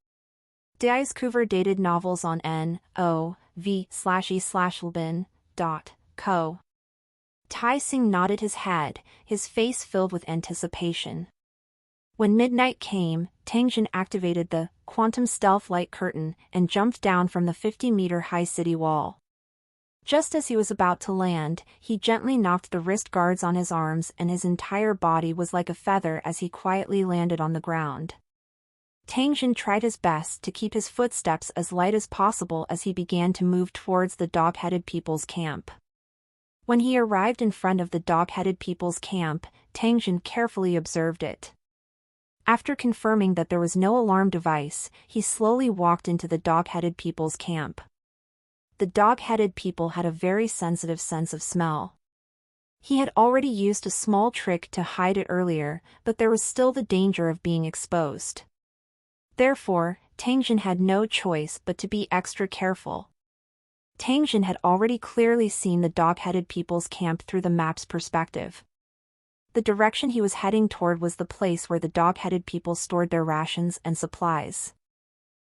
Speaker 1: Diascover dated novels on NOV/E/Lbin.co. Tai Sing nodded his head, his face filled with anticipation. When midnight came, Tangjin activated the quantum stealth light curtain and jumped down from the 50-meter-high city wall. Just as he was about to land, he gently knocked the wrist guards on his arms and his entire body was like a feather as he quietly landed on the ground. Tangjin tried his best to keep his footsteps as light as possible as he began to move towards the dog-headed people's camp. When he arrived in front of the dog-headed people's camp, Tangjin carefully observed it. After confirming that there was no alarm device, he slowly walked into the dog-headed people's camp. The dog-headed people had a very sensitive sense of smell. He had already used a small trick to hide it earlier, but there was still the danger of being exposed. Therefore, Tangjin had no choice but to be extra careful. Tang Jin had already clearly seen the dog-headed people's camp through the map's perspective. The direction he was heading toward was the place where the dog-headed people stored their rations and supplies.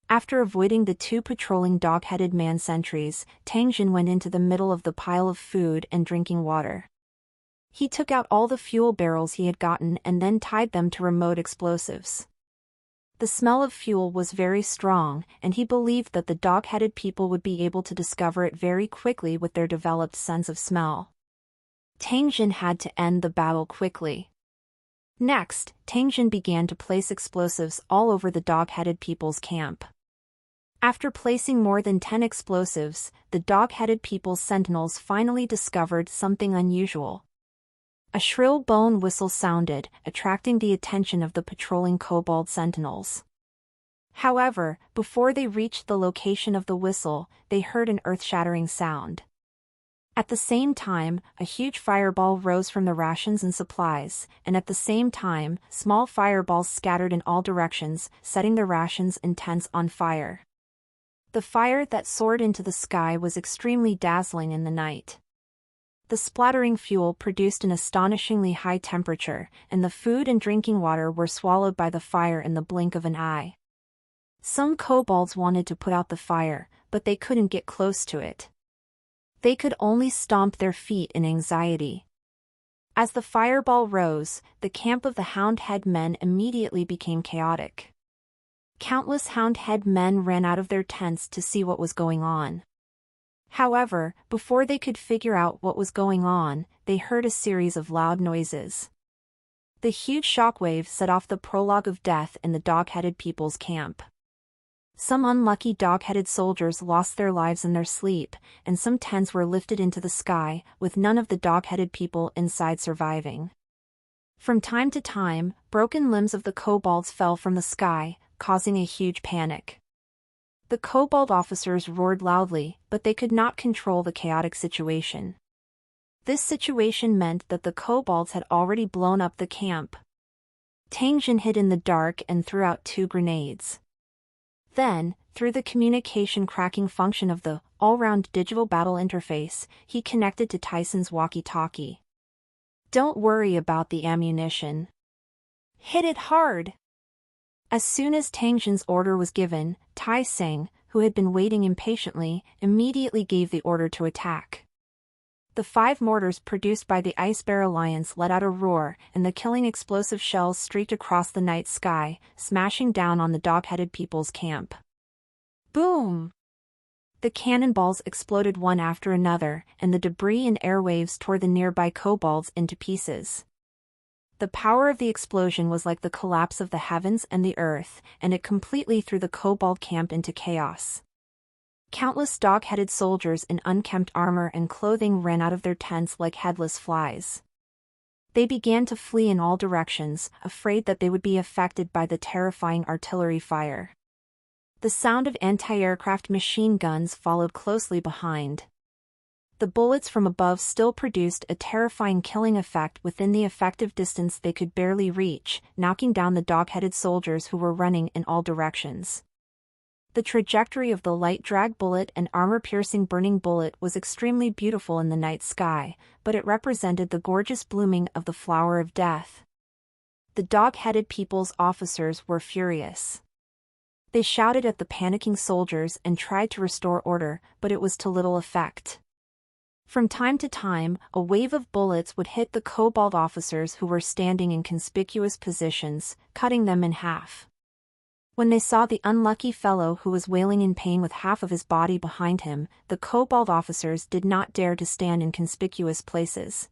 Speaker 1: After avoiding the two patrolling dog-headed man sentries, Tang Jin went into the middle of the pile of food and drinking water. He took out all the fuel barrels he had gotten and then tied them to remote explosives. The smell of fuel was very strong, and he believed that the dog-headed people would be able to discover it very quickly with their developed sense of smell. Tang Jin had to end the battle quickly. Next, Tang Jin began to place explosives all over the dog-headed people's camp. After placing more than 10 explosives, the dog-headed people's sentinels finally discovered something unusual. A shrill bone whistle sounded, attracting the attention of the patrolling kobold sentinels. However, before they reached the location of the whistle, they heard an earth-shattering sound. At the same time, a huge fireball rose from the rations and supplies, and at the same time, small fireballs scattered in all directions, setting the rations and tents on fire. The fire that soared into the sky was extremely dazzling in the night. The splattering fuel produced an astonishingly high temperature, and the food and drinking water were swallowed by the fire in the blink of an eye. Some kobolds wanted to put out the fire, but they couldn't get close to it. They could only stomp their feet in anxiety. As the fireball rose, the camp of the Houndhead men immediately became chaotic. Countless Houndhead men ran out of their tents to see what was going on. However, before they could figure out what was going on, they heard a series of loud noises. The huge shockwave set off the prologue of death in the dog-headed people's camp. Some unlucky dog-headed soldiers lost their lives in their sleep, and some tents were lifted into the sky, with none of the dog-headed people inside surviving. From time to time, broken limbs of the kobolds fell from the sky, causing a huge panic. The kobold officers roared loudly, but they could not control the chaotic situation. This situation meant that the kobolds had already blown up the camp. Tang Jin hid in the dark and threw out 2 grenades. Then, through the communication cracking function of the all-round digital battle interface, he connected to Tyson's walkie-talkie. "Don't worry about the ammunition. Hit it hard!" As soon as Tang Jin's order was given, Tyson, who had been waiting impatiently, immediately gave the order to attack. The 5 mortars produced by the Ice Bear Alliance let out a roar, and the killing explosive shells streaked across the night sky, smashing down on the dog-headed people's camp. Boom! The cannonballs exploded one after another, and the debris and airwaves tore the nearby kobolds into pieces. The power of the explosion was like the collapse of the heavens and the earth, and it completely threw the kobold camp into chaos. Countless dog-headed soldiers in unkempt armor and clothing ran out of their tents like headless flies. They began to flee in all directions, afraid that they would be affected by the terrifying artillery fire. The sound of anti-aircraft machine guns followed closely behind. The bullets from above still produced a terrifying killing effect within the effective distance they could barely reach, knocking down the dog-headed soldiers who were running in all directions. The trajectory of the light drag bullet and armor-piercing burning bullet was extremely beautiful in the night sky, but it represented the gorgeous blooming of the flower of death. The dog-headed people's officers were furious. They shouted at the panicking soldiers and tried to restore order, but it was to little effect. From time to time, a wave of bullets would hit the kobold officers who were standing in conspicuous positions, cutting them in half. When they saw the unlucky fellow who was wailing in pain with half of his body behind him, the kobold officers did not dare to stand in conspicuous places.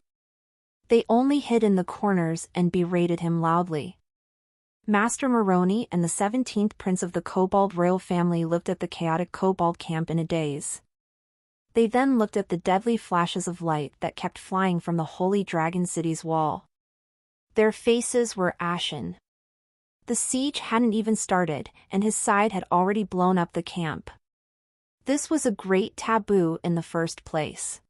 Speaker 1: They only hid in the corners and berated him loudly. Master Moroni and the 17th prince of the kobold royal family looked at the chaotic kobold camp in a daze. They then looked at the deadly flashes of light that kept flying from the Holy Dragon City's wall. Their faces were ashen. The siege hadn't even started, and his side had already blown up the camp. This was a great taboo in the first place.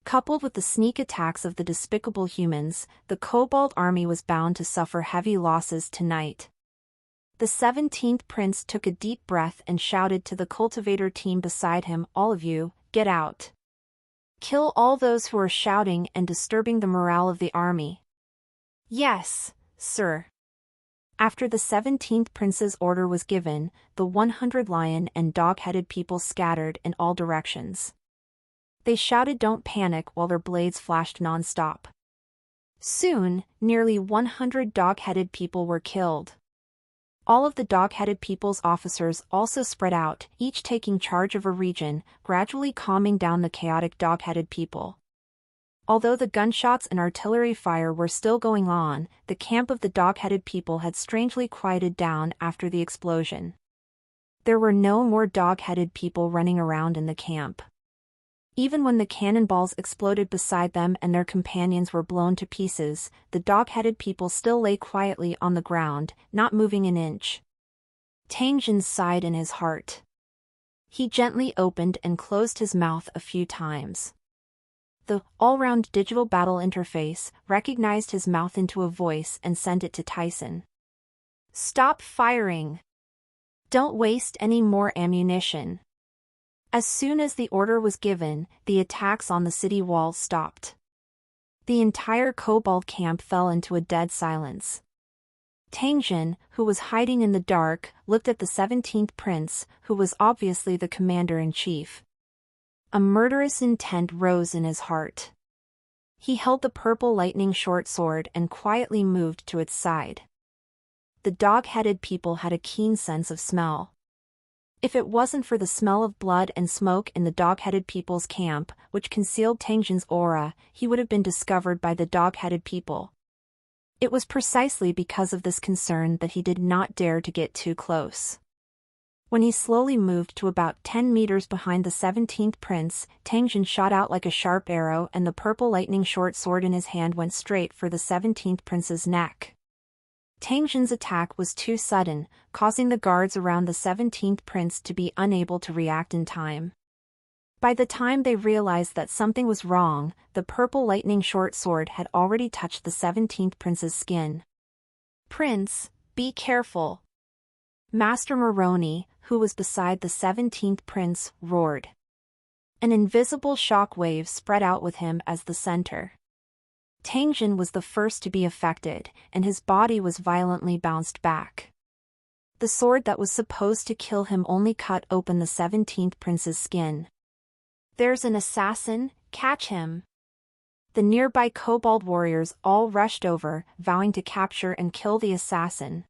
Speaker 1: Coupled with the sneak attacks of the despicable humans, the kobold army was bound to suffer heavy losses tonight. The 17th prince took a deep breath and shouted to the cultivator team beside him, "All of you, get out. Kill all those who are shouting and disturbing the morale of the army. Yes, sir. After the 17th prince's order was given, the 100 lion and dog-headed people scattered in all directions. They shouted "Don't panic" while their blades flashed non-stop. Soon, nearly 100 dog-headed people were killed. All of the dog-headed people's officers also spread out, each taking charge of a region, gradually calming down the chaotic dog-headed people. Although the gunshots and artillery fire were still going on, the camp of the dog-headed people had strangely quieted down after the explosion. There were no more dog-headed people running around in the camp. Even when the cannonballs exploded beside them and their companions were blown to pieces, the dog-headed people still lay quietly on the ground, not moving an inch. Tang Jin sighed in his heart. He gently opened and closed his mouth a few times. The all-round digital battle interface recognized his mouth into a voice and sent it to Tyson. "Stop firing. Don't waste any more ammunition." As soon as the order was given, the attacks on the city walls stopped. The entire kobold camp fell into a dead silence. Tang Jin, who was hiding in the dark, looked at the 17th prince, who was obviously the commander-in-chief. A murderous intent rose in his heart. He held the purple lightning short sword and quietly moved to its side. The dog-headed people had a keen sense of smell. If it wasn't for the smell of blood and smoke in the dog-headed people's camp, which concealed Tang Jin's aura, he would have been discovered by the dog-headed people. It was precisely because of this concern that he did not dare to get too close. When he slowly moved to about 10 meters behind the 17th prince, Tang Jin shot out like a sharp arrow and the purple lightning short sword in his hand went straight for the 17th prince's neck. Tang Jin's attack was too sudden, causing the guards around the 17th prince to be unable to react in time. By the time they realized that something was wrong, the purple lightning short sword had already touched the 17th prince's skin. "Prince, be careful!" Master Moroni, who was beside the 17th prince, roared. An invisible shock wave spread out with him as the center. Tang Jin was the first to be affected, and his body was violently bounced back. The sword that was supposed to kill him only cut open the 17th prince's skin. "There's an assassin, catch him!" The nearby kobold warriors all rushed over, vowing to capture and kill the assassin.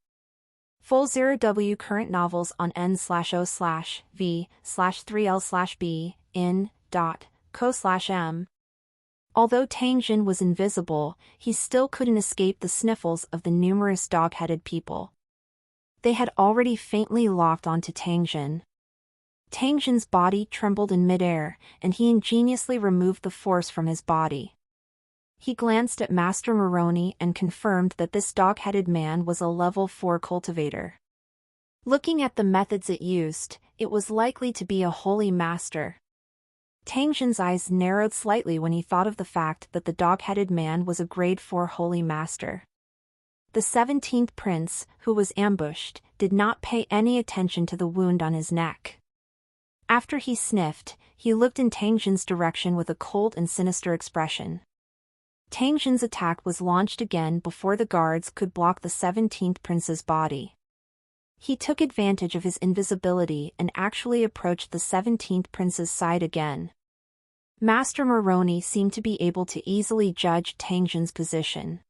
Speaker 1: Full 0W current novels on n/o/v/3l/b in.co/m. Although Tang Jin was invisible, he still couldn't escape the sniffles of the numerous dog-headed people. They had already faintly locked onto Tang Jin. Tang Jin's body trembled in midair, and he ingeniously removed the force from his body. He glanced at Master Moroni and confirmed that this dog-headed man was a level 4 cultivator. Looking at the methods it used, it was likely to be a holy master. Tang Jin's eyes narrowed slightly when he thought of the fact that the dog-headed man was a grade 4 holy master. The 17th prince, who was ambushed, did not pay any attention to the wound on his neck. After he sniffed, he looked in Tang Jin's direction with a cold and sinister expression. Tang Jin's attack was launched again before the guards could block the 17th prince's body. He took advantage of his invisibility and actually approached the 17th prince's side again. Master Moroni seemed to be able to easily judge Tang Jin's position.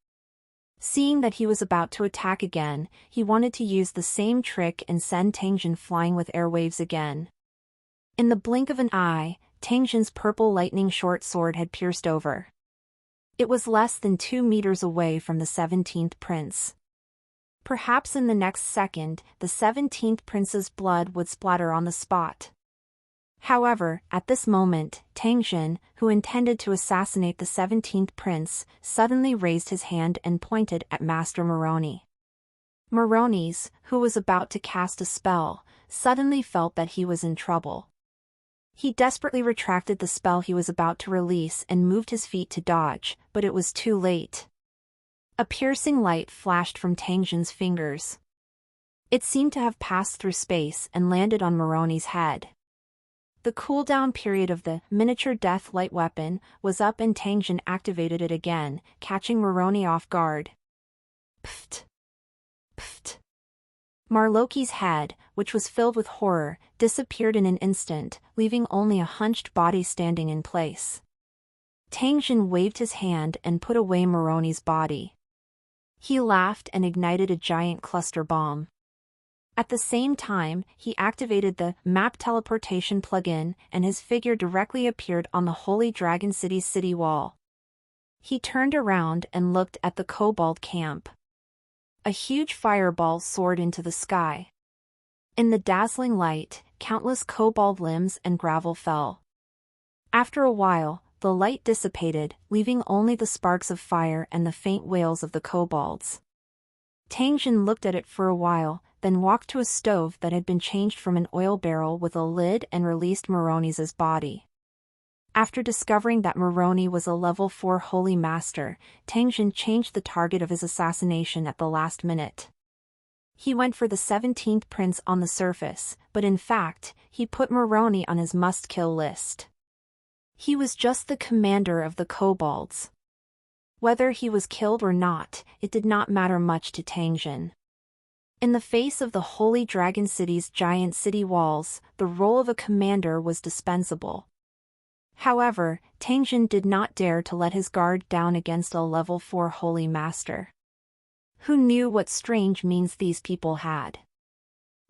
Speaker 1: Seeing that he was about to attack again, he wanted to use the same trick and send Tang Jin flying with airwaves again. In the blink of an eye, Tang Jin's purple lightning short sword had pierced over. It was less than 2 meters away from the 17th prince. Perhaps in the next second, the 17th prince's blood would splatter on the spot. However, at this moment, Tang Jin, who intended to assassinate the 17th prince, suddenly raised his hand and pointed at Master Moroni. Moroni's, who was about to cast a spell, suddenly felt that he was in trouble. He desperately retracted the spell he was about to release and moved his feet to dodge, but it was too late. A piercing light flashed from Tang Jin's fingers. It seemed to have passed through space and landed on Moroni's head. The cooldown period of the miniature death light weapon was up and Tangjin activated it again, catching Moroni off guard. Pfft. Pfft. Marloki's head, which was filled with horror, disappeared in an instant, leaving only a hunched body standing in place. Tangjin waved his hand and put away Moroni's body. He laughed and ignited a giant cluster bomb. At the same time, he activated the map teleportation plugin and his figure directly appeared on the Holy Dragon City's city wall. He turned around and looked at the Kobold camp. A huge fireball soared into the sky. In the dazzling light, countless kobold limbs and gravel fell. After a while, the light dissipated, leaving only the sparks of fire and the faint wails of the kobolds. Tangjin looked at it for a while, then walked to a stove that had been changed from an oil barrel with a lid and released Moroni's body. After discovering that Moroni was a level 4 Holy Master, Tangjin changed the target of his assassination at the last minute. He went for the 17th prince on the surface, but in fact, he put Moroni on his must-kill list. He was just the commander of the kobolds. Whether he was killed or not, it did not matter much to Tangjin. In the face of the Holy Dragon City's giant city walls, the role of a commander was dispensable. However, Tangjin did not dare to let his guard down against a level 4 Holy Master. Who knew what strange means these people had?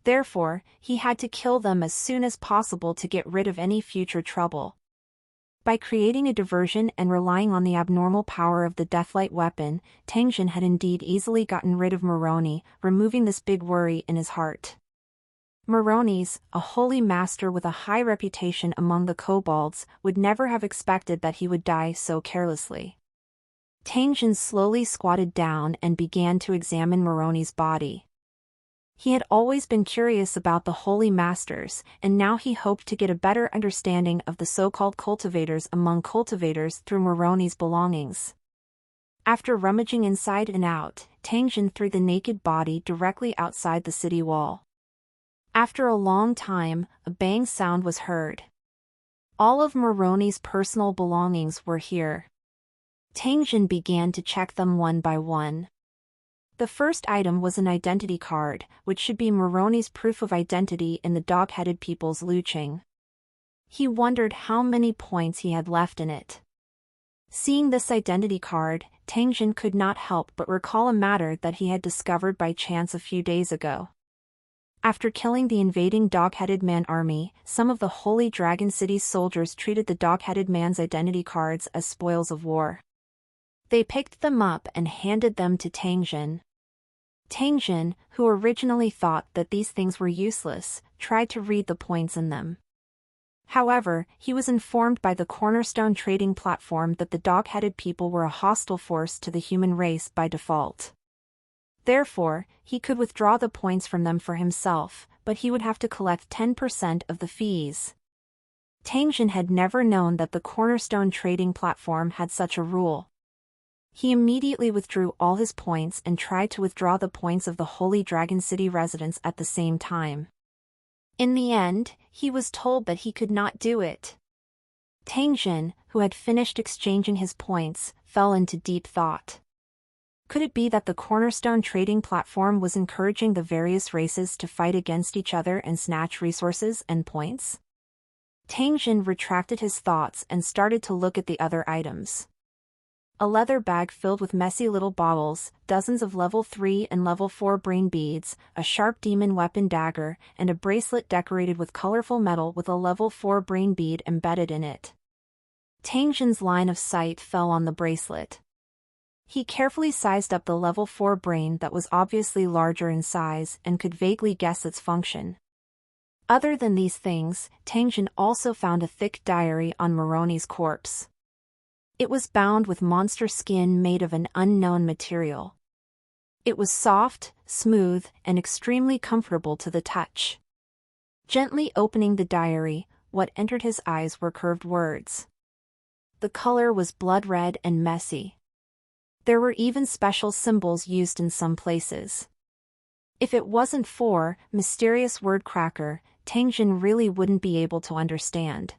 Speaker 1: Therefore, he had to kill them as soon as possible to get rid of any future trouble. By creating a diversion and relying on the abnormal power of the Deathlight weapon, Tangjin had indeed easily gotten rid of Moroni, removing this big worry in his heart. Moroni's, a holy master with a high reputation among the kobolds, would never have expected that he would die so carelessly. Tangjin slowly squatted down and began to examine Moroni's body. He had always been curious about the holy masters, and now he hoped to get a better understanding of the so-called cultivators among cultivators through Moroni's belongings. After rummaging inside and out, Tangjin threw the naked body directly outside the city wall. After a long time, a bang sound was heard. All of Moroni's personal belongings were here. Tangjin began to check them one by one. The first item was an identity card, which should be Moroni's proof of identity in the dog-headed people's Luqing. He wondered how many points he had left in it. Seeing this identity card, Tangjin could not help but recall a matter that he had discovered by chance a few days ago. After killing the invading dog-headed man army, some of the Holy Dragon City's soldiers treated the dog-headed man's identity cards as spoils of war. They picked them up and handed them to Tangjin. Tangjin, who originally thought that these things were useless, tried to read the points in them. However, he was informed by the Cornerstone trading platform that the dog-headed people were a hostile force to the human race by default. Therefore, he could withdraw the points from them for himself, but he would have to collect 10% of the fees. Tangjin had never known that the Cornerstone trading platform had such a rule. He immediately withdrew all his points and tried to withdraw the points of the Holy Dragon City residents at the same time. In the end, he was told that he could not do it. Tangjin, who had finished exchanging his points, fell into deep thought. Could it be that the Cornerstone trading platform was encouraging the various races to fight against each other and snatch resources and points? Tangjin retracted his thoughts and started to look at the other items. A leather bag filled with messy little bottles, dozens of level 3 and level 4 brain beads, a sharp demon weapon dagger, and a bracelet decorated with colorful metal with a level 4 brain bead embedded in it. Tangjin's line of sight fell on the bracelet. He carefully sized up the level 4 brain that was obviously larger in size and could vaguely guess its function. Other than these things, Tangjin also found a thick diary on Moroni's corpse. It was bound with monster skin made of an unknown material. It was soft, smooth, and extremely comfortable to the touch. Gently opening the diary, what entered his eyes were curved words. The color was blood red and messy. There were even special symbols used in some places. If it wasn't for mysterious word cracker, Tangjin really wouldn't be able to understand.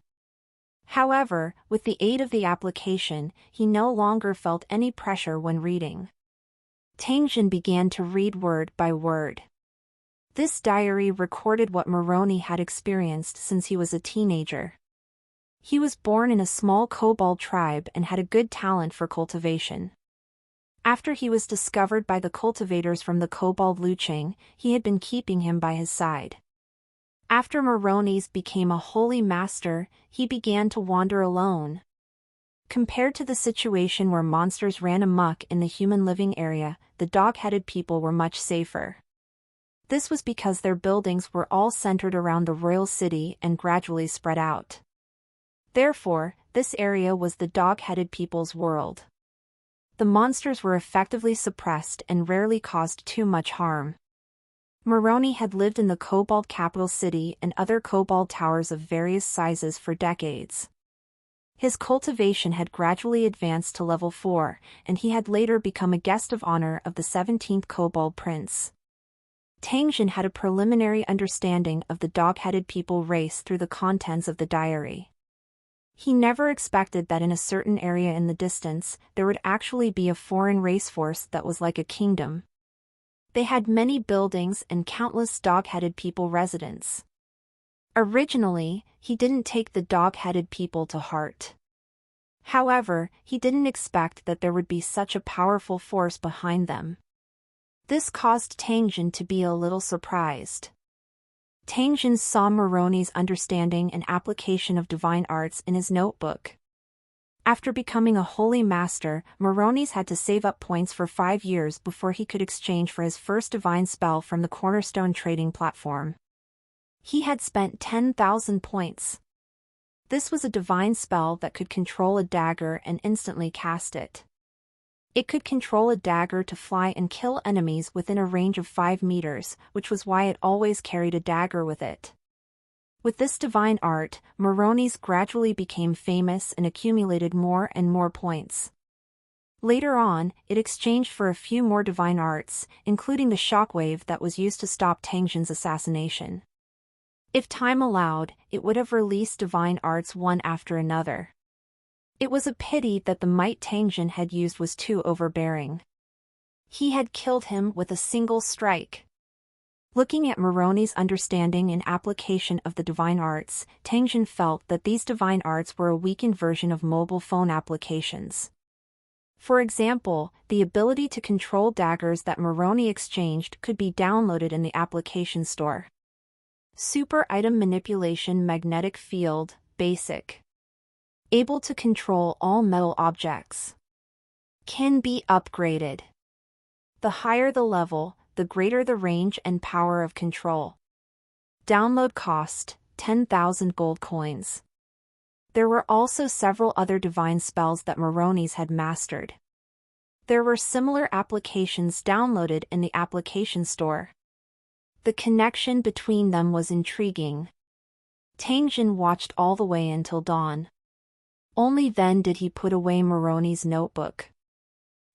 Speaker 1: However, with the aid of the application, he no longer felt any pressure when reading. Tangjin began to read word by word. This diary recorded what Moroni had experienced since he was a teenager. He was born in a small kobold tribe and had a good talent for cultivation. After he was discovered by the cultivators from the kobold Lucheng, he had been keeping him by his side. After Moroni's became a holy master, he began to wander alone. Compared to the situation where monsters ran amok in the human living area, the dog-headed people were much safer. This was because their buildings were all centered around the royal city and gradually spread out. Therefore, this area was the dog-headed people's world. The monsters were effectively suppressed and rarely caused too much harm. Moroni had lived in the kobold capital city and other kobold towers of various sizes for decades. His cultivation had gradually advanced to level 4, and he had later become a guest of honor of the 17th kobold prince. Tangjin had a preliminary understanding of the dog-headed people race through the contents of the diary. He never expected that in a certain area in the distance, there would actually be a foreign race force that was like a kingdom. They had many buildings and countless dog-headed people residents. Originally, he didn't take the dog-headed people to heart. However, he didn't expect that there would be such a powerful force behind them. This caused Tangjin to be a little surprised. Tangjin saw Moroni's understanding and application of divine arts in his notebook. After becoming a holy master, Moroni's had to save up points for 5 years before he could exchange for his first divine spell from the Cornerstone trading platform. He had spent 10,000 points. This was a divine spell that could control a dagger and instantly cast it. It could control a dagger to fly and kill enemies within a range of 5 meters, which was why it always carried a dagger with it. With this divine art, Moroni's gradually became famous and accumulated more and more points. Later on, it exchanged for a few more divine arts, including the shockwave that was used to stop Tangjin's assassination. If time allowed, it would have released divine arts one after another. It was a pity that the might Tangjin had used was too overbearing. He had killed him with a single strike. Looking at Moroni's understanding and application of the divine arts, Tangjin felt that these divine arts were a weakened version of mobile phone applications. For example, the ability to control daggers that Moroni exchanged could be downloaded in the application store. Super Item Manipulation Magnetic Field, Basic. Able to control all metal objects. Can be upgraded. The higher the level, the greater the range and power of control. Download cost, 10,000 gold coins. There were also several other divine spells that Moroni's had mastered. There were similar applications downloaded in the application store. The connection between them was intriguing. Tangjin watched all the way until dawn. Only then did he put away Moroni's notebook.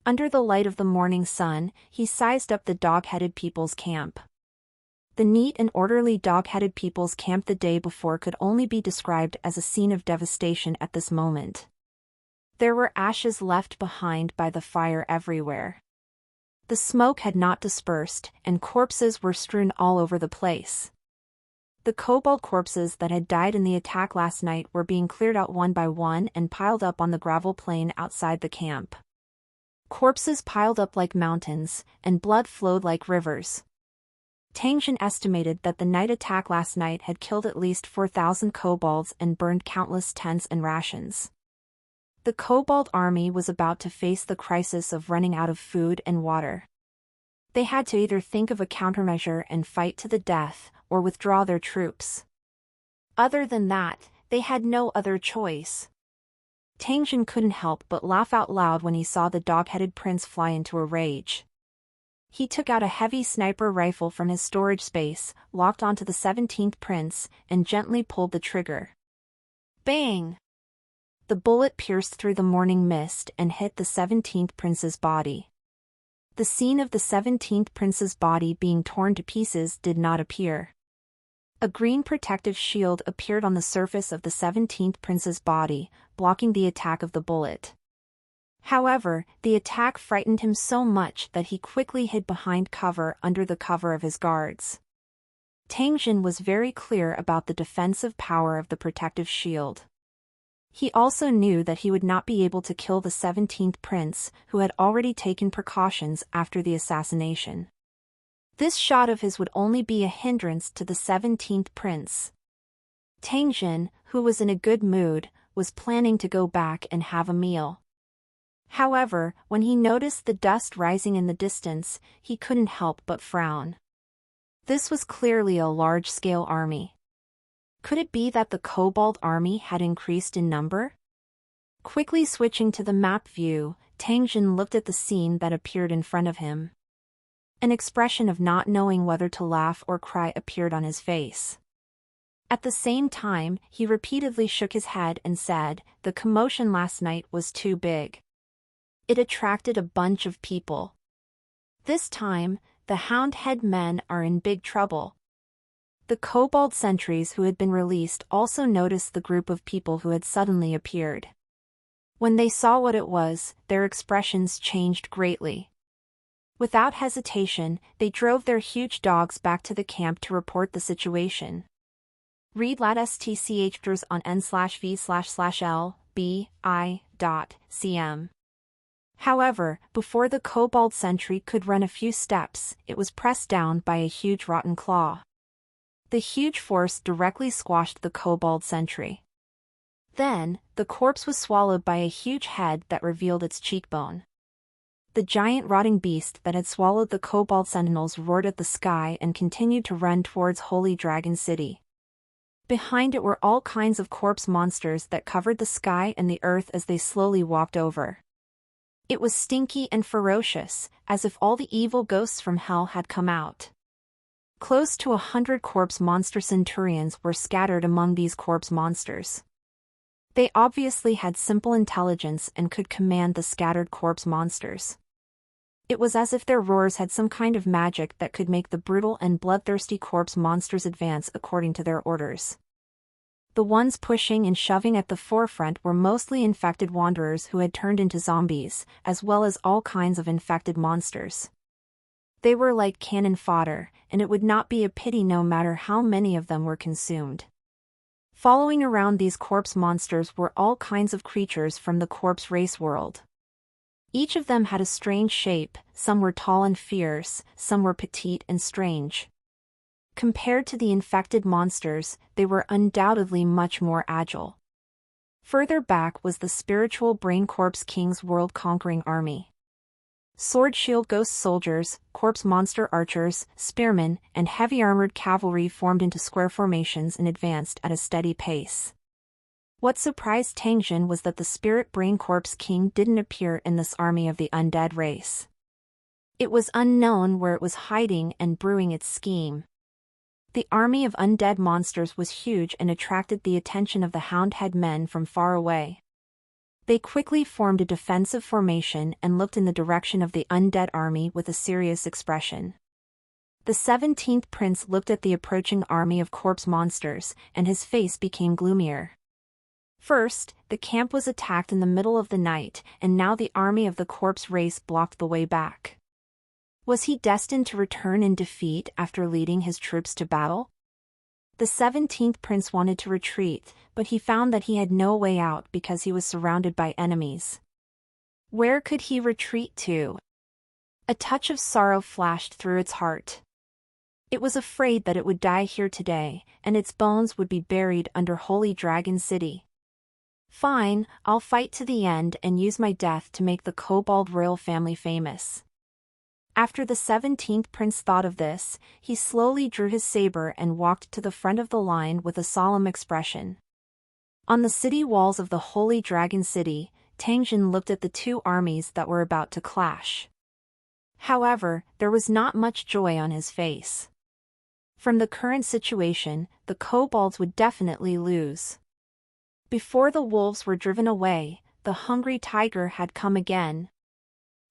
Speaker 1: Under the light of the morning sun, he sized up the dog-headed people's camp. The neat and orderly dog-headed people's camp the day before could only be described as a scene of devastation at this moment. There were ashes left behind by the fire everywhere. The smoke had not dispersed, and corpses were strewn all over the place. The kobold corpses that had died in the attack last night were being cleared out one by one and piled up on the gravel plain outside the camp. Corpses piled up like mountains, and blood flowed like rivers. Tangjin estimated that the night attack last night had killed at least 4,000 kobolds and burned countless tents and rations. The kobold army was about to face the crisis of running out of food and water. They had to either think of a countermeasure and fight to the death, or withdraw their troops. Other than that, they had no other choice. Tangjin couldn't help but laugh out loud when he saw the dog-headed prince fly into a rage. He took out a heavy sniper rifle from his storage space, locked onto the 17th prince, and gently pulled the trigger. Bang! The bullet pierced through the morning mist and hit the 17th prince's body. The scene of the 17th prince's body being torn to pieces did not appear. A green protective shield appeared on the surface of the 17th prince's body, blocking the attack of the bullet. However, the attack frightened him so much that he quickly hid behind cover under the cover of his guards. Tang Jin was very clear about the defensive power of the protective shield. He also knew that he would not be able to kill the 17th prince, who had already taken precautions after the assassination. This shot of his would only be a hindrance to the 17th prince. Tang Jin, who was in a good mood, was planning to go back and have a meal. However, when he noticed the dust rising in the distance, he couldn't help but frown. This was clearly a large-scale army. Could it be that the Kobold army had increased in number? Quickly switching to the map view, Tang Jin looked at the scene that appeared in front of him. An expression of not knowing whether to laugh or cry appeared on his face. At the same time, he repeatedly shook his head and said, "The commotion last night was too big. It attracted a bunch of people. This time, the Houndhead men are in big trouble." The Kobold sentries who had been released also noticed the group of people who had suddenly appeared. When they saw what it was, their expressions changed greatly. Without hesitation, they drove their huge dogs back to the camp to report the situation. Read lat.stchers on n/v/l/b.i.cm. However, before the Kobold sentry could run a few steps, it was pressed down by a huge rotten claw. The huge force directly squashed the Kobold sentry. Then, the corpse was swallowed by a huge head that revealed its cheekbone. The giant rotting beast that had swallowed the Kobold sentinels roared at the sky and continued to run towards Holy Dragon City. Behind it were all kinds of corpse monsters that covered the sky and the earth as they slowly walked over. It was stinky and ferocious, as if all the evil ghosts from hell had come out. Close to 100 corpse monster centurions were scattered among these corpse monsters. They obviously had simple intelligence and could command the scattered corpse monsters. It was as if their roars had some kind of magic that could make the brutal and bloodthirsty corpse monsters advance according to their orders. The ones pushing and shoving at the forefront were mostly infected wanderers who had turned into zombies, as well as all kinds of infected monsters. They were like cannon fodder, and it would not be a pity no matter how many of them were consumed. Following around these corpse monsters were all kinds of creatures from the corpse race world. Each of them had a strange shape, some were tall and fierce, some were petite and strange. Compared to the infected monsters, they were undoubtedly much more agile. Further back was the spiritual Brain Corpse King's world-conquering army. Sword Shield Ghost soldiers, corpse monster archers, spearmen, and heavy-armored cavalry formed into square formations and advanced at a steady pace. What surprised Tang Jin was that the Spirit Brain Corpse King didn't appear in this army of the undead race. It was unknown where it was hiding and brewing its scheme. The army of undead monsters was huge and attracted the attention of the Houndhead men from far away. They quickly formed a defensive formation and looked in the direction of the undead army with a serious expression. The 17th prince looked at the approaching army of corpse monsters, and his face became gloomier. First, the camp was attacked in the middle of the night, and now the army of the corpse race blocked the way back. Was he destined to return in defeat after leading his troops to battle? The 17th prince wanted to retreat, but he found that he had no way out because he was surrounded by enemies. Where could he retreat to? A touch of sorrow flashed through its heart. It was afraid that it would die here today, and its bones would be buried under Holy Dragon City. Fine, I'll fight to the end and use my death to make the Kobold royal family famous. After the 17th prince thought of this, he slowly drew his saber and walked to the front of the line with a solemn expression. On the city walls of the Holy Dragon City, Tang Jin looked at the two armies that were about to clash. However, there was not much joy on his face. From the current situation, the kobolds would definitely lose. Before the wolves were driven away, the hungry tiger had come again.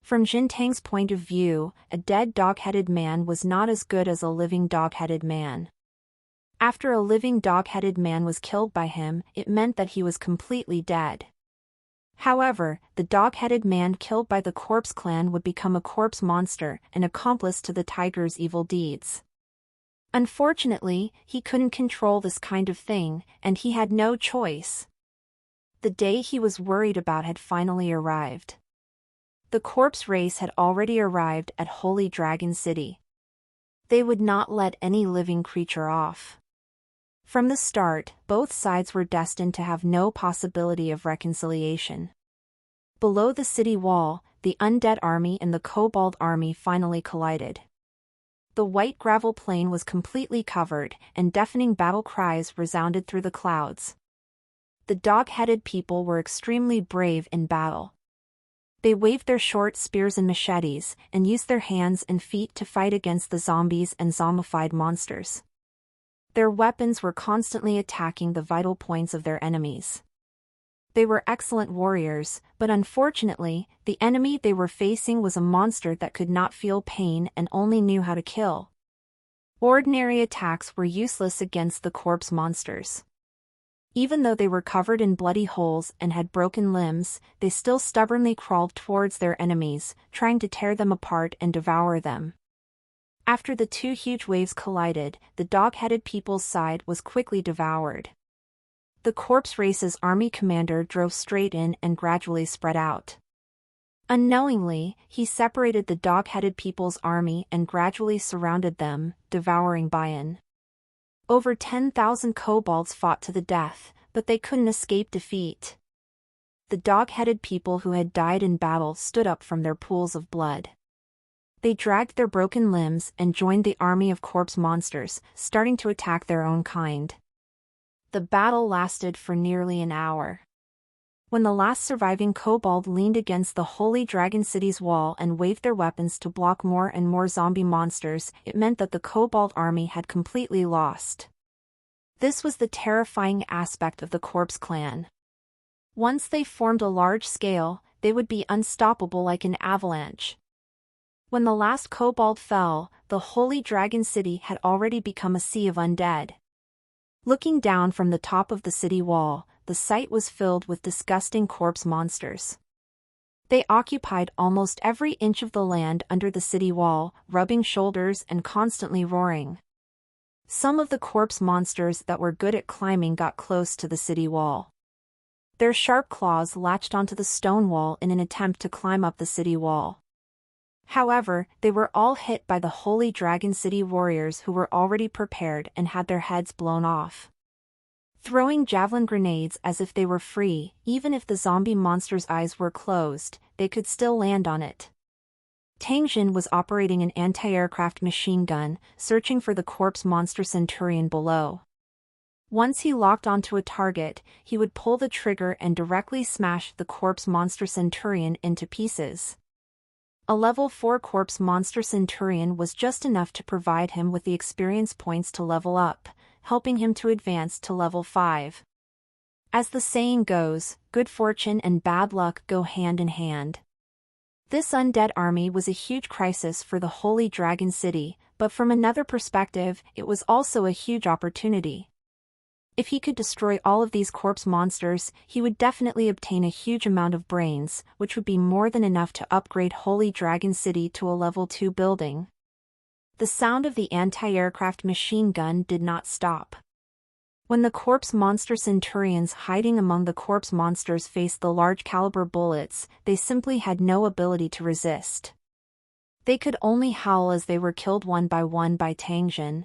Speaker 1: From Jintang's point of view, a dead dog-headed man was not as good as a living dog-headed man. After a living dog-headed man was killed by him, it meant that he was completely dead. However, the dog-headed man killed by the Corpse Clan would become a corpse monster, an accomplice to the tiger's evil deeds. Unfortunately, he couldn't control this kind of thing, and he had no choice. The day he was worried about had finally arrived. The corpse race had already arrived at Holy Dragon City. They would not let any living creature off. From the start, both sides were destined to have no possibility of reconciliation. Below the city wall, the undead army and the kobold army finally collided. The white gravel plain was completely covered, and deafening battle cries resounded through the clouds. The dog-headed people were extremely brave in battle. They waved their short spears and machetes, and used their hands and feet to fight against the zombies and zombified monsters. Their weapons were constantly attacking the vital points of their enemies. They were excellent warriors, but unfortunately, the enemy they were facing was a monster that could not feel pain and only knew how to kill. Ordinary attacks were useless against the corpse monsters. Even though they were covered in bloody holes and had broken limbs, they still stubbornly crawled towards their enemies, trying to tear them apart and devour them. After the two huge waves collided, the dog-headed people's side was quickly devoured. The corpse race's army commander drove straight in and gradually spread out. Unknowingly, he separated the dog-headed people's army and gradually surrounded them, devouring Bayan. Over 10,000 kobolds fought to the death, but they couldn't escape defeat. The dog-headed people who had died in battle stood up from their pools of blood. They dragged their broken limbs and joined the army of corpse monsters, starting to attack their own kind. The battle lasted for nearly an hour. When the last surviving kobold leaned against the Holy Dragon City's wall and waved their weapons to block more and more zombie monsters, it meant that the kobold army had completely lost. This was the terrifying aspect of the Corpse Clan. Once they formed a large scale, they would be unstoppable like an avalanche. When the last kobold fell, the Holy Dragon City had already become a sea of undead. Looking down from the top of the city wall, the sight was filled with disgusting corpse monsters. They occupied almost every inch of the land under the city wall, rubbing shoulders and constantly roaring. Some of the corpse monsters that were good at climbing got close to the city wall. Their sharp claws latched onto the stone wall in an attempt to climb up the city wall. However, they were all hit by the Holy Dragon City warriors who were already prepared and had their heads blown off. Throwing javelin grenades as if they were free, even if the zombie monster's eyes were closed, they could still land on it. Tangjin was operating an anti-aircraft machine gun, searching for the corpse monster Centurion below. Once he locked onto a target, he would pull the trigger and directly smash the corpse monster Centurion into pieces. A level 4 corpse monster Centurion was just enough to provide him with the experience points to level up, helping him to advance to level 5. As the saying goes, good fortune and bad luck go hand in hand. This undead army was a huge crisis for the Holy Dragon City, but from another perspective, it was also a huge opportunity. If he could destroy all of these corpse monsters, he would definitely obtain a huge amount of brains, which would be more than enough to upgrade Holy Dragon City to a level 2 building. The sound of the anti-aircraft machine gun did not stop. When the corpse monster Centurions hiding among the corpse monsters faced the large caliber bullets, they simply had no ability to resist. They could only howl as they were killed one by Tangjin.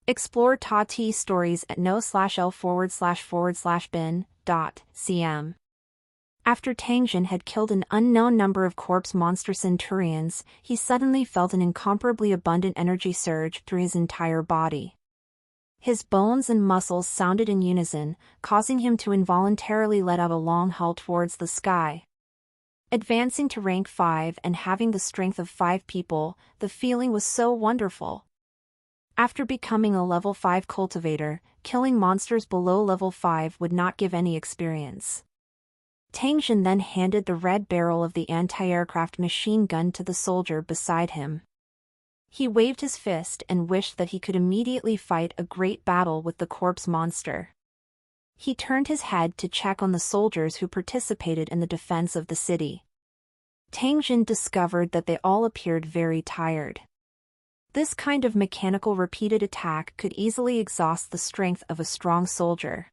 Speaker 1: Explore Ta-Ti stories at no/l/bin.cm. After Tangjin had killed an unknown number of corpse monster Centurions, he suddenly felt an incomparably abundant energy surge through his entire body. His bones and muscles sounded in unison, causing him to involuntarily let out a long howl towards the sky. Advancing to rank 5 and having the strength of 5 people, the feeling was so wonderful. After becoming a level 5 cultivator, killing monsters below level 5 would not give any experience. Tangjin then handed the red barrel of the anti-aircraft machine gun to the soldier beside him. He waved his fist and wished that he could immediately fight a great battle with the corpse monster. He turned his head to check on the soldiers who participated in the defense of the city. Tang Jin discovered that they all appeared very tired. This kind of mechanical repeated attack could easily exhaust the strength of a strong soldier.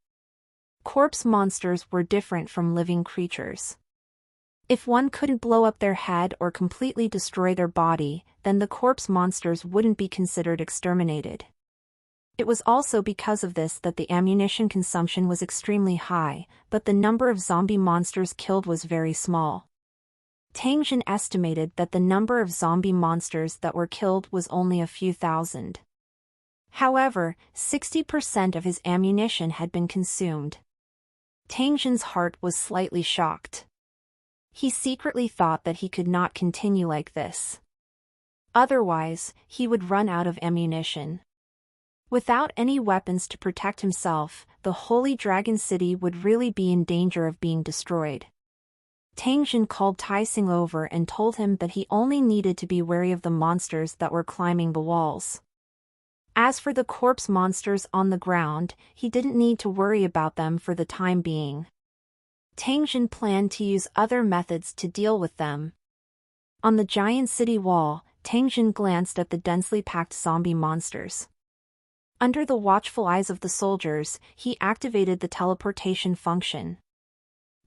Speaker 1: Corpse monsters were different from living creatures. If one couldn't blow up their head or completely destroy their body, then the corpse monsters wouldn't be considered exterminated. It was also because of this that the ammunition consumption was extremely high, but the number of zombie monsters killed was very small. Tang Jin estimated that the number of zombie monsters that were killed was only a few thousand. However, 60% of his ammunition had been consumed. Tang Jin's heart was slightly shocked. He secretly thought that he could not continue like this. Otherwise, he would run out of ammunition. Without any weapons to protect himself, the Holy Dragon City would really be in danger of being destroyed. Tang Jin called Tai Xing over and told him that he only needed to be wary of the monsters that were climbing the walls. As for the corpse monsters on the ground, he didn't need to worry about them for the time being. Tang Jin planned to use other methods to deal with them. On the giant city wall, Tang Jin glanced at the densely packed zombie monsters. Under the watchful eyes of the soldiers, he activated the teleportation function.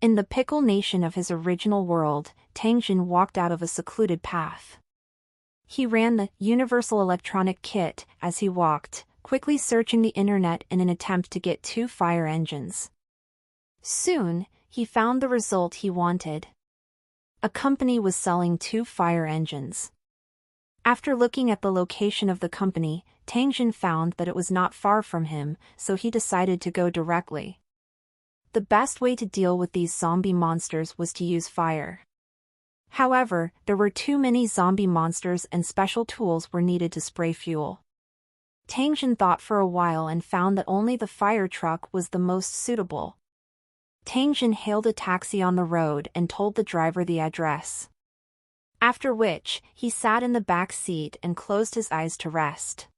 Speaker 1: In the Pickle Nation of his original world, Tang Jin walked out of a secluded path. He ran the Universal Electronic Kit as he walked, quickly searching the internet in an attempt to get 2 fire engines. Soon, he found the result he wanted. A company was selling 2 fire engines. After looking at the location of the company, Tang Jin found that it was not far from him, so he decided to go directly. The best way to deal with these zombie monsters was to use fire. However, there were too many zombie monsters and special tools were needed to spray fuel. Tang Jin thought for a while and found that only the fire truck was the most suitable. Tang Jin hailed a taxi on the road and told the driver the address. After which, he sat in the back seat and closed his eyes to rest.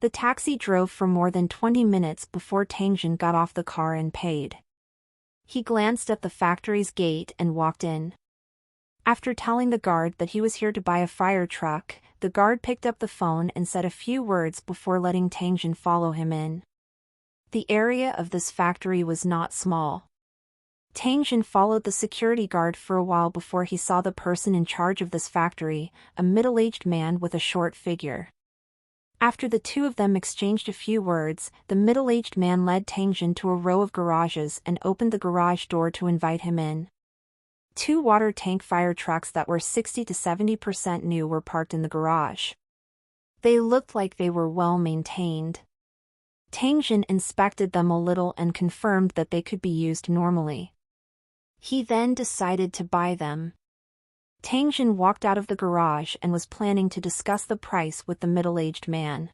Speaker 1: The taxi drove for more than 20 minutes before Tang Jin got off the car and paid. He glanced at the factory's gate and walked in. After telling the guard that he was here to buy a fire truck, the guard picked up the phone and said a few words before letting Tang Jin follow him in. The area of this factory was not small. Tang Jin followed the security guard for a while before he saw the person in charge of this factory, a middle-aged man with a short figure. After the two of them exchanged a few words, the middle-aged man led Tang Jin to a row of garages and opened the garage door to invite him in. 2 water tank fire trucks that were 60 to 70% new were parked in the garage. They looked like they were well maintained. Tang Jin inspected them a little and confirmed that they could be used normally. He then decided to buy them. Tang Jin walked out of the garage and was planning to discuss the price with the middle-aged man.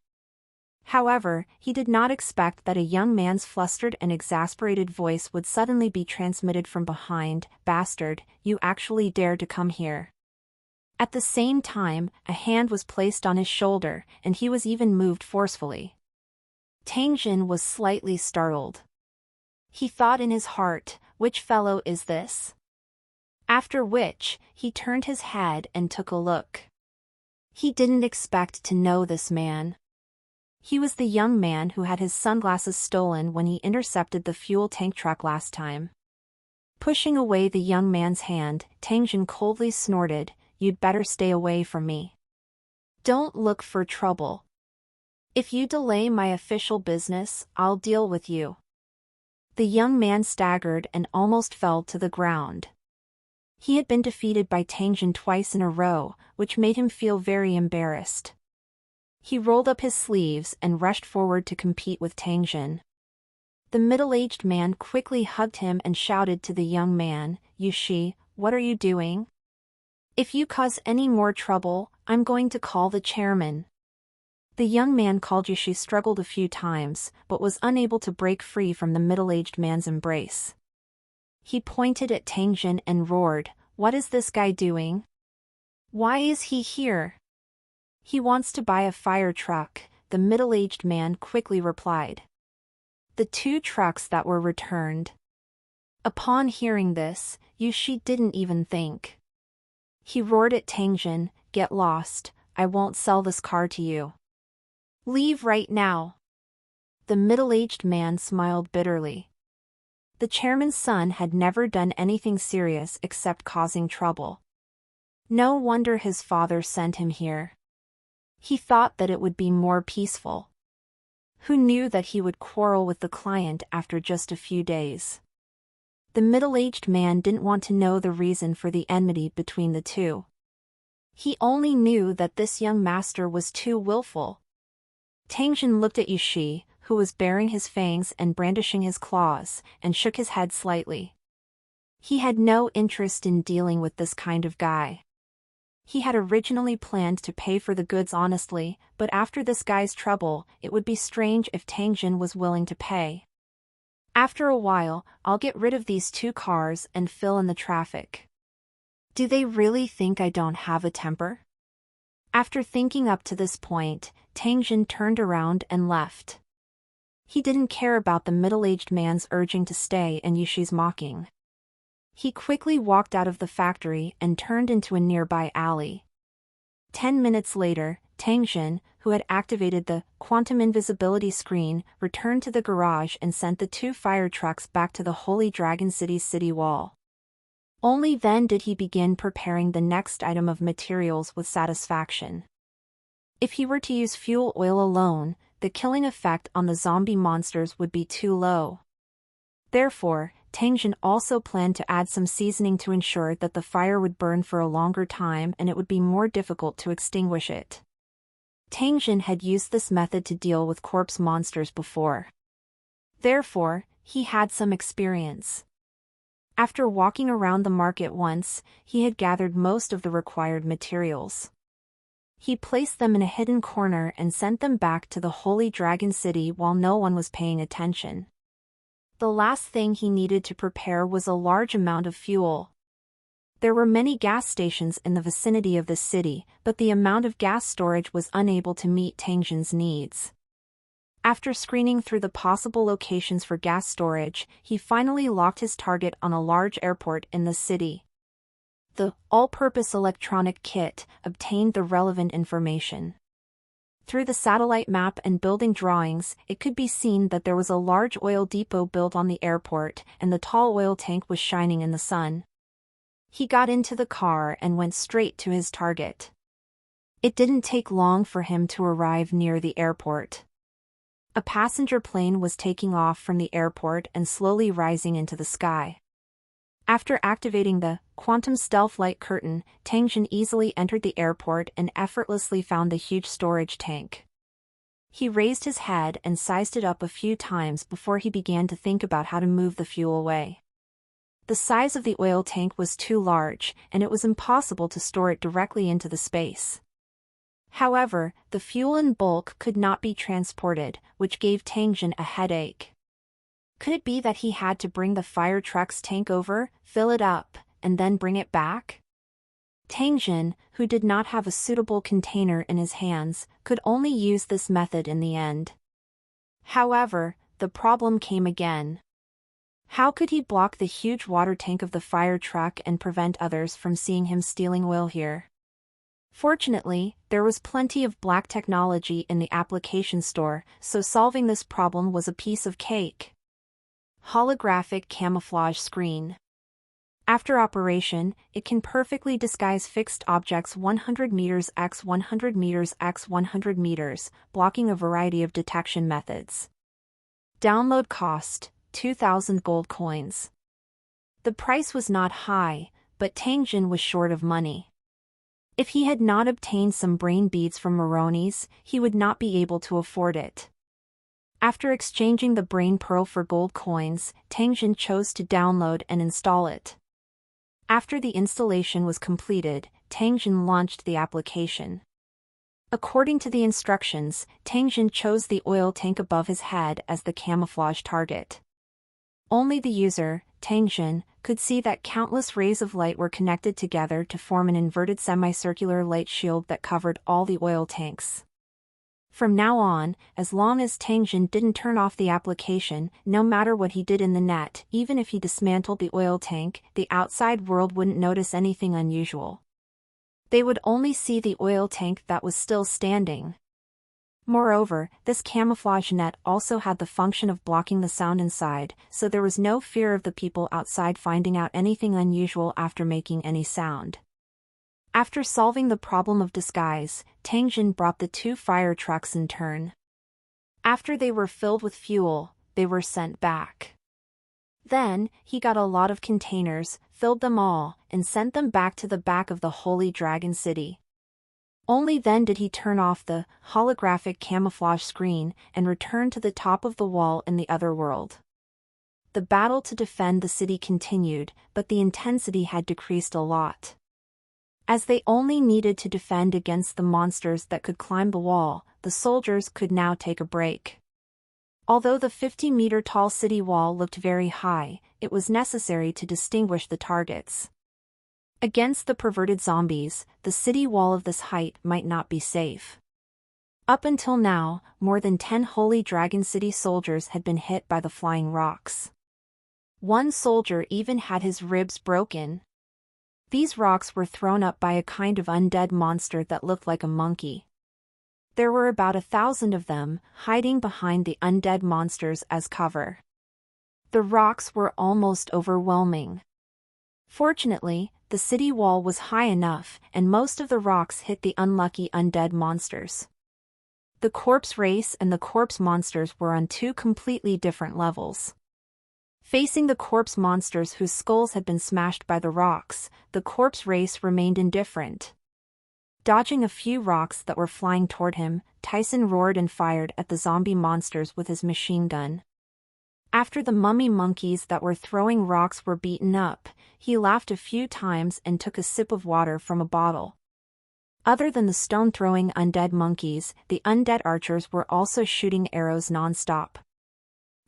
Speaker 1: However, he did not expect that a young man's flustered and exasperated voice would suddenly be transmitted from behind. "Bastard, you actually dared to come here." At the same time, a hand was placed on his shoulder, and he was even moved forcefully. Tang Jin was slightly startled. He thought in his heart, "Which fellow is this?" After which, he turned his head and took a look. He didn't expect to know this man. He was the young man who had his sunglasses stolen when he intercepted the fuel tank truck last time. Pushing away the young man's hand, Tang Jin coldly snorted, "You'd better stay away from me. Don't look for trouble. If you delay my official business, I'll deal with you." The young man staggered and almost fell to the ground. He had been defeated by Tang Jin twice in a row, which made him feel very embarrassed. He rolled up his sleeves and rushed forward to compete with Tang Jin. The middle-aged man quickly hugged him and shouted to the young man, "You she, what are you doing? If you cause any more trouble, I'm going to call the chairman." The young man called Yushi struggled a few times, but was unable to break free from the middle-aged man's embrace. He pointed at Tang Jin and roared, "What is this guy doing? Why is he here?" He wants to buy a fire truck, the middle-aged man quickly replied. The two trucks that were returned. Upon hearing this, Yushi didn't even think. He roared at Tangjin, "Get lost, I won't sell this car to you. Leave right now." The middle-aged man smiled bitterly. The chairman's son had never done anything serious except causing trouble. No wonder his father sent him here. He thought that it would be more peaceful. Who knew that he would quarrel with the client after just a few days? The middle-aged man didn't want to know the reason for the enmity between the two. He only knew that this young master was too willful. Tangjin looked at Yushi, who was baring his fangs and brandishing his claws, and shook his head slightly. He had no interest in dealing with this kind of guy. He had originally planned to pay for the goods honestly, but after this guy's trouble, it would be strange if Tangjin was willing to pay. After a while, I'll get rid of these two cars and fill in the traffic. Do they really think I don't have a temper? After thinking up to this point, Tangjin turned around and left. He didn't care about the middle-aged man's urging to stay and Yushi's mocking. He quickly walked out of the factory and turned into a nearby alley. 10 minutes later, Tangjin, who had activated the quantum invisibility screen, returned to the garage and sent the two fire trucks back to the Holy Dragon City's city wall. Only then did he begin preparing the next item of materials with satisfaction. If he were to use fuel oil alone, the killing effect on the zombie monsters would be too low. Therefore, Tangjin also planned to add some seasoning to ensure that the fire would burn for a longer time and it would be more difficult to extinguish it. Tangjin had used this method to deal with corpse monsters before. Therefore, he had some experience. After walking around the market once, he had gathered most of the required materials. He placed them in a hidden corner and sent them back to the Holy Dragon City while no one was paying attention. The last thing he needed to prepare was a large amount of fuel. There were many gas stations in the vicinity of the city, but the amount of gas storage was unable to meet Tangjin's needs. After screening through the possible locations for gas storage, he finally locked his target on a large airport in the city. The all-purpose electronic kit obtained the relevant information. Through the satellite map and building drawings, it could be seen that there was a large oil depot built on the airport, and the tall oil tank was shining in the sun. He got into the car and went straight to his target. It didn't take long for him to arrive near the airport. A passenger plane was taking off from the airport and slowly rising into the sky. After activating the quantum stealth light curtain, Tangjin easily entered the airport and effortlessly found the huge storage tank. He raised his head and sized it up a few times before he began to think about how to move the fuel away. The size of the oil tank was too large, and it was impossible to store it directly into the space. However, the fuel in bulk could not be transported, which gave Tangjin a headache. Could it be that he had to bring the fire truck's tank over, fill it up, and then bring it back? Tangjin, who did not have a suitable container in his hands, could only use this method in the end. However, the problem came again. How could he block the huge water tank of the fire truck and prevent others from seeing him stealing oil here? Fortunately, there was plenty of black technology in the application store, so solving this problem was a piece of cake. Holographic camouflage screen. After operation, it can perfectly disguise fixed objects 100 meters x 100 meters x 100 meters, blocking a variety of detection methods. Download cost, 2,000 gold coins. The price was not high, but Tangjin was short of money. If he had not obtained some brain beads from Moroni's, he would not be able to afford it. After exchanging the brain pearl for gold coins, Tangjin chose to download and install it. After the installation was completed, Tangjin launched the application. According to the instructions, Tangjin chose the oil tank above his head as the camouflage target. Only the user, Tangjin, could see that countless rays of light were connected together to form an inverted semicircular light shield that covered all the oil tanks. From now on, as long as Tang Jin didn't turn off the application, no matter what he did in the net, even if he dismantled the oil tank, the outside world wouldn't notice anything unusual. They would only see the oil tank that was still standing. Moreover, this camouflage net also had the function of blocking the sound inside, so there was no fear of the people outside finding out anything unusual after making any sound. After solving the problem of disguise, Tang Jin brought the 2 fire trucks in turn. After they were filled with fuel, they were sent back. Then, he got a lot of containers, filled them all, and sent them back to the back of the Holy Dragon City. Only then did he turn off the holographic camouflage screen and return to the top of the wall in the other world. The battle to defend the city continued, but the intensity had decreased a lot. As they only needed to defend against the monsters that could climb the wall, the soldiers could now take a break. Although the 50-meter-tall city wall looked very high, it was necessary to distinguish the targets. Against the perverted zombies, the city wall of this height might not be safe. Up until now, more than 10 Holy Dragon City soldiers had been hit by the flying rocks. One soldier even had his ribs broken. These rocks were thrown up by a kind of undead monster that looked like a monkey. There were about 1,000 of them, hiding behind the undead monsters as cover. The rocks were almost overwhelming. Fortunately, the city wall was high enough, and most of the rocks hit the unlucky undead monsters. The corpse race and the corpse monsters were on 2 completely different levels. Facing the corpse monsters whose skulls had been smashed by the rocks, the corpse race remained indifferent. Dodging a few rocks that were flying toward him, Tyson roared and fired at the zombie monsters with his machine gun. After the mummy monkeys that were throwing rocks were beaten up, he laughed a few times and took a sip of water from a bottle. Other than the stone-throwing undead monkeys, the undead archers were also shooting arrows non-stop.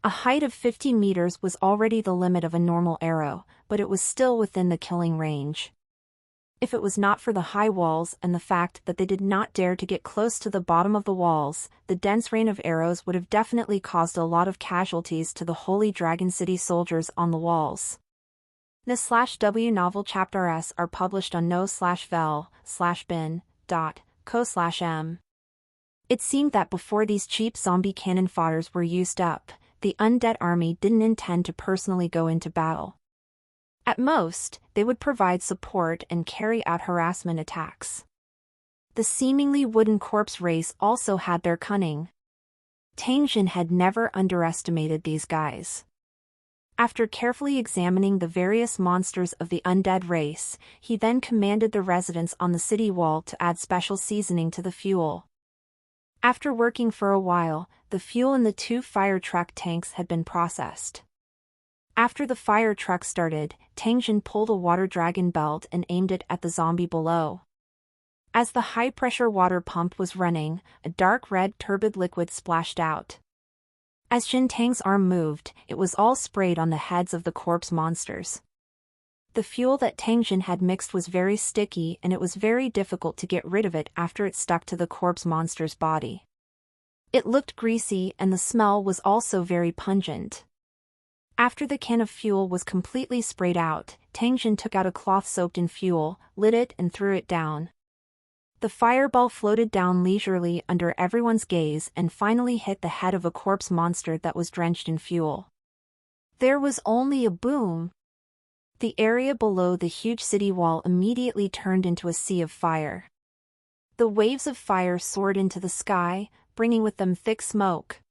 Speaker 1: A height of 50 meters was already the limit of a normal arrow, but it was still within the killing range. If it was not for the high walls and the fact that they did not dare to get close to the bottom of the walls, the dense rain of arrows would have definitely caused a lot of casualties to the Holy Dragon City soldiers on the walls. The/W novel chapters are published on no/vel/bin.co/m. It seemed that before these cheap zombie cannon fodders were used up, the undead army didn't intend to personally go into battle. At most, they would provide support and carry out harassment attacks. The seemingly wooden corpse race also had their cunning. Tang Jin had never underestimated these guys. After carefully examining the various monsters of the undead race, he then commanded the residents on the city wall to add special seasoning to the fuel. After working for a while, the fuel in the 2 fire truck tanks had been processed. After the fire truck started, Tang Jin pulled a water dragon belt and aimed it at the zombie below. As the high-pressure water pump was running, a dark red turbid liquid splashed out. As Jin Tang's arm moved, it was all sprayed on the heads of the corpse monsters. The fuel that Tang Jin had mixed was very sticky and it was very difficult to get rid of it after it stuck to the corpse monster's body. It looked greasy and the smell was also very pungent. After the can of fuel was completely sprayed out, Tang Jin took out a cloth soaked in fuel, lit it and threw it down. The fireball floated down leisurely under everyone's gaze and finally hit the head of a corpse monster that was drenched in fuel. There was only a boom. The area below the huge city wall immediately turned into a sea of fire. The waves of fire soared into the sky, bringing with them thick smoke.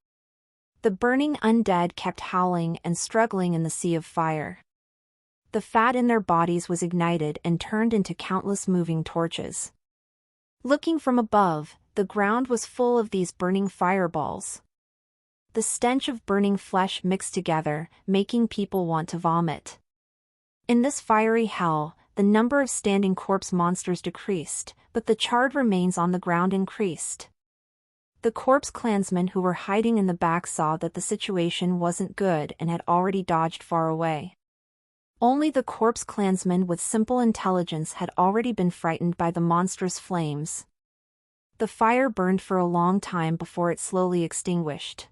Speaker 1: The burning undead kept howling and struggling in the sea of fire. The fat in their bodies was ignited and turned into countless moving torches. Looking from above, the ground was full of these burning fireballs. The stench of burning flesh mixed together, making people want to vomit. In this fiery hell, the number of standing corpse monsters decreased, but the charred remains on the ground increased. The corpse clansmen who were hiding in the back saw that the situation wasn't good and had already dodged far away. Only the corpse clansmen with simple intelligence had already been frightened by the monstrous flames. The fire burned for a long time before it slowly extinguished.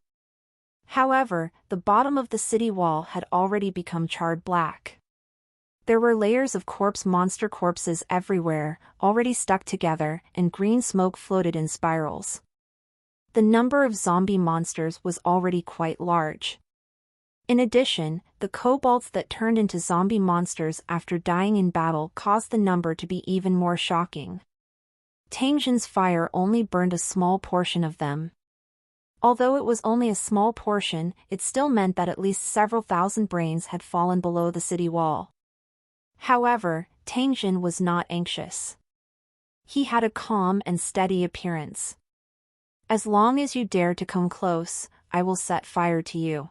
Speaker 1: However, the bottom of the city wall had already become charred black. There were layers of monster corpses everywhere, already stuck together, and green smoke floated in spirals. The number of zombie monsters was already quite large. In addition, the kobolds that turned into zombie monsters after dying in battle caused the number to be even more shocking. Tangjin's fire only burned a small portion of them. Although it was only a small portion, it still meant that at least several thousand brains had fallen below the city wall. However, Tangjin was not anxious. He had a calm and steady appearance. "As long as you dare to come close, I will set fire to you.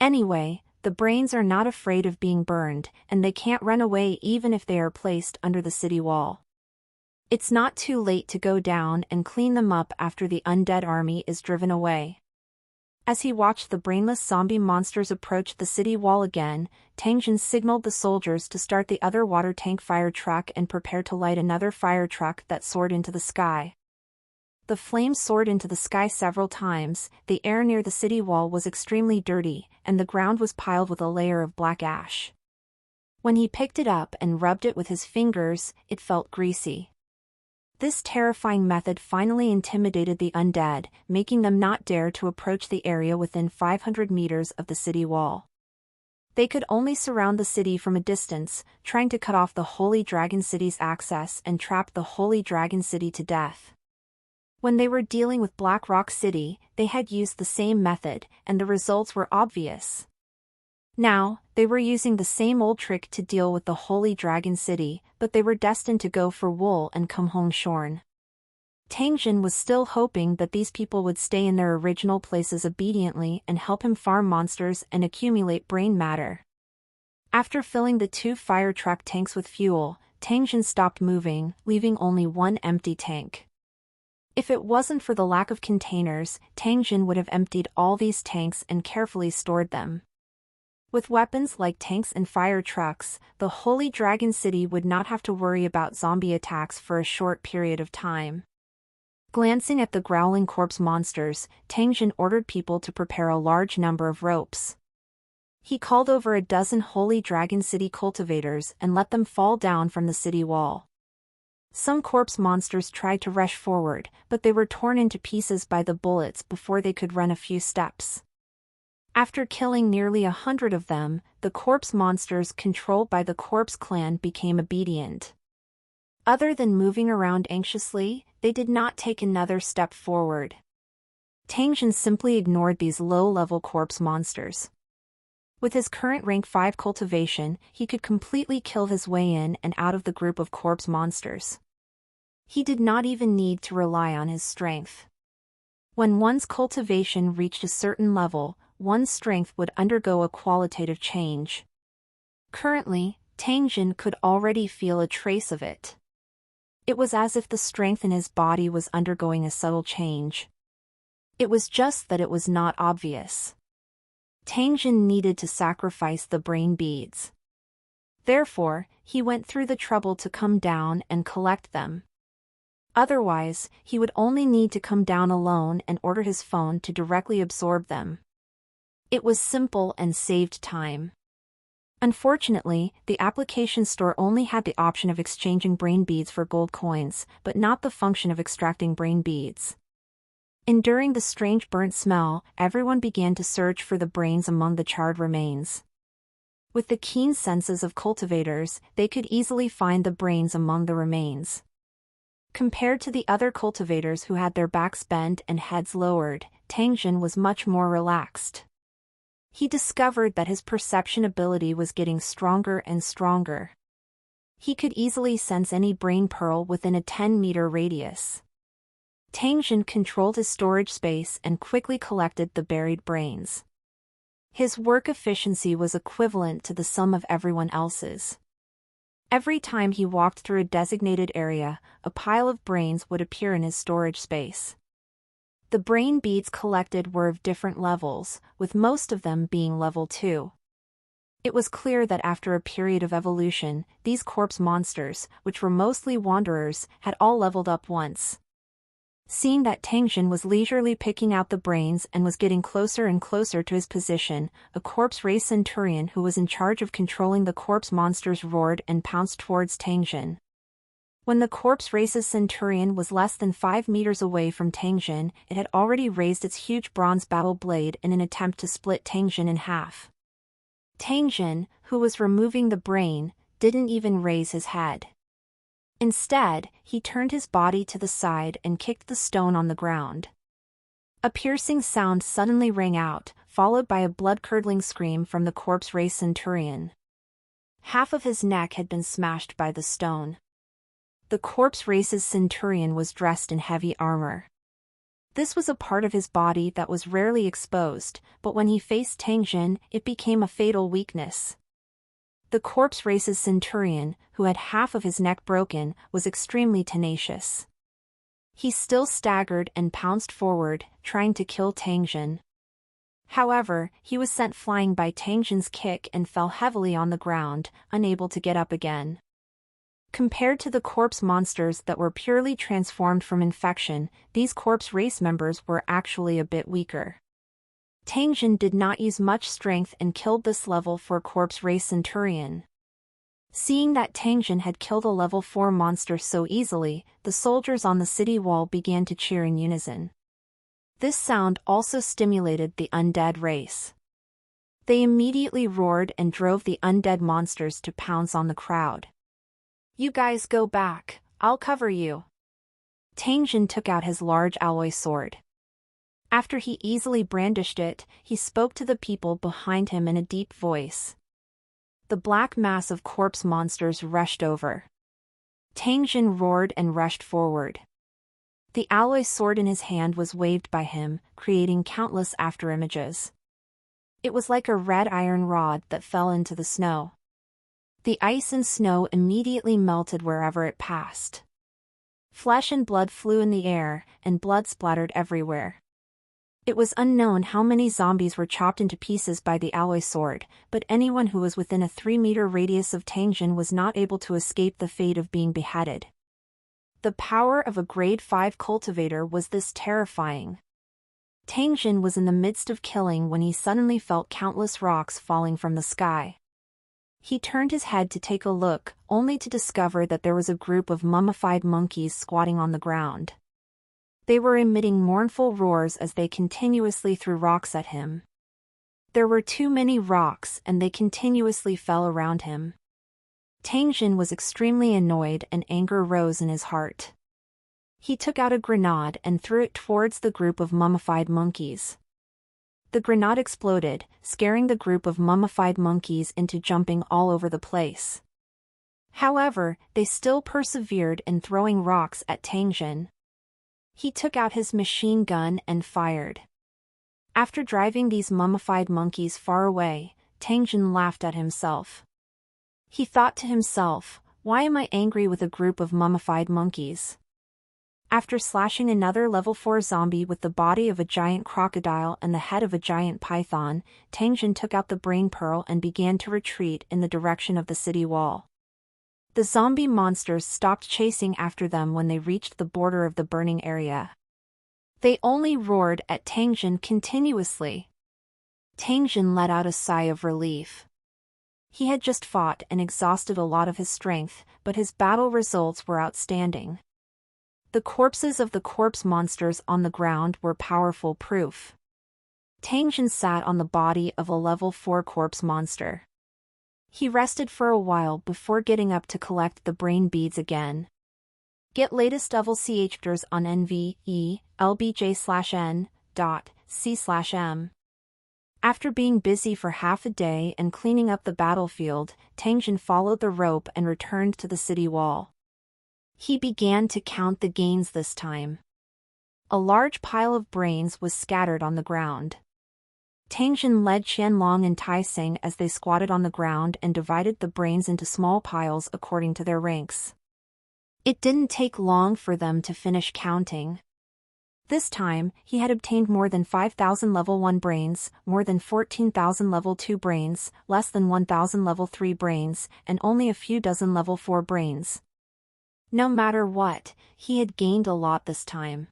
Speaker 1: Anyway, the brains are not afraid of being burned, and they can't run away even if they are placed under the city wall. It's not too late to go down and clean them up after the undead army is driven away." As he watched the brainless zombie monsters approach the city wall again, Tangjin signaled the soldiers to start the other water tank fire truck and prepare to light another fire truck that soared into the sky. The flames soared into the sky several times. The air near the city wall was extremely dirty, and the ground was piled with a layer of black ash. When he picked it up and rubbed it with his fingers, it felt greasy. This terrifying method finally intimidated the undead, making them not dare to approach the area within 500 meters of the city wall. They could only surround the city from a distance, trying to cut off the Holy Dragon City's access and trap the Holy Dragon City to death. When they were dealing with Black Rock City, they had used the same method, and the results were obvious. Now, they were using the same old trick to deal with the Holy Dragon City, but they were destined to go for wool and come home shorn. Tangjin was still hoping that these people would stay in their original places obediently and help him farm monsters and accumulate brain matter. After filling the 2 fire truck tanks with fuel, Tangjin stopped moving, leaving only one empty tank. If it wasn't for the lack of containers, Tangjin would have emptied all these tanks and carefully stored them. With weapons like tanks and fire trucks, the Holy Dragon City would not have to worry about zombie attacks for a short period of time. Glancing at the growling corpse monsters, Tangjin ordered people to prepare a large number of ropes. He called over a dozen Holy Dragon City cultivators and let them fall down from the city wall. Some corpse monsters tried to rush forward, but they were torn into pieces by the bullets before they could run a few steps. After killing nearly 100 of them, the corpse monsters controlled by the Corpse Clan became obedient. Other than moving around anxiously, they did not take another step forward. Tangjin simply ignored these low-level corpse monsters. With his current rank 5 cultivation, he could completely kill his way in and out of the group of corpse monsters. He did not even need to rely on his strength. When one's cultivation reached a certain level, one's strength would undergo a qualitative change. Currently, Tangjin could already feel a trace of it. It was as if the strength in his body was undergoing a subtle change. It was just that it was not obvious. Tangjin needed to sacrifice the brain beads. Therefore, he went through the trouble to come down and collect them. Otherwise, he would only need to come down alone and order his phone to directly absorb them. It was simple and saved time. Unfortunately, the application store only had the option of exchanging brain beads for gold coins, but not the function of extracting brain beads. Enduring the strange burnt smell, everyone began to search for the brains among the charred remains. With the keen senses of cultivators, they could easily find the brains among the remains. Compared to the other cultivators who had their backs bent and heads lowered, Tangjin was much more relaxed. He discovered that his perception ability was getting stronger and stronger. He could easily sense any brain pearl within a 10-meter radius. Tangjin controlled his storage space and quickly collected the buried brains. His work efficiency was equivalent to the sum of everyone else's. Every time he walked through a designated area, a pile of brains would appear in his storage space. The brain beads collected were of different levels, with most of them being level 2. It was clear that after a period of evolution, these corpse monsters, which were mostly wanderers, had all leveled up once. Seeing that Tangjin was leisurely picking out the brains and was getting closer and closer to his position, a corpse race centurion who was in charge of controlling the corpse monsters roared and pounced towards Tangjin. When the corpse race's centurion was less than 5 meters away from Tangjin, it had already raised its huge bronze battle blade in an attempt to split Tangjin in half. Tangjin, who was removing the brain, didn't even raise his head. Instead, he turned his body to the side and kicked the stone on the ground. A piercing sound suddenly rang out, followed by a blood-curdling scream from the corpse race centurion. Half of his neck had been smashed by the stone. The corpse race's centurion was dressed in heavy armor. This was a part of his body that was rarely exposed, but when he faced Tangjin, it became a fatal weakness. The corpse race's centurion, who had half of his neck broken, was extremely tenacious. He still staggered and pounced forward, trying to kill Tangjin. However, he was sent flying by Tangjin's kick and fell heavily on the ground, unable to get up again. Compared to the corpse monsters that were purely transformed from infection, these corpse race members were actually a bit weaker. Tangjin did not use much strength and killed this level 4 corpse race centurion. Seeing that Tangjin had killed a level 4 monster so easily, the soldiers on the city wall began to cheer in unison. This sound also stimulated the undead race. They immediately roared and drove the undead monsters to pounce on the crowd. "You guys go back, I'll cover you." Tangjin took out his large alloy sword. After he easily brandished it, he spoke to the people behind him in a deep voice. The black mass of corpse monsters rushed over. Tangjin roared and rushed forward. The alloy sword in his hand was waved by him, creating countless afterimages. It was like a red iron rod that fell into the snow. The ice and snow immediately melted wherever it passed. Flesh and blood flew in the air, and blood splattered everywhere. It was unknown how many zombies were chopped into pieces by the alloy sword, but anyone who was within a 3-meter radius of Tangjin was not able to escape the fate of being beheaded. The power of a grade 5 cultivator was this terrifying. Tangjin was in the midst of killing when he suddenly felt countless rocks falling from the sky. He turned his head to take a look, only to discover that there was a group of mummified monkeys squatting on the ground. They were emitting mournful roars as they continuously threw rocks at him. There were too many rocks and they continuously fell around him. Tangjin was extremely annoyed and anger rose in his heart. He took out a grenade and threw it towards the group of mummified monkeys. The grenade exploded, scaring the group of mummified monkeys into jumping all over the place. However, they still persevered in throwing rocks at Tangjin. He took out his machine gun and fired. After driving these mummified monkeys far away, Tangjin laughed at himself. He thought to himself, "Why am I angry with a group of mummified monkeys?" After slashing another level 4 zombie with the body of a giant crocodile and the head of a giant python, Tangjin took out the brain pearl and began to retreat in the direction of the city wall. The zombie monsters stopped chasing after them when they reached the border of the burning area. They only roared at Tangjin continuously. Tangjin let out a sigh of relief. He had just fought and exhausted a lot of his strength, but his battle results were outstanding. The corpses of the corpse monsters on the ground were powerful proof. Tangjin sat on the body of a level 4 corpse monster. He rested for a while before getting up to collect the brain beads again. Get latest level CHDRs on nve.lbj/n.c/m. After being busy for half a day and cleaning up the battlefield, Tangjin followed the rope and returned to the city wall. He began to count the gains this time. A large pile of brains was scattered on the ground. Tangjin led Qianlong and Taiseng as they squatted on the ground and divided the brains into small piles according to their ranks. It didn't take long for them to finish counting. This time, he had obtained more than 5,000 level 1 brains, more than 14,000 level 2 brains, less than 1,000 level 3 brains, and only a few dozen level 4 brains. No matter what, he had gained a lot this time.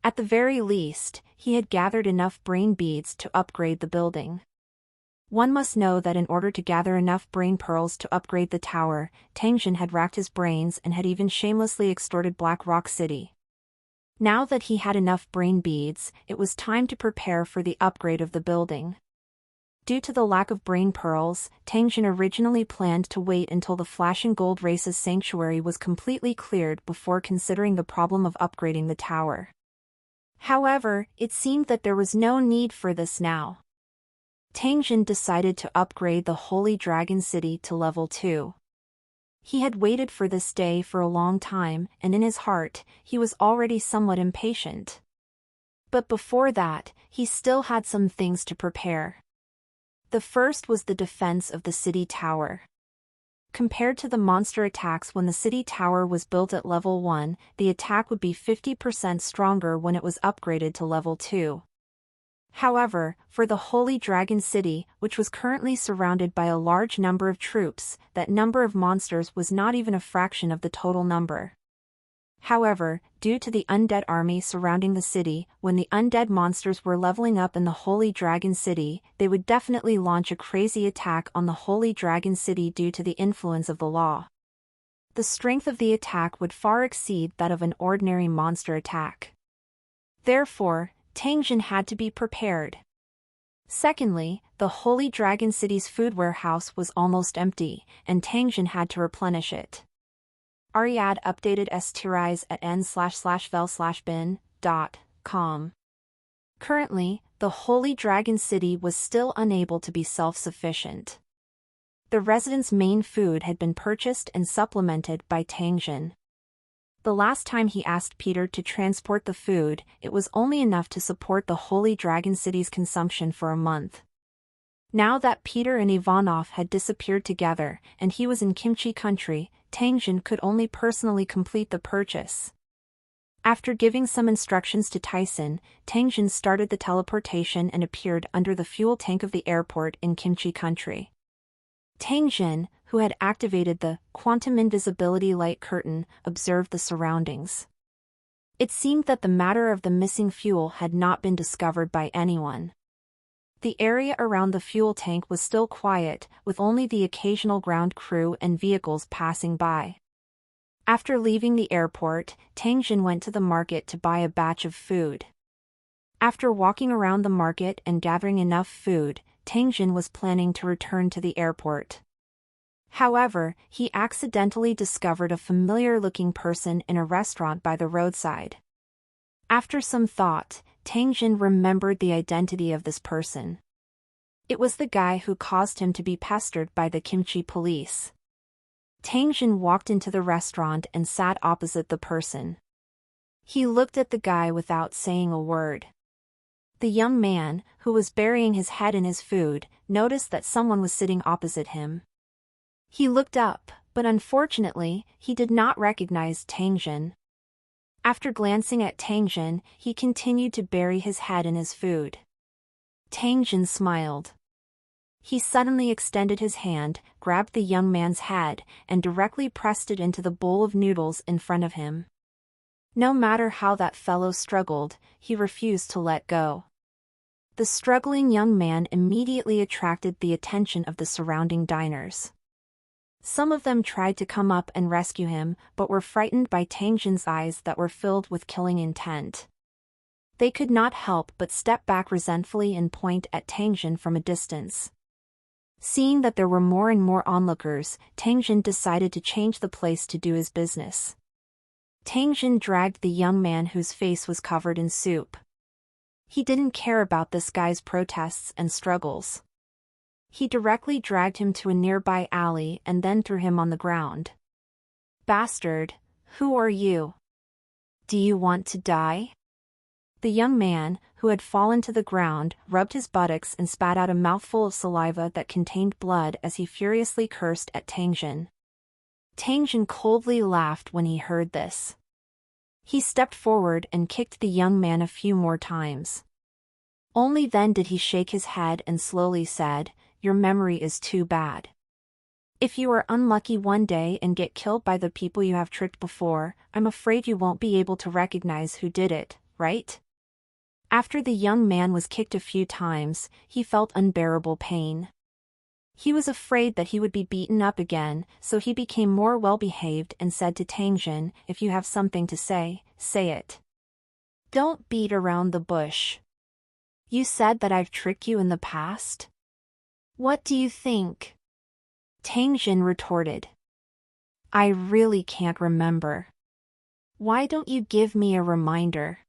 Speaker 1: At the very least, he had gathered enough brain beads to upgrade the building. One must know that in order to gather enough brain pearls to upgrade the tower, Tang Jin had racked his brains and had even shamelessly extorted Black Rock City. Now that he had enough brain beads, it was time to prepare for the upgrade of the building. Due to the lack of brain pearls, Tang Jin originally planned to wait until the Flashing Gold Race's sanctuary was completely cleared before considering the problem of upgrading the tower. However, it seemed that there was no need for this now. Tang Jin decided to upgrade the Holy Dragon City to level 2. He had waited for this day for a long time, and in his heart, he was already somewhat impatient. But before that, he still had some things to prepare. The first was the defense of the city tower. Compared to the monster attacks when the city tower was built at level 1, the attack would be 50% stronger when it was upgraded to level 2. However, for the Holy Dragon City, which was currently surrounded by a large number of troops, that number of monsters was not even a fraction of the total number. However, due to the undead army surrounding the city, when the undead monsters were leveling up in the Holy Dragon City, they would definitely launch a crazy attack on the Holy Dragon City due to the influence of the law. The strength of the attack would far exceed that of an ordinary monster attack. Therefore, Tang Jin had to be prepared. Secondly, the Holy Dragon City's food warehouse was almost empty, and Tang Jin had to replenish it. Ariad updated stirise at n/vel/bin.com. Currently, the Holy Dragon City was still unable to be self-sufficient. The residents' main food had been purchased and supplemented by Tang Jin. The last time he asked Peter to transport the food, it was only enough to support the Holy Dragon City's consumption for a month. Now that Peter and Ivanov had disappeared together, and he was in Kimchi country, Tang Jin could only personally complete the purchase. After giving some instructions to Tyson, Tang Jin started the teleportation and appeared under the fuel tank of the airport in Kimchi country. Tang Jin, who had activated the quantum invisibility light curtain, observed the surroundings. It seemed that the matter of the missing fuel had not been discovered by anyone. The area around the fuel tank was still quiet, with only the occasional ground crew and vehicles passing by. After leaving the airport, Tang Jin went to the market to buy a batch of food. After walking around the market and gathering enough food, Tang Jin was planning to return to the airport. However, he accidentally discovered a familiar-looking person in a restaurant by the roadside. After some thought, Tang Jin remembered the identity of this person. It was the guy who caused him to be pestered by the Kimchi police. Tang Jin walked into the restaurant and sat opposite the person. He looked at the guy without saying a word. The young man, who was burying his head in his food, noticed that someone was sitting opposite him. He looked up, but unfortunately, he did not recognize Tang Jin. After glancing at Tang Jin, he continued to bury his head in his food. Tang Jin smiled. He suddenly extended his hand, grabbed the young man's head, and directly pressed it into the bowl of noodles in front of him. No matter how that fellow struggled, he refused to let go. The struggling young man immediately attracted the attention of the surrounding diners. Some of them tried to come up and rescue him, but were frightened by Tang Jin's eyes that were filled with killing intent. They could not help but step back resentfully and point at Tang Jin from a distance. Seeing that there were more and more onlookers, Tang Jin decided to change the place to do his business. Tang Jin dragged the young man whose face was covered in soup. He didn't care about this guy's protests and struggles. He directly dragged him to a nearby alley and then threw him on the ground. "Bastard, who are you? Do you want to die?" The young man, who had fallen to the ground, rubbed his buttocks and spat out a mouthful of saliva that contained blood as he furiously cursed at Tang Jin. Tang Jin coldly laughed when he heard this. He stepped forward and kicked the young man a few more times. Only then did he shake his head and slowly said, "Your memory is too bad. If you are unlucky one day and get killed by the people you have tricked before, I'm afraid you won't be able to recognize who did it, right?" After the young man was kicked a few times, he felt unbearable pain. He was afraid that he would be beaten up again, so he became more well-behaved and said to Tang Jin, "If you have something to say, say it. Don't beat around the bush. You said that I've tricked you in the past? What do you think?" Tang Jin retorted. "I really can't remember. Why don't you give me a reminder?"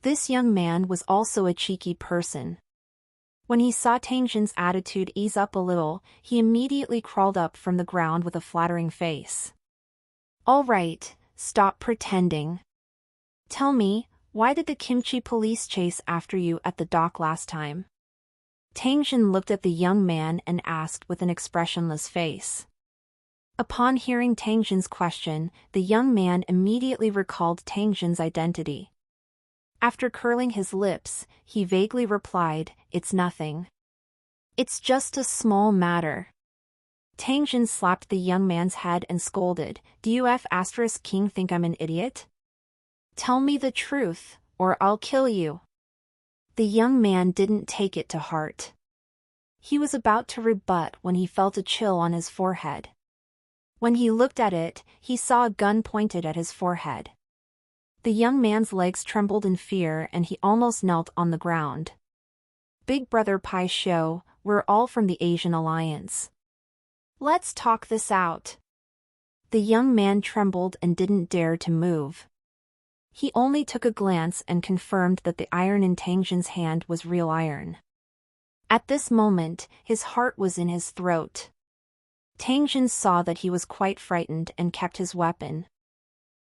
Speaker 1: This young man was also a cheeky person. When he saw Tang Jin's attitude ease up a little, he immediately crawled up from the ground with a flattering face. "All right, stop pretending. Tell me, why did the Kimchi police chase after you at the dock last time?" Tang Jin looked at the young man and asked with an expressionless face. Upon hearing Tang Jin's question, the young man immediately recalled Tang Jin's identity. After curling his lips, he vaguely replied, "It's nothing. It's just a small matter." Tang Jin slapped the young man's head and scolded, "Do you King think I'm an idiot? Tell me the truth, or I'll kill you." The young man didn't take it to heart. He was about to rebut when he felt a chill on his forehead. When he looked at it, he saw a gun pointed at his forehead. The young man's legs trembled in fear and he almost knelt on the ground. "Big Brother Pai Shou, we're all from the Asian Alliance. Let's talk this out." The young man trembled and didn't dare to move. He only took a glance and confirmed that the iron in Tang Jin's hand was real iron. At this moment, his heart was in his throat. Tang Jin saw that he was quite frightened and kept his weapon.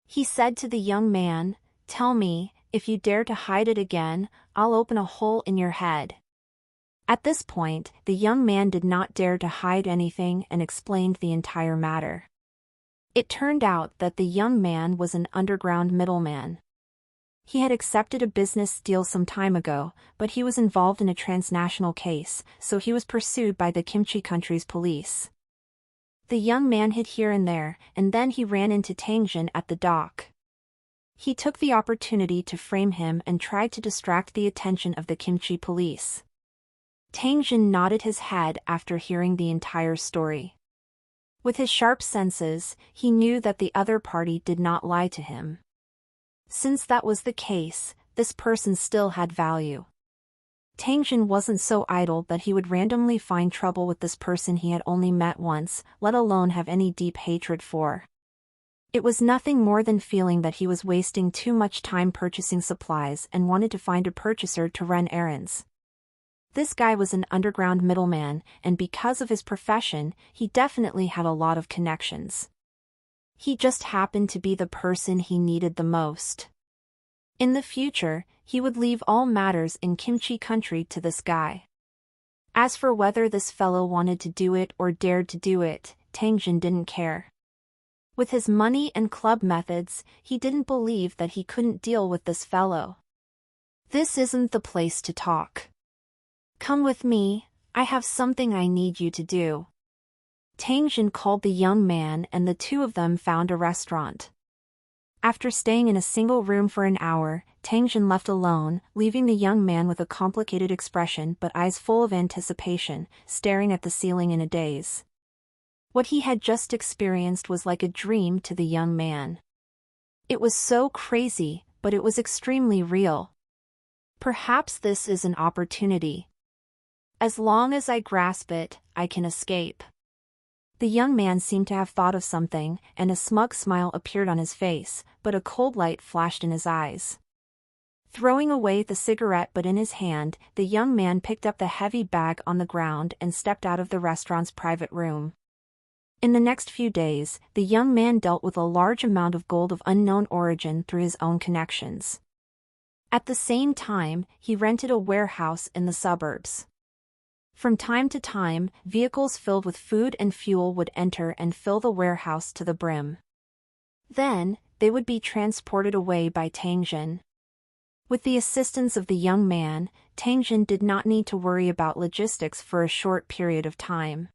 Speaker 1: He said to the young man, "Tell me, if you dare to hide it again, I'll open a hole in your head." At this point, the young man did not dare to hide anything and explained the entire matter. It turned out that the young man was an underground middleman. He had accepted a business deal some time ago, but he was involved in a transnational case, so he was pursued by the Kimchi country's police. The young man hid here and there, and then he ran into Tang Jin at the dock. He took the opportunity to frame him and tried to distract the attention of the Kimchi police. Tang Jin nodded his head after hearing the entire story. With his sharp senses, he knew that the other party did not lie to him. Since that was the case, this person still had value. Tang Jin wasn't so idle that he would randomly find trouble with this person he had only met once, let alone have any deep hatred for. It was nothing more than feeling that he was wasting too much time purchasing supplies and wanted to find a purchaser to run errands. This guy was an underground middleman, and because of his profession, he definitely had a lot of connections. He just happened to be the person he needed the most. In the future, he would leave all matters in Kimchi country to this guy. As for whether this fellow wanted to do it or dared to do it, Tang Jin didn't care. With his money and club methods, he didn't believe that he couldn't deal with this fellow. "This isn't the place to talk. Come with me, I have something I need you to do." Tang Jin called the young man and the two of them found a restaurant. After staying in a single room for an hour, Tang Jin left alone, leaving the young man with a complicated expression but eyes full of anticipation, staring at the ceiling in a daze. What he had just experienced was like a dream to the young man. It was so crazy, but it was extremely real. Perhaps this is an opportunity. As long as I grasp it, I can escape. The young man seemed to have thought of something, and a smug smile appeared on his face, but a cold light flashed in his eyes. Throwing away the cigarette butt in his hand, the young man picked up the heavy bag on the ground and stepped out of the restaurant's private room. In the next few days, the young man dealt with a large amount of gold of unknown origin through his own connections. At the same time, he rented a warehouse in the suburbs. From time to time, vehicles filled with food and fuel would enter and fill the warehouse to the brim. Then, they would be transported away by Tang Jin. With the assistance of the young man, Tang Jin did not need to worry about logistics for a short period of time.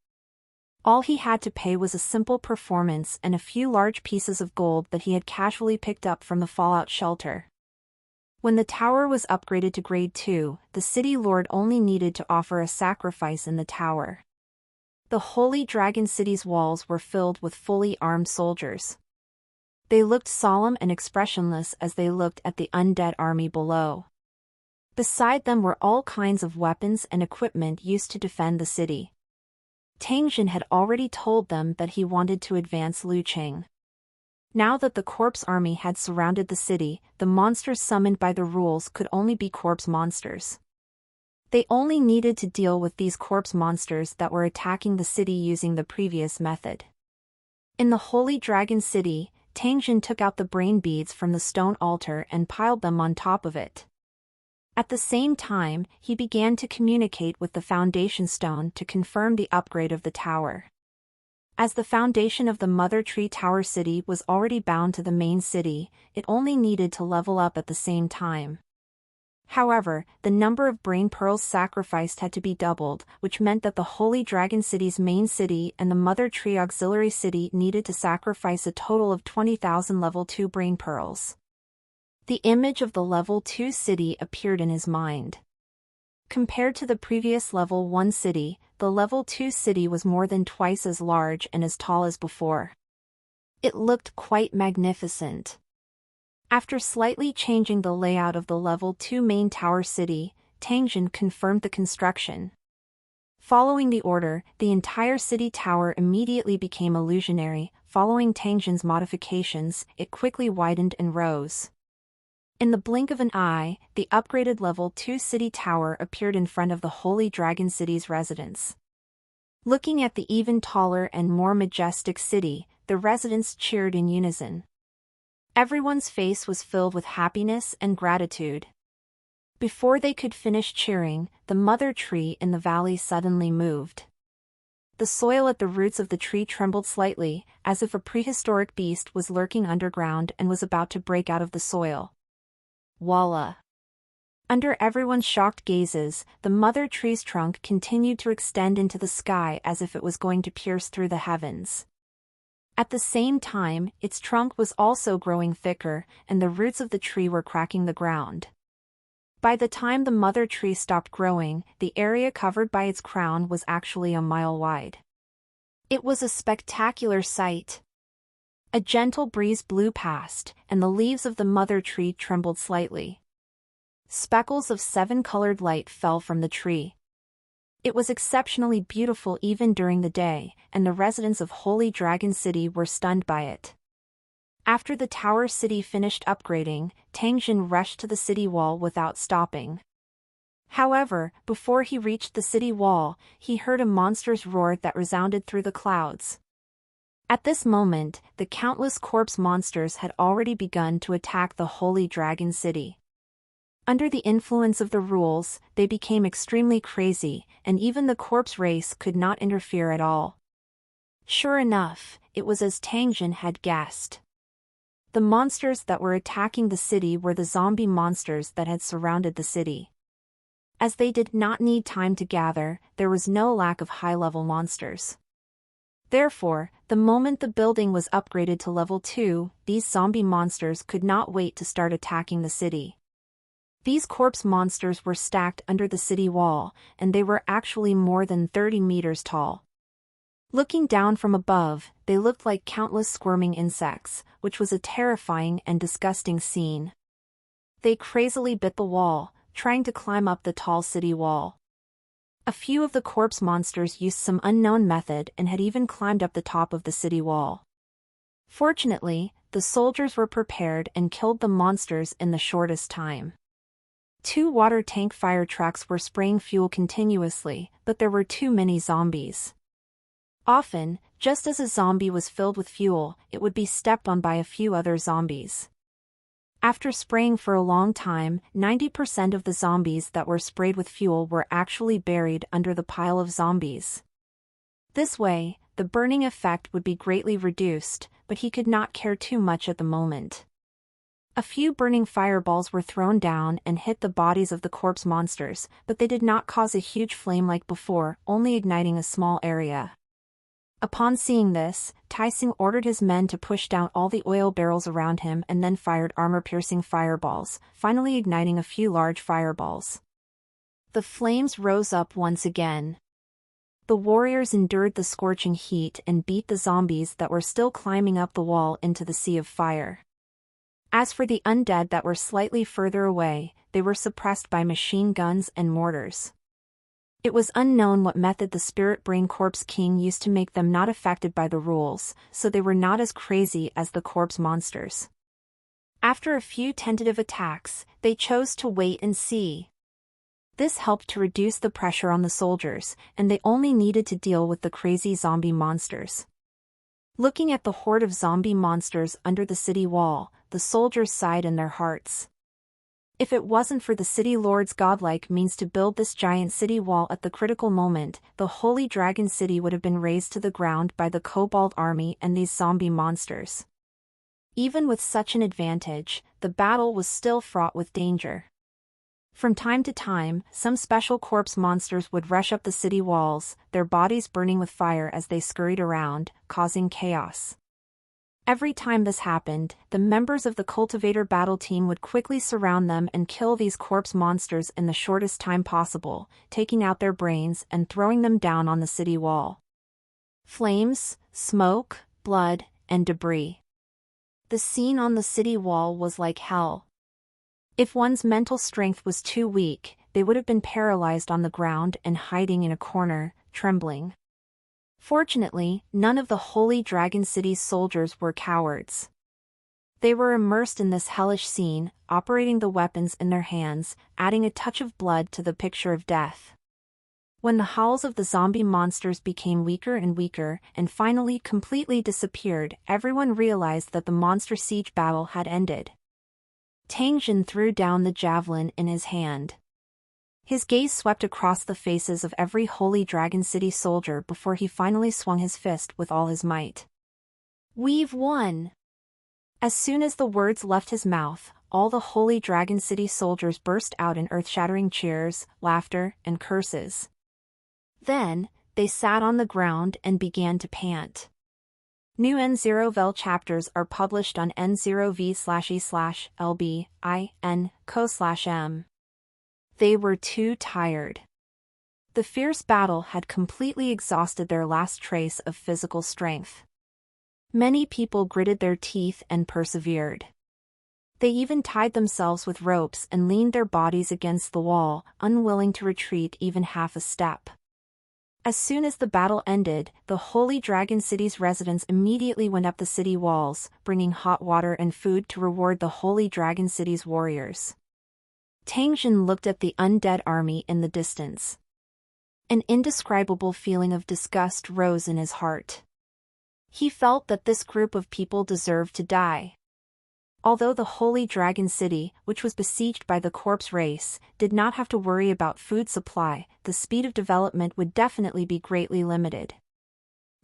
Speaker 1: All he had to pay was a simple performance and a few large pieces of gold that he had casually picked up from the fallout shelter. When the tower was upgraded to Grade 2, the city lord only needed to offer a sacrifice in the tower. The Holy Dragon City's walls were filled with fully armed soldiers. They looked solemn and expressionless as they looked at the undead army below. Beside them were all kinds of weapons and equipment used to defend the city. Tang Jin had already told them that he wanted to advance Luqing. Now that the corpse army had surrounded the city, the monsters summoned by the rules could only be corpse monsters. They only needed to deal with these corpse monsters that were attacking the city using the previous method. In the Holy Dragon City, Tang Jin took out the brain beads from the stone altar and piled them on top of it. At the same time, he began to communicate with the foundation stone to confirm the upgrade of the tower. As the foundation of the Mother Tree Tower City was already bound to the main city, it only needed to level up at the same time. However, the number of brain pearls sacrificed had to be doubled, which meant that the Holy Dragon City's main city and the Mother Tree Auxiliary City needed to sacrifice a total of 20,000 level 2 brain pearls. The image of the level 2 city appeared in his mind. Compared to the previous level 1 city, the level 2 city was more than twice as large and as tall as before. It looked quite magnificent. After slightly changing the layout of the level 2 main tower city, Tang Jin confirmed the construction. Following the order, the entire city tower immediately became illusionary. Following Tang Jin's modifications, it quickly widened and rose. In the blink of an eye, the upgraded level 2 city tower appeared in front of the Holy Dragon City's residents. Looking at the even taller and more majestic city, the residents cheered in unison. Everyone's face was filled with happiness and gratitude. Before they could finish cheering, the mother tree in the valley suddenly moved. The soil at the roots of the tree trembled slightly, as if a prehistoric beast was lurking underground and was about to break out of the soil. Voila! Under everyone's shocked gazes, the mother tree's trunk continued to extend into the sky as if it was going to pierce through the heavens. At the same time, its trunk was also growing thicker, and the roots of the tree were cracking the ground. By the time the mother tree stopped growing, the area covered by its crown was actually a mile wide. It was a spectacular sight. A gentle breeze blew past, and the leaves of the mother tree trembled slightly. Speckles of 7-colored light fell from the tree. It was exceptionally beautiful even during the day, and the residents of Holy Dragon City were stunned by it. After the Tower City finished upgrading, Tang Jin rushed to the city wall without stopping. However, before he reached the city wall, he heard a monster's roar that resounded through the clouds. At this moment, the countless corpse monsters had already begun to attack the Holy Dragon City. Under the influence of the rules, they became extremely crazy, and even the corpse race could not interfere at all. Sure enough, it was as Tang Jin had guessed. The monsters that were attacking the city were the zombie monsters that had surrounded the city. As they did not need time to gather, there was no lack of high-level monsters. Therefore, the moment the building was upgraded to level 2, these zombie monsters could not wait to start attacking the city. These corpse monsters were stacked under the city wall, and they were actually more than 30 meters tall. Looking down from above, they looked like countless squirming insects, which was a terrifying and disgusting scene. They crazily bit the wall, trying to climb up the tall city wall. A few of the corpse monsters used some unknown method and had even climbed up the top of the city wall. Fortunately, the soldiers were prepared and killed the monsters in the shortest time. 2 water tank fire trucks were spraying fuel continuously, but there were too many zombies. Often, just as a zombie was filled with fuel, it would be stepped on by a few other zombies. After spraying for a long time, 90% of the zombies that were sprayed with fuel were actually buried under the pile of zombies. This way, the burning effect would be greatly reduced, but he could not care too much at the moment. A few burning fireballs were thrown down and hit the bodies of the corpse monsters, but they did not cause a huge flame like before, only igniting a small area. Upon seeing this, Tai-Seng ordered his men to push down all the oil barrels around him and then fired armor-piercing fireballs, finally igniting a few large fireballs. The flames rose up once again. The warriors endured the scorching heat and beat the zombies that were still climbing up the wall into the sea of fire. As for the undead that were slightly further away, they were suppressed by machine guns and mortars. It was unknown what method the Spirit Brain Corpse King used to make them not affected by the rules, so they were not as crazy as the corpse monsters. After a few tentative attacks, they chose to wait and see. This helped to reduce the pressure on the soldiers, and they only needed to deal with the crazy zombie monsters. Looking at the horde of zombie monsters under the city wall, the soldiers sighed in their hearts. If it wasn't for the city lord's godlike means to build this giant city wall at the critical moment, the Holy Dragon City would have been razed to the ground by the Kobold army and these zombie monsters. Even with such an advantage, the battle was still fraught with danger. From time to time, some special corpse monsters would rush up the city walls, their bodies burning with fire as they scurried around, causing chaos. Every time this happened, the members of the Cultivator battle team would quickly surround them and kill these corpse monsters in the shortest time possible, taking out their brains and throwing them down on the city wall. Flames, smoke, blood, and debris. The scene on the city wall was like hell. If one's mental strength was too weak, they would have been paralyzed on the ground and hiding in a corner, trembling. Fortunately, none of the Holy Dragon City's soldiers were cowards. They were immersed in this hellish scene, operating the weapons in their hands, adding a touch of blood to the picture of death. When the howls of the zombie monsters became weaker and weaker, and finally completely disappeared, everyone realized that the monster siege battle had ended. Tang Jin threw down the javelin in his hand. His gaze swept across the faces of every Holy Dragon City soldier before he finally swung his fist with all his might. "We've won!" As soon as the words left his mouth, all the Holy Dragon City soldiers burst out in earth-shattering cheers, laughter, and curses. Then, they sat on the ground and began to pant. New N0VEL chapters are published on N0V/E/LB/IN/CO/M. They were too tired. The fierce battle had completely exhausted their last trace of physical strength. Many people gritted their teeth and persevered. They even tied themselves with ropes and leaned their bodies against the wall, unwilling to retreat even half a step. As soon as the battle ended, the Holy Dragon City's residents immediately went up the city walls, bringing hot water and food to reward the Holy Dragon City's warriors. Tang Jin looked at the undead army in the distance. An indescribable feeling of disgust rose in his heart. He felt that this group of people deserved to die. Although the Holy Dragon City, which was besieged by the corpse race, did not have to worry about food supply, the speed of development would definitely be greatly limited.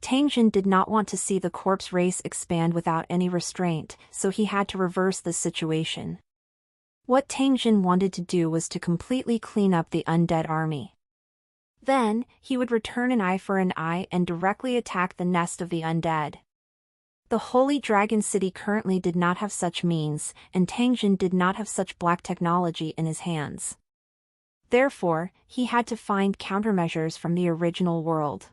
Speaker 1: Tang Jin did not want to see the corpse race expand without any restraint, so he had to reverse this situation. What Tang Jin wanted to do was to completely clean up the undead army. Then, he would return an eye for an eye and directly attack the nest of the undead. The Holy Dragon City currently did not have such means, and Tang Jin did not have such black technology in his hands. Therefore, he had to find countermeasures from the original world.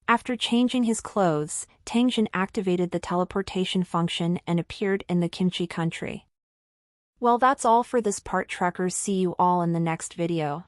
Speaker 1: After changing his clothes, Tang Jin activated the teleportation function and appeared in the Kimchi country. Well, that's all for this part, truckers. See you all in the next video.